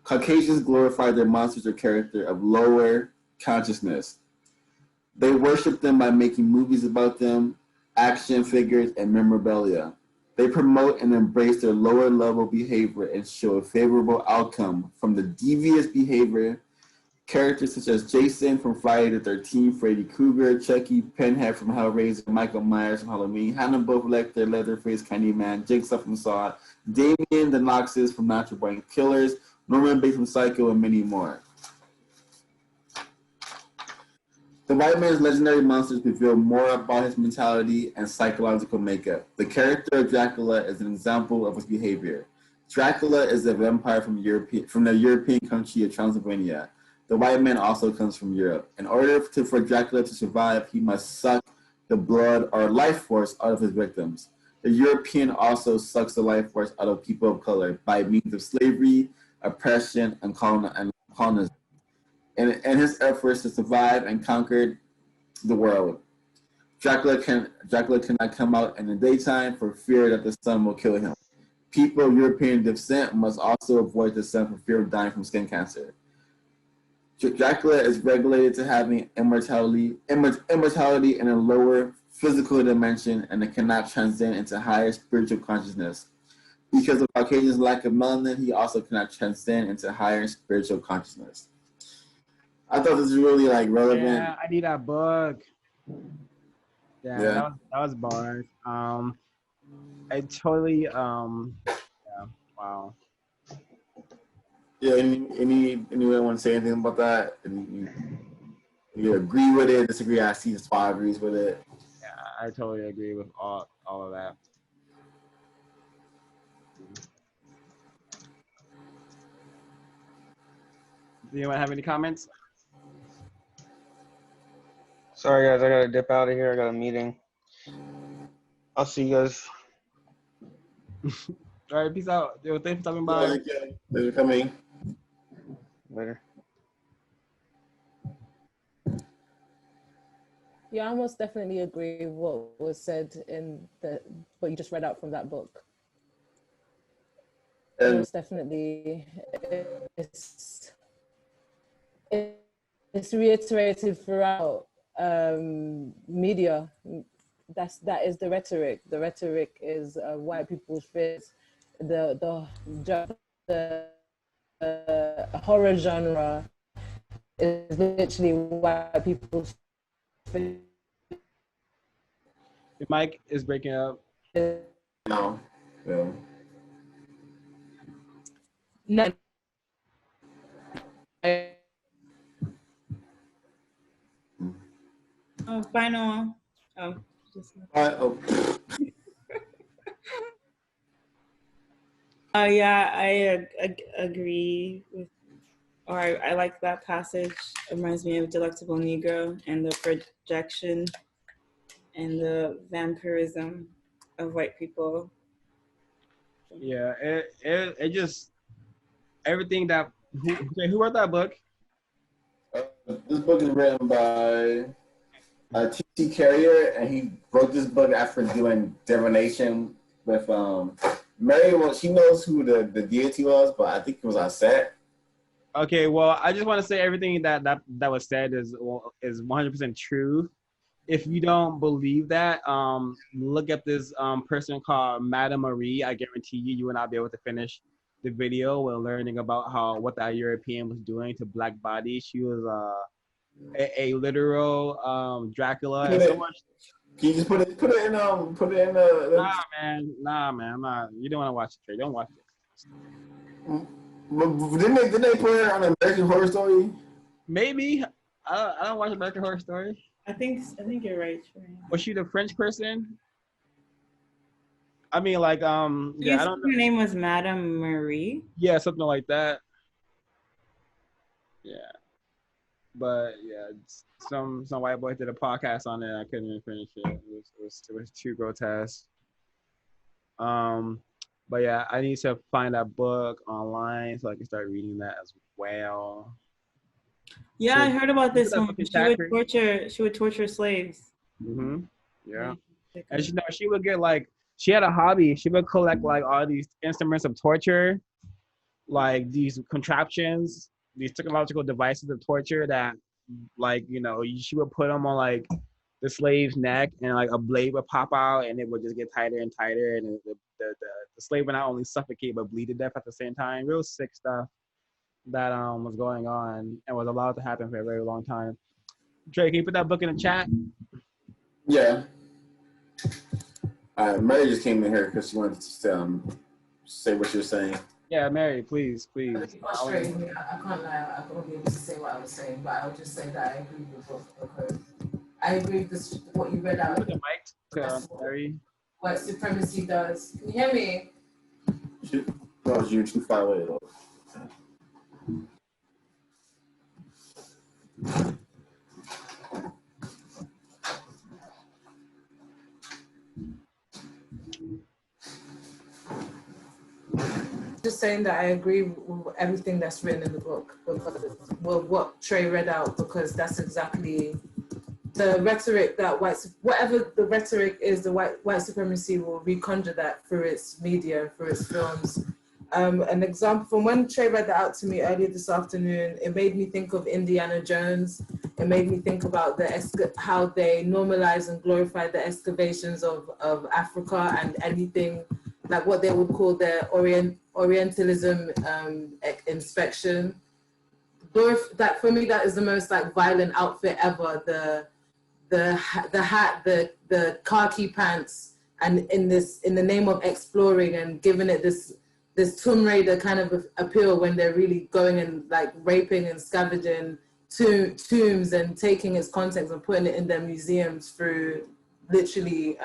Caucasians glorify their monsters or character of lower consciousness. They worship them by making movies about them, action figures, and memorabilia. They promote and embrace their lower level behavior and show a favorable outcome from the devious behavior. Characters such as Jason from Friday the 13th, Freddy Krueger, Chucky, Pinhead from Hellraiser, Michael Myers from Halloween, Hannibal Lecter, Leatherface, Candyman, Jigsaw from Saw, Damien the Noxus from Natural Born Killers, Norman Bates from Psycho, and many more. The white man's legendary monsters reveal more about his mentality and psychological makeup. The character of Dracula is an example of his behavior. Dracula is a vampire from the European country of Transylvania. The white man also comes from Europe. In order for Dracula to survive, he must suck the blood or life force out of his victims. The European also sucks the life force out of people of color by means of slavery, oppression, and colonization. In his efforts to survive and conquer the world, Dracula cannot come out in the daytime for fear that the sun will kill him. People of European descent must also avoid the sun for fear of dying from skin cancer. Dracula is regulated to having immortality in a lower physical dimension, and it cannot transcend into higher spiritual consciousness. Because of Caucasian's lack of melanin, he also cannot transcend into higher spiritual consciousness. I thought this was really relevant. Yeah, I need that book. Yeah. That was bars. I totally wow. Yeah, anyone want to say anything about that? You agree with it, disagree? I see Swab agrees with it. Yeah, I totally agree with all of that. Do anyone have any comments? Sorry guys, I gotta dip out of here. I got a meeting. I'll see you guys. All right, peace out. Yo, thanks for stopping by. Thank you. Thanks for coming. Later. Yeah, I most definitely agree with what was said in what you just read out from that book. Most definitely, it's reiterated throughout media. That is the rhetoric. The rhetoric is white people's fears. The horror genre is literally white people's fears. Your mic is breaking up. No. Yeah. No. Oh, final. Oh, just. Oh. Yeah, I agree with, or I like that passage. It reminds me of Delectable Negro and the projection and the vampirism of white people. Yeah, it just everything that who wrote that book? This book is written by T.C. Carrier, and he wrote this book after doing divination with Mary. Well, she knows who the deity was, but I think it was on set. Okay, well, I just want to say everything that was said is 100% true. If you don't believe that, look at this person called Madame Marie. I guarantee you will not be able to finish the video while learning about what that European was doing to black bodies. She was a literal Dracula, and so much. Can you just put it in Nah, man. You don't want to watch it, Trey. Don't watch it. Didn't they put her on American Horror Story? Maybe. I don't watch American Horror Story. I think you're right, Trey. Was she the French person? I mean, like, yeah, I don't know. Her name was Madame Marie. Yeah, something like that. Yeah, but yeah, some white boy did a podcast on it. I couldn't even finish it. It was too grotesque. But yeah, I need to find that book online so I can start reading that as well. Yeah, so, I heard about this one. She would torture slaves. Mm-hmm. Yeah, and she would get like, she had a hobby. She would collect like all these instruments of torture, like these contraptions, these technological devices of torture that, like, she would put them on like the slave's neck, and like a blade would pop out, and it would just get tighter and tighter, and the slave would not only suffocate but bleed to death at the same time. Real sick stuff that was going on and was allowed to happen for a very long time. Trey, can you put that book in the chat? Yeah. Mary just came in here because she wanted to say what you're saying. Yeah, Mary, please. I can't lie, I won't be able to say what I was saying, but I'll just say that I agree with both. I agree with what you read out. Put the mic to Mary. White supremacy does. Can you hear me? No, you're too far away though. Just saying that I agree with everything that's written in the book, well, what Trey read out, because that's exactly the rhetoric that whatever the rhetoric is, the white supremacy will reconjure that through its media, through its films. An example from when Trey read that out to me earlier this afternoon, it made me think of Indiana Jones. It made me think about how they normalize and glorify the excavations of Africa and anything like what they would call their Orientalism inspection. That for me, that is the most like violent outfit ever. The hat, the khaki pants, and in the name of exploring and giving it this Tomb Raider kind of appeal when they're really going and like raping and scavenging tombs and taking its contents and putting it in their museums through literally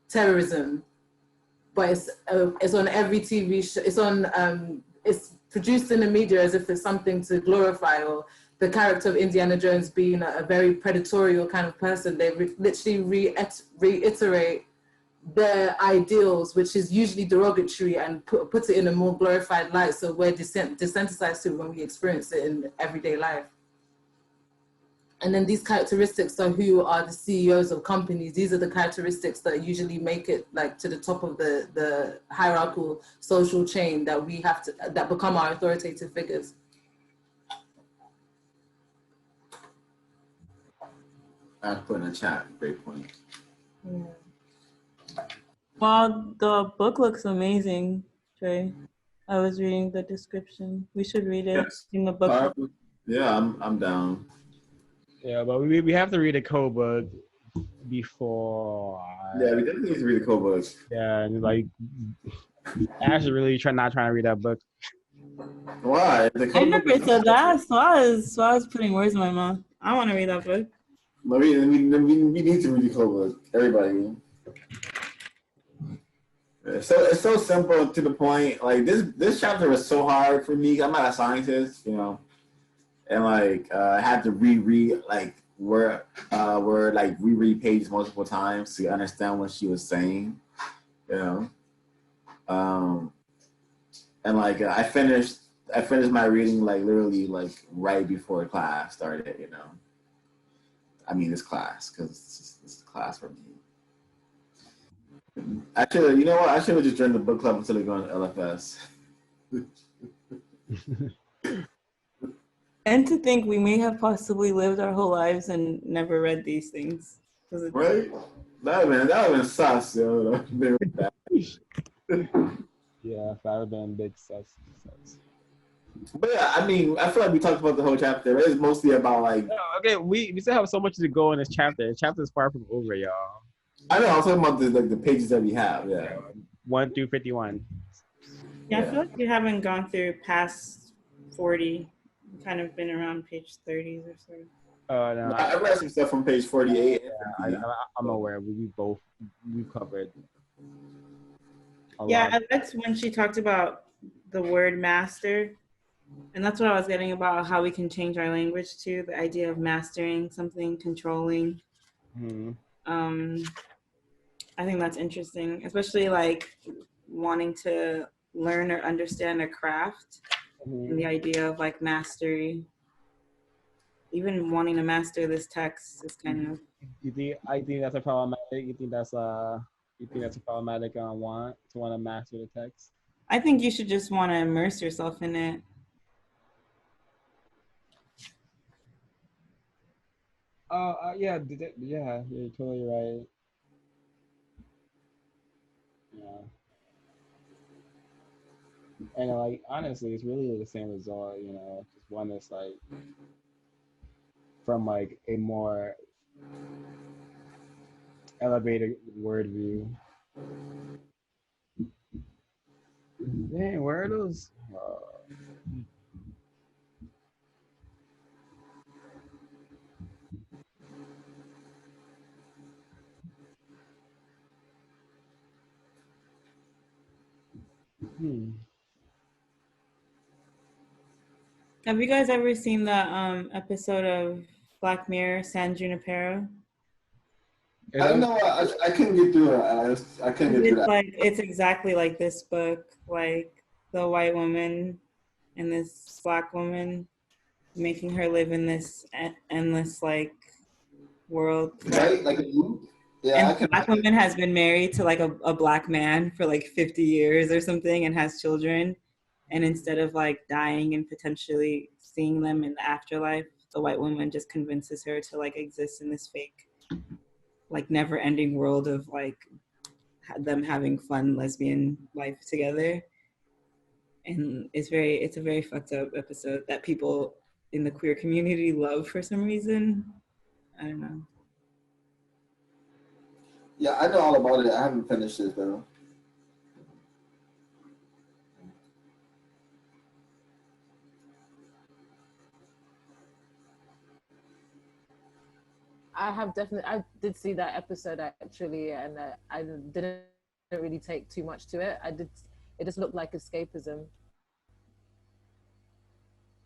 terrorism. But it's on every TV show. It's produced in the media as if it's something to glorify, or the character of Indiana Jones being a very predatorial kind of person. They literally reiterate their ideals, which is usually derogatory, and put it in a more glorified light. So we're desensitized to it when we experience it in everyday life. And then these characteristics are who are the CEOs of companies. These are the characteristics that usually make it like to the top of the hierarchical social chain that we have to, that become our authoritative figures. I put in the chat, great point. Yeah. Well, the book looks amazing, Trey. I was reading the description. We should read it in the book. Yeah, I'm down. Yeah, but we have to read a code book. before. Yeah, we definitely need to read the code book. Yeah, like actually really not trying to read that book. Why? The I code book never is said that. Swaz putting words in my mouth. I want to read that book. We need to read the code book. Everybody. It's so simple to the point. Like this chapter was so hard for me. I'm not a scientist, you know, and like I had to reread like reread pages multiple times to understand what she was saying, you know. And like I finished my reading like literally like right before class started, you know. I mean, this class because this is class for me. Actually, you know what? I should have just joined the book club until they go on LFS. And to think we may have possibly lived our whole lives and never read these things. Right? That would have been sus, yo. That would have been Yeah, that would have been big sus. But yeah, I mean, I feel like we talked about the whole chapter. It's mostly about like. Okay, we still have so much to go in this chapter. The chapter is far from over, y'all. I know. I'm talking about the pages that we have. Yeah. 1 through 51. Yeah, I feel like we haven't gone through past 40. We've kind of been around page 30s or so. No, I read some stuff from page 48. Yeah, I'm aware. We covered. Yeah, I liked when she talked about the word master. And that's what I was getting about how we can change our language too. The idea of mastering something, controlling. Mm-hmm. I think that's interesting, especially like wanting to learn or understand a craft, and the idea of like mastery. Even wanting to master this text is kind of. I think that's a problematic. You think that's a problematic want to master the text? I think you should just want to immerse yourself in it. Yeah, you're totally right. Yeah. And like honestly, it's really the same result, you know, just one that's like from like a more elevated word view. Dang, where are those? Have you guys ever seen the episode of Black Mirror, San Junipero? I don't know. I couldn't get through it. I couldn't get through that. Like it's exactly like this book, like the white woman and this black woman, making her live in this endless like world. Right, like a loop. Yeah, and the black woman has been married to like a black man for like 50 years or something and has children. And instead of like dying and potentially seeing them in the afterlife, the white woman just convinces her to like exist in this fake, like never ending world of like them having fun lesbian life together. And it's a very fucked up episode that people in the queer community love for some reason. I don't know. Yeah, I know all about it. I haven't finished it though. I did see that episode actually, and I didn't really take too much to it. It just looked like escapism.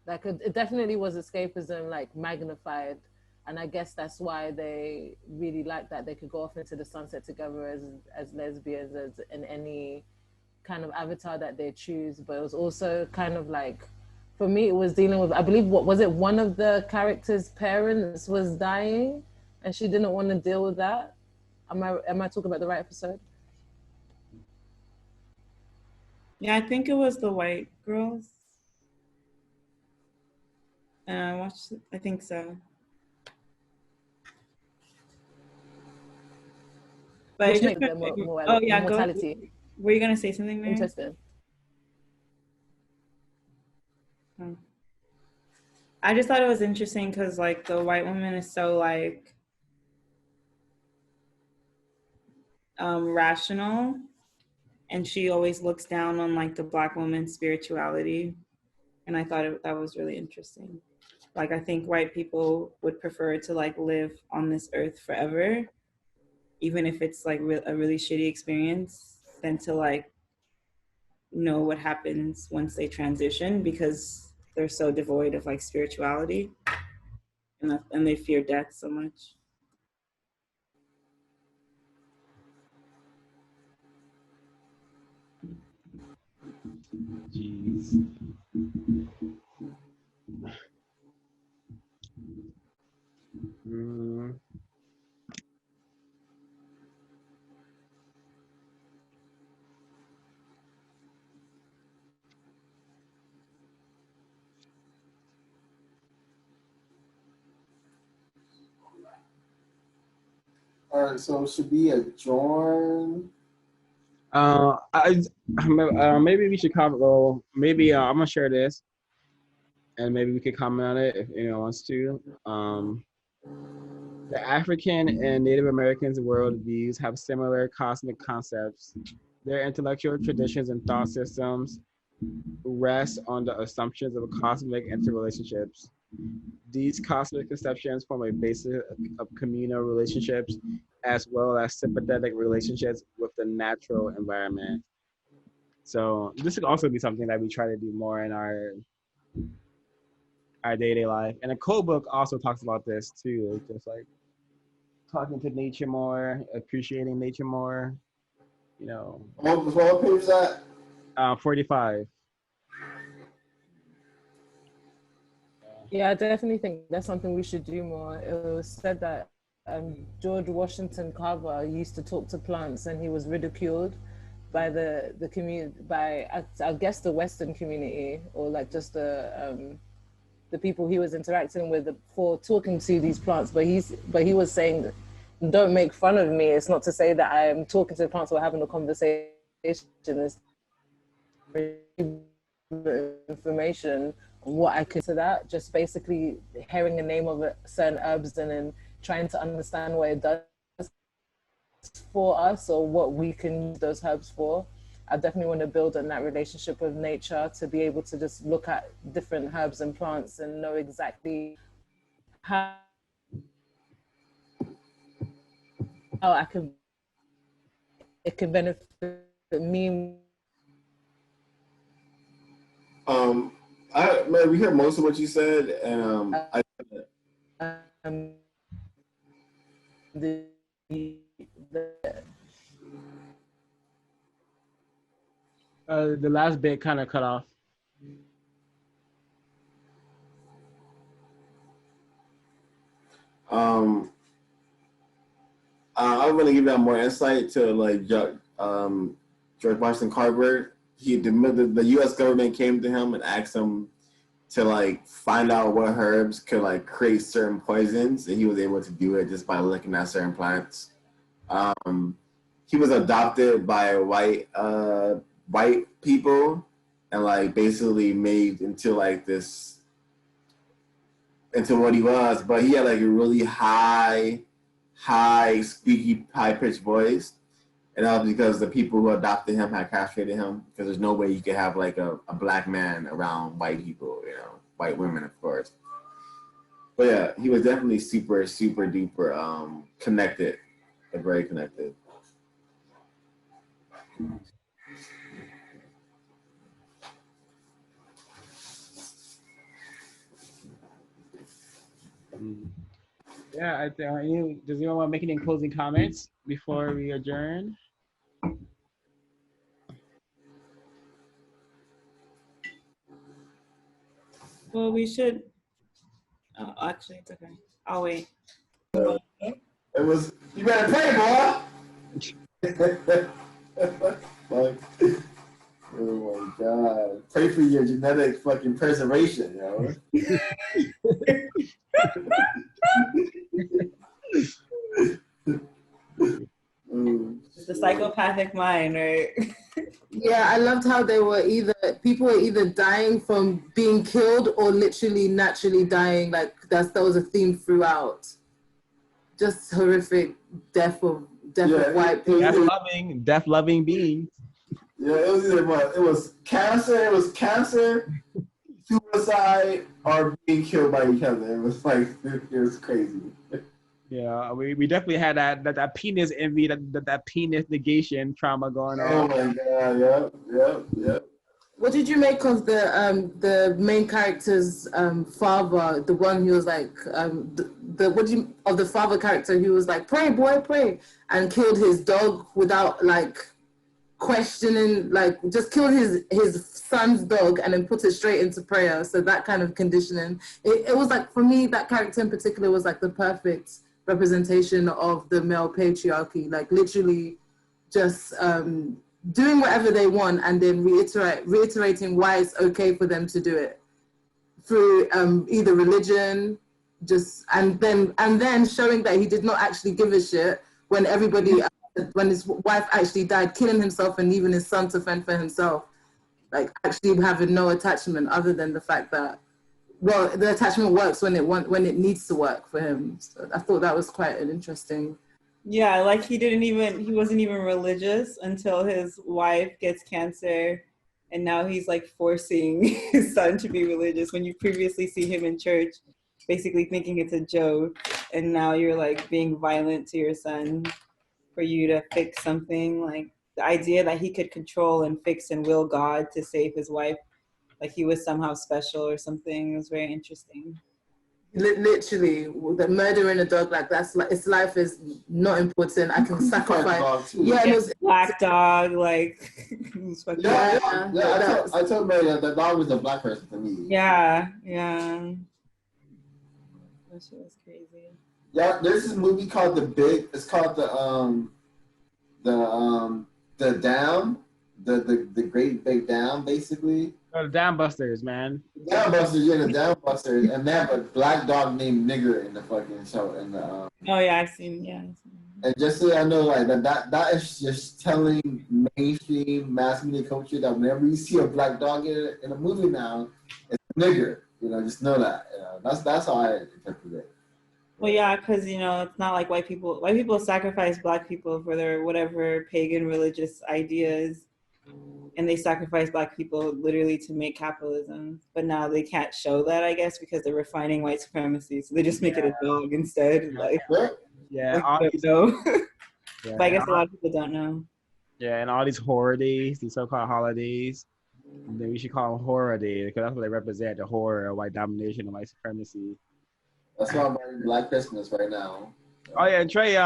Like it definitely was escapism, like magnified. And I guess that's why they really liked that they could go off into the sunset together as lesbians, as in any kind of avatar that they choose. But it was also kind of like, for me, it was dealing with, I believe, what was it? One of the characters' parents was dying, and she didn't want to deal with that. Am I talking about the right episode? Yeah, I think it was the white girls. I think so. But which it just makes them more oh yeah, mortality. Were you gonna say something, Mary? Interesting. Oh. I just thought it was interesting because like the white woman is so like rational, and she always looks down on like the Black woman's spirituality. And I thought that was really interesting. Like, I think white people would prefer to like live on this earth forever, even if it's like a really shitty experience, than to like know what happens once they transition, because they're so devoid of like spirituality, and they fear death so much. Jeez. Mm. All right, so should we adjourn? Maybe we should comment. Well, maybe I'm gonna share this, and maybe we could comment on it if anyone wants to. The African and Native Americans' worldviews have similar cosmic concepts. Their intellectual traditions and thought systems rest on the assumptions of cosmic interrelationships. These cosmic conceptions form a basis of communal relationships as well as sympathetic relationships with the natural environment. So this could also be something that we try to do more in our day-to-day life. And the code book also talks about this too, just like talking to nature more, appreciating nature more, you know. What page is that? 45. Yeah, I definitely think that's something we should do more. It was said that George Washington Carver used to talk to plants, and he was ridiculed by the community, by I guess the Western community, or like just the people he was interacting with for talking to these plants. But he was saying, don't make fun of me. It's not to say that I am talking to the plants or having a conversation. It's information on what I could to that. Just basically hearing the name of certain herbs and then trying to understand what it does for us or what we can use those herbs for. I definitely want to build on that relationship with nature, to be able to just look at different herbs and plants and know exactly how it can benefit me. We heard most of what you said, and The last bit kind of cut off. I'm going to give that more insight to like George Washington Carver. The U.S. government came to him and asked him to like find out what herbs could like create certain poisons, and he was able to do it just by looking at certain plants. He was adopted by white people and like basically made into like this, into what he was, but he had like a really high, squeaky, high-pitched voice. And that was because the people who adopted him had castrated him, because there's no way you could have like a black man around white people, you know, white women, of course. But yeah, he was definitely super, super duper connected, very connected. Yeah, I think. Does anyone want to make any closing comments before we adjourn? Well, we should. Oh, actually, it's okay. I'll wait. It was. You better pray, boy. Oh my God! Pray for your genetic fucking preservation, yo. The psychopathic mind, right? Yeah, I loved how people were either dying from being killed or literally naturally dying. Like that was a theme throughout. Just horrific death deaf white people. Death loving beings. Yeah, it was either what? It was cancer, suicide, or being killed by each other. It was like, it was crazy. Yeah, we definitely had that penis envy, that penis negation trauma going on. Oh my god, yep. What did you make of the main character's father, the one who was like of the father character who was like, pray boy, pray, and killed his dog without like questioning, like just killed his son's dog and then put it straight into prayer. So that kind of conditioning, it was like, for me, that character in particular was like the perfect representation of the male patriarchy, like literally just doing whatever they want and then reiterating why it's okay for them to do it through either religion, and then showing that he did not actually give a shit when everybody, when his wife actually died, killing himself and leaving his son to fend for himself, like actually having no attachment other than the fact that, well, the attachment works when it needs to work for him. So I thought that was quite an interesting. Yeah, like he wasn't even religious until his wife gets cancer, and now he's like forcing his son to be religious when you previously see him in church basically thinking it's a joke, and now you're like being violent to your son for you to fix something. Like the idea that he could control and fix and will God to save his wife, like he was somehow special or something. It was very interesting. Literally, the murdering a dog, like that's like, its life is not important. I can sacrifice. Yeah, it was black dog, like. I told Mary that the dog was a black person to me. Yeah. That shit was crazy. Yeah, there's this movie called It's called the Down, the Great Big Down, basically. The Downbusters, man. The Downbusters, and they have a black dog named Nigger in the fucking show. Oh yeah, I've seen. And just so I know, like that is just telling mainstream mass media culture that whenever you see a black dog in a movie now, it's a nigger. You know, just know that. You know, that's how I interpret it. Well, yeah, because it's not like white people sacrifice black people for their whatever pagan religious ideas. And they sacrifice black people literally to make capitalism. But now they can't show that, I guess, because they're refining white supremacy. So they just make it a dog instead. Like, yeah. But I guess a lot of people don't know. Yeah, and all these horror days, these so-called holidays, then we should call them horror days because that's what they represent, the horror of white domination and white supremacy. That's why I'm wearing Black Christmas right now. Oh yeah, and Trey,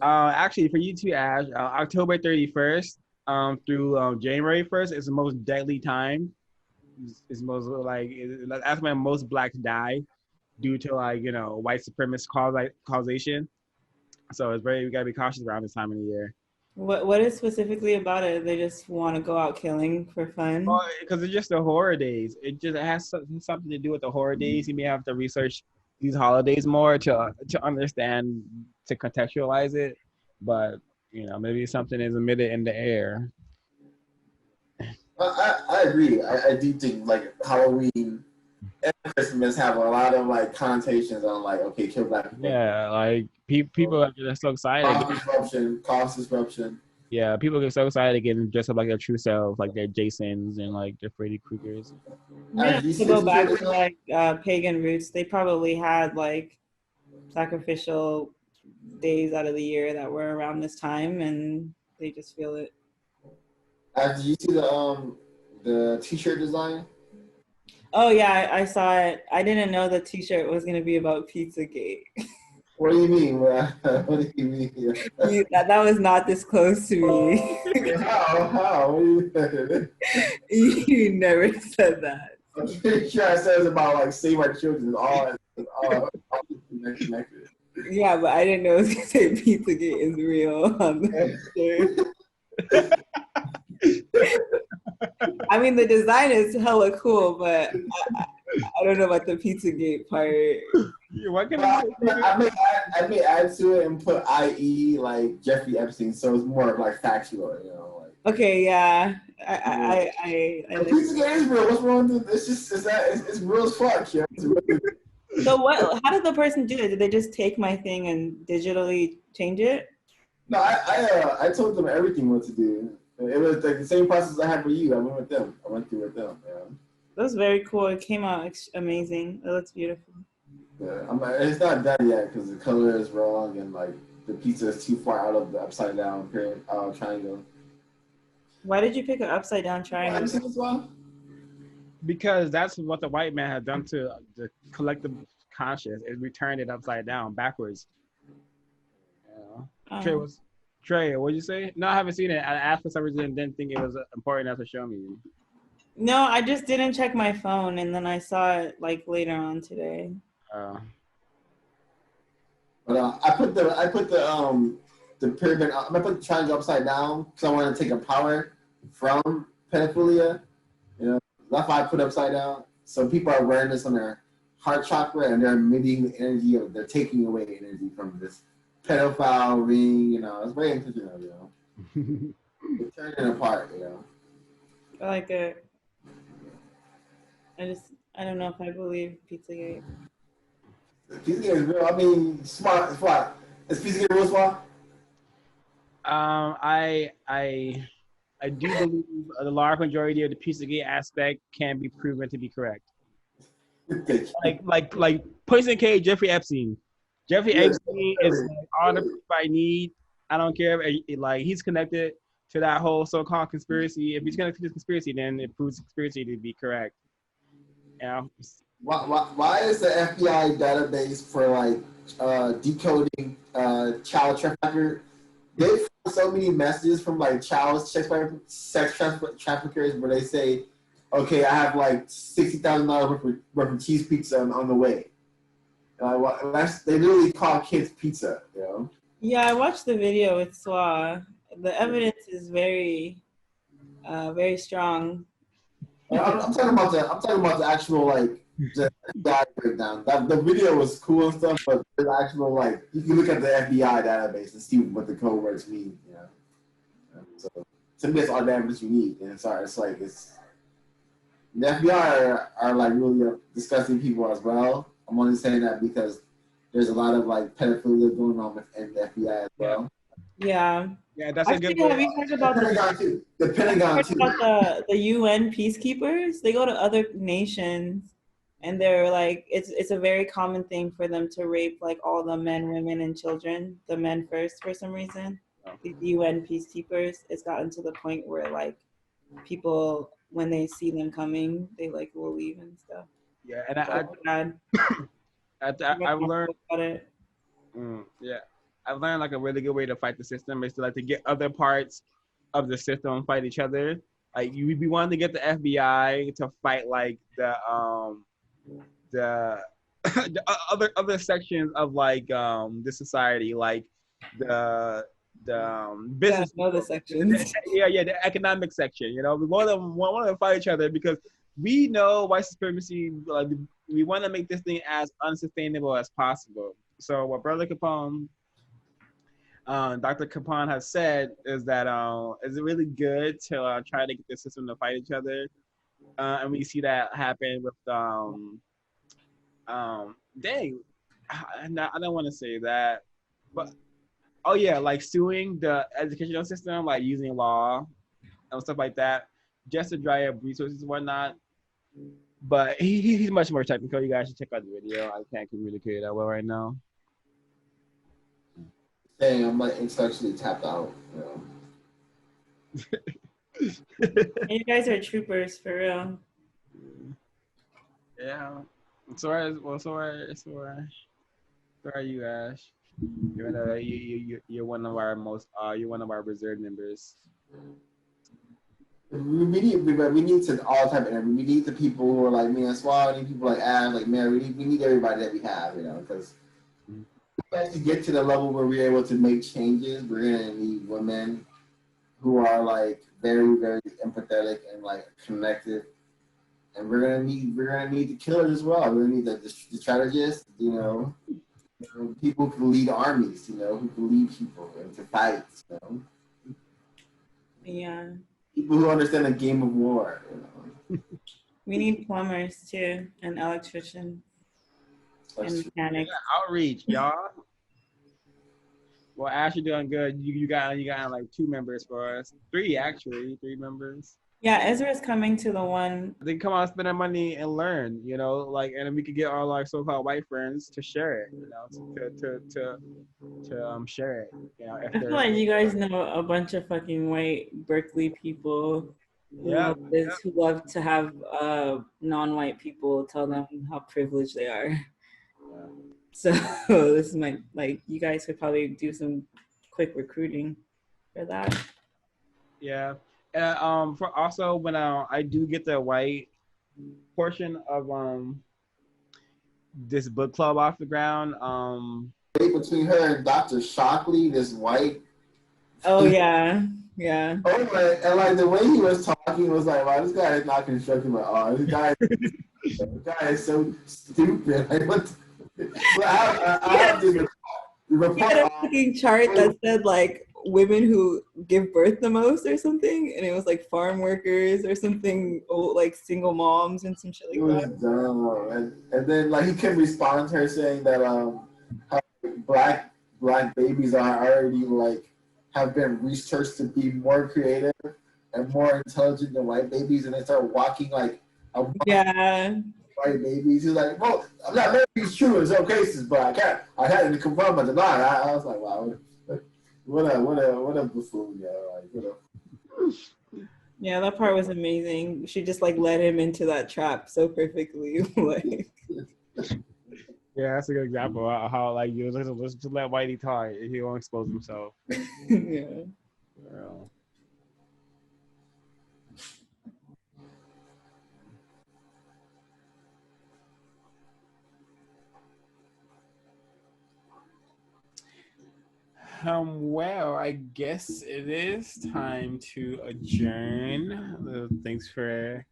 actually for you too, Ash, October 31st through January 1st is the most deadly time. It's most that's when most blacks die due to white supremacist causation. So we gotta be cautious around this time of the year. What is specifically about it? They just want to go out killing for fun? Well, because it's just the horror days. It has something to do with the horror days. You may have to research these holidays more to understand, to contextualize it. But maybe something is emitted in the air. I agree. I do think like Halloween and Christmas have a lot of like connotations on like, okay, kill black people. Yeah, like people are just so excited. Cost disruption. Yeah, people get so excited to get dressed up like their true self, like their Jasons and like their Freddy Kruegers. Yeah, to go back to like pagan roots, they probably had like sacrificial days out of the year that were around this time, and they just feel it. Did you see the T-shirt design? Oh yeah, I saw it. I didn't know the T-shirt was gonna be about Pizzagate. What do you mean? What do you mean? That was not disclosed to me. How? You never said that. I'm pretty sure I said it's about like save our children. All connected. Yeah, but I didn't know it was gonna say Pizzagate is real on the shirt. I mean, the design is hella cool, but I don't know about the Pizzagate part. I may add to it and put IE like Jeffrey Epstein, so it's more of like factual, Like. Okay, yeah. Pizzagate is real. What's wrong with it? It's real as fuck, yo. So what? How did the person do it? Did they just take my thing and digitally change it? No, I told them everything what to do. It was like the same process I had for you. I went with them. I went through with them. Yeah. That was very cool. It came out amazing. It looks beautiful. Yeah, it's not done yet because the color is wrong and like the pizza is too far out of the upside down triangle. Why did you pick an upside down triangle? Have you seen this one? Because that's what the white man had done to the collective conscious. It returned it upside down, backwards. Yeah. Trey, what'd you say? No, I haven't seen it. I asked for some reason, didn't think it was important enough to show me. No, I just didn't check my phone, and then I saw it like later on today. But I put the pyramid. I put the triangle upside down because I want to take a power from pedophilia. You know, that's why I put it upside down. So people are wearing this on their heart chakra, and they're emitting the energy of. They're taking away energy from this pedophile ring. You know, it's very intentional. You know, they're turning it apart. You know, I like it. I don't know if I believe Pizzagate. Pizzagate is real. I mean, smart. Is Pizzagate real smart? I do believe the large majority of the Pizzagate aspect can be proven to be correct. like Poison K, Jeffrey Epstein. Jeffrey Epstein is like, all the proof I need. I don't care if like he's connected to that whole so-called conspiracy. If he's connected to the conspiracy, then it proves the conspiracy to be correct. Yeah. Why is the FBI database for like decoding child trafficker? They found so many messages from like child sex traffickers where they say, "Okay, I have like $60,000 worth of cheese pizza on the way." They literally call kids pizza, you know. Yeah, I watched the video with Swa. The evidence is very, very strong. I'm talking about the actual like the FBI breakdown. The video was cool and stuff, but the actual like you can look at the FBI database and see what the code words mean. You know, so to me, it's all the evidence you need. And the FBI are like really disgusting people as well. I'm only saying that because there's a lot of like pedophilia going on within the FBI as well. Yeah. Yeah, that's actually, a good. Have you heard about the Pentagon too? The Pentagon too. About the UN peacekeepers? They go to other nations, and they're like, it's a very common thing for them to rape like all the men, women, and children. The men first, for some reason. The UN peacekeepers. It's gotten to the point where like people, when they see them coming, they like will leave and stuff. Yeah, and I've learned about it. Yeah. I've learned like a really good way to fight the system is to like to get other parts of the system fight each other. Like you would be wanting to get the FBI to fight like the other sections of like the society, like the business. Yeah, the sections. Yeah, the economic section. You know, we want to fight each other because we know white supremacy. Like we want to make this thing as unsustainable as possible. So what Brother Capone. Dr. Capone has said is that it's really good to try to get the system to fight each other, and we see that happen with dang, I don't want to say that, but oh yeah, like suing the educational system, like using law and stuff like that, just to dry up resources and whatnot. But he's much more technical. You guys should check out the video. I can't communicate that well right now. Dang, I'm like intellectually tapped out. You know? You guys are troopers for real. Yeah. So are you, Ash? You're one of our you're one of our reserve members. We need to all type of we need the people who are like me and Swall. We need people like Ash, like Mary. We need everybody that we have, you know, because. To get to the level where we're able to make changes, we're gonna need women who are like very, very empathetic and like connected, and we're gonna need the killers as well. We're gonna need the strategists, you know, people who can lead armies, you know, who can lead people into fights, you know. Yeah. People who understand the game of war, you know. We need plumbers too, and electricians. And mechanics. Yeah, outreach, y'all. Well, Ash, you're doing good. You got like 2 members for us. 3 actually, 3 members. Yeah, Ezra's coming to the one. They come out, spend their money, and learn. You know, like, and then we could get all our so-called white friends to share it. You know, to share it. You know, if I feel like you guys know a bunch of fucking white Berkeley people Yeah. who love to have non-white people tell them how privileged they are. Yeah. So this might, like, you guys could probably do some quick recruiting for that. Yeah. And for also when I do get the white portion of this book club off the ground, between her and Dr. Shockley, this white. Oh yeah, yeah. Oh my, and like the way he was talking was like, wow, this guy is not constructing my art. This guy is so stupid. Like what? I have this report. He had a fucking chart that said like women who give birth the most or something, and it was like farm workers or something, like single moms and some shit like that. It was dumb. And then like he can respond to her saying that how black babies are already like have been researched to be more creative and more intelligent than white babies, and they start walking like white babies. He's like, well, I'm not maybe it's true in some cases, but I had to confirm or deny. I was like, wow, what a buffoon, yo. Like, what a... Yeah, that part was amazing. She just like led him into that trap so perfectly. Like, yeah, that's a good example of how like you just let Whitey talk, he won't expose himself. Yeah. Well, I guess it is time to adjourn. Thanks for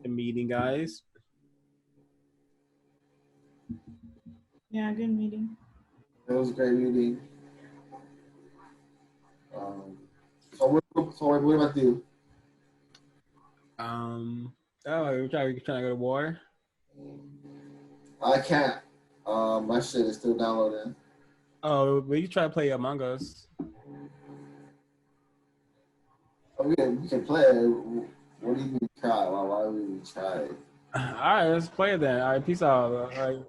the meeting, guys. Yeah, good meeting. It was a great meeting. So what about you? We're trying to go to war. I can't. My shit is still downloading. Oh, but you try to play Among Us. Oh, we can play it. What do you mean try? Why would we try it? All right, let's play it then. All right, peace out. All right.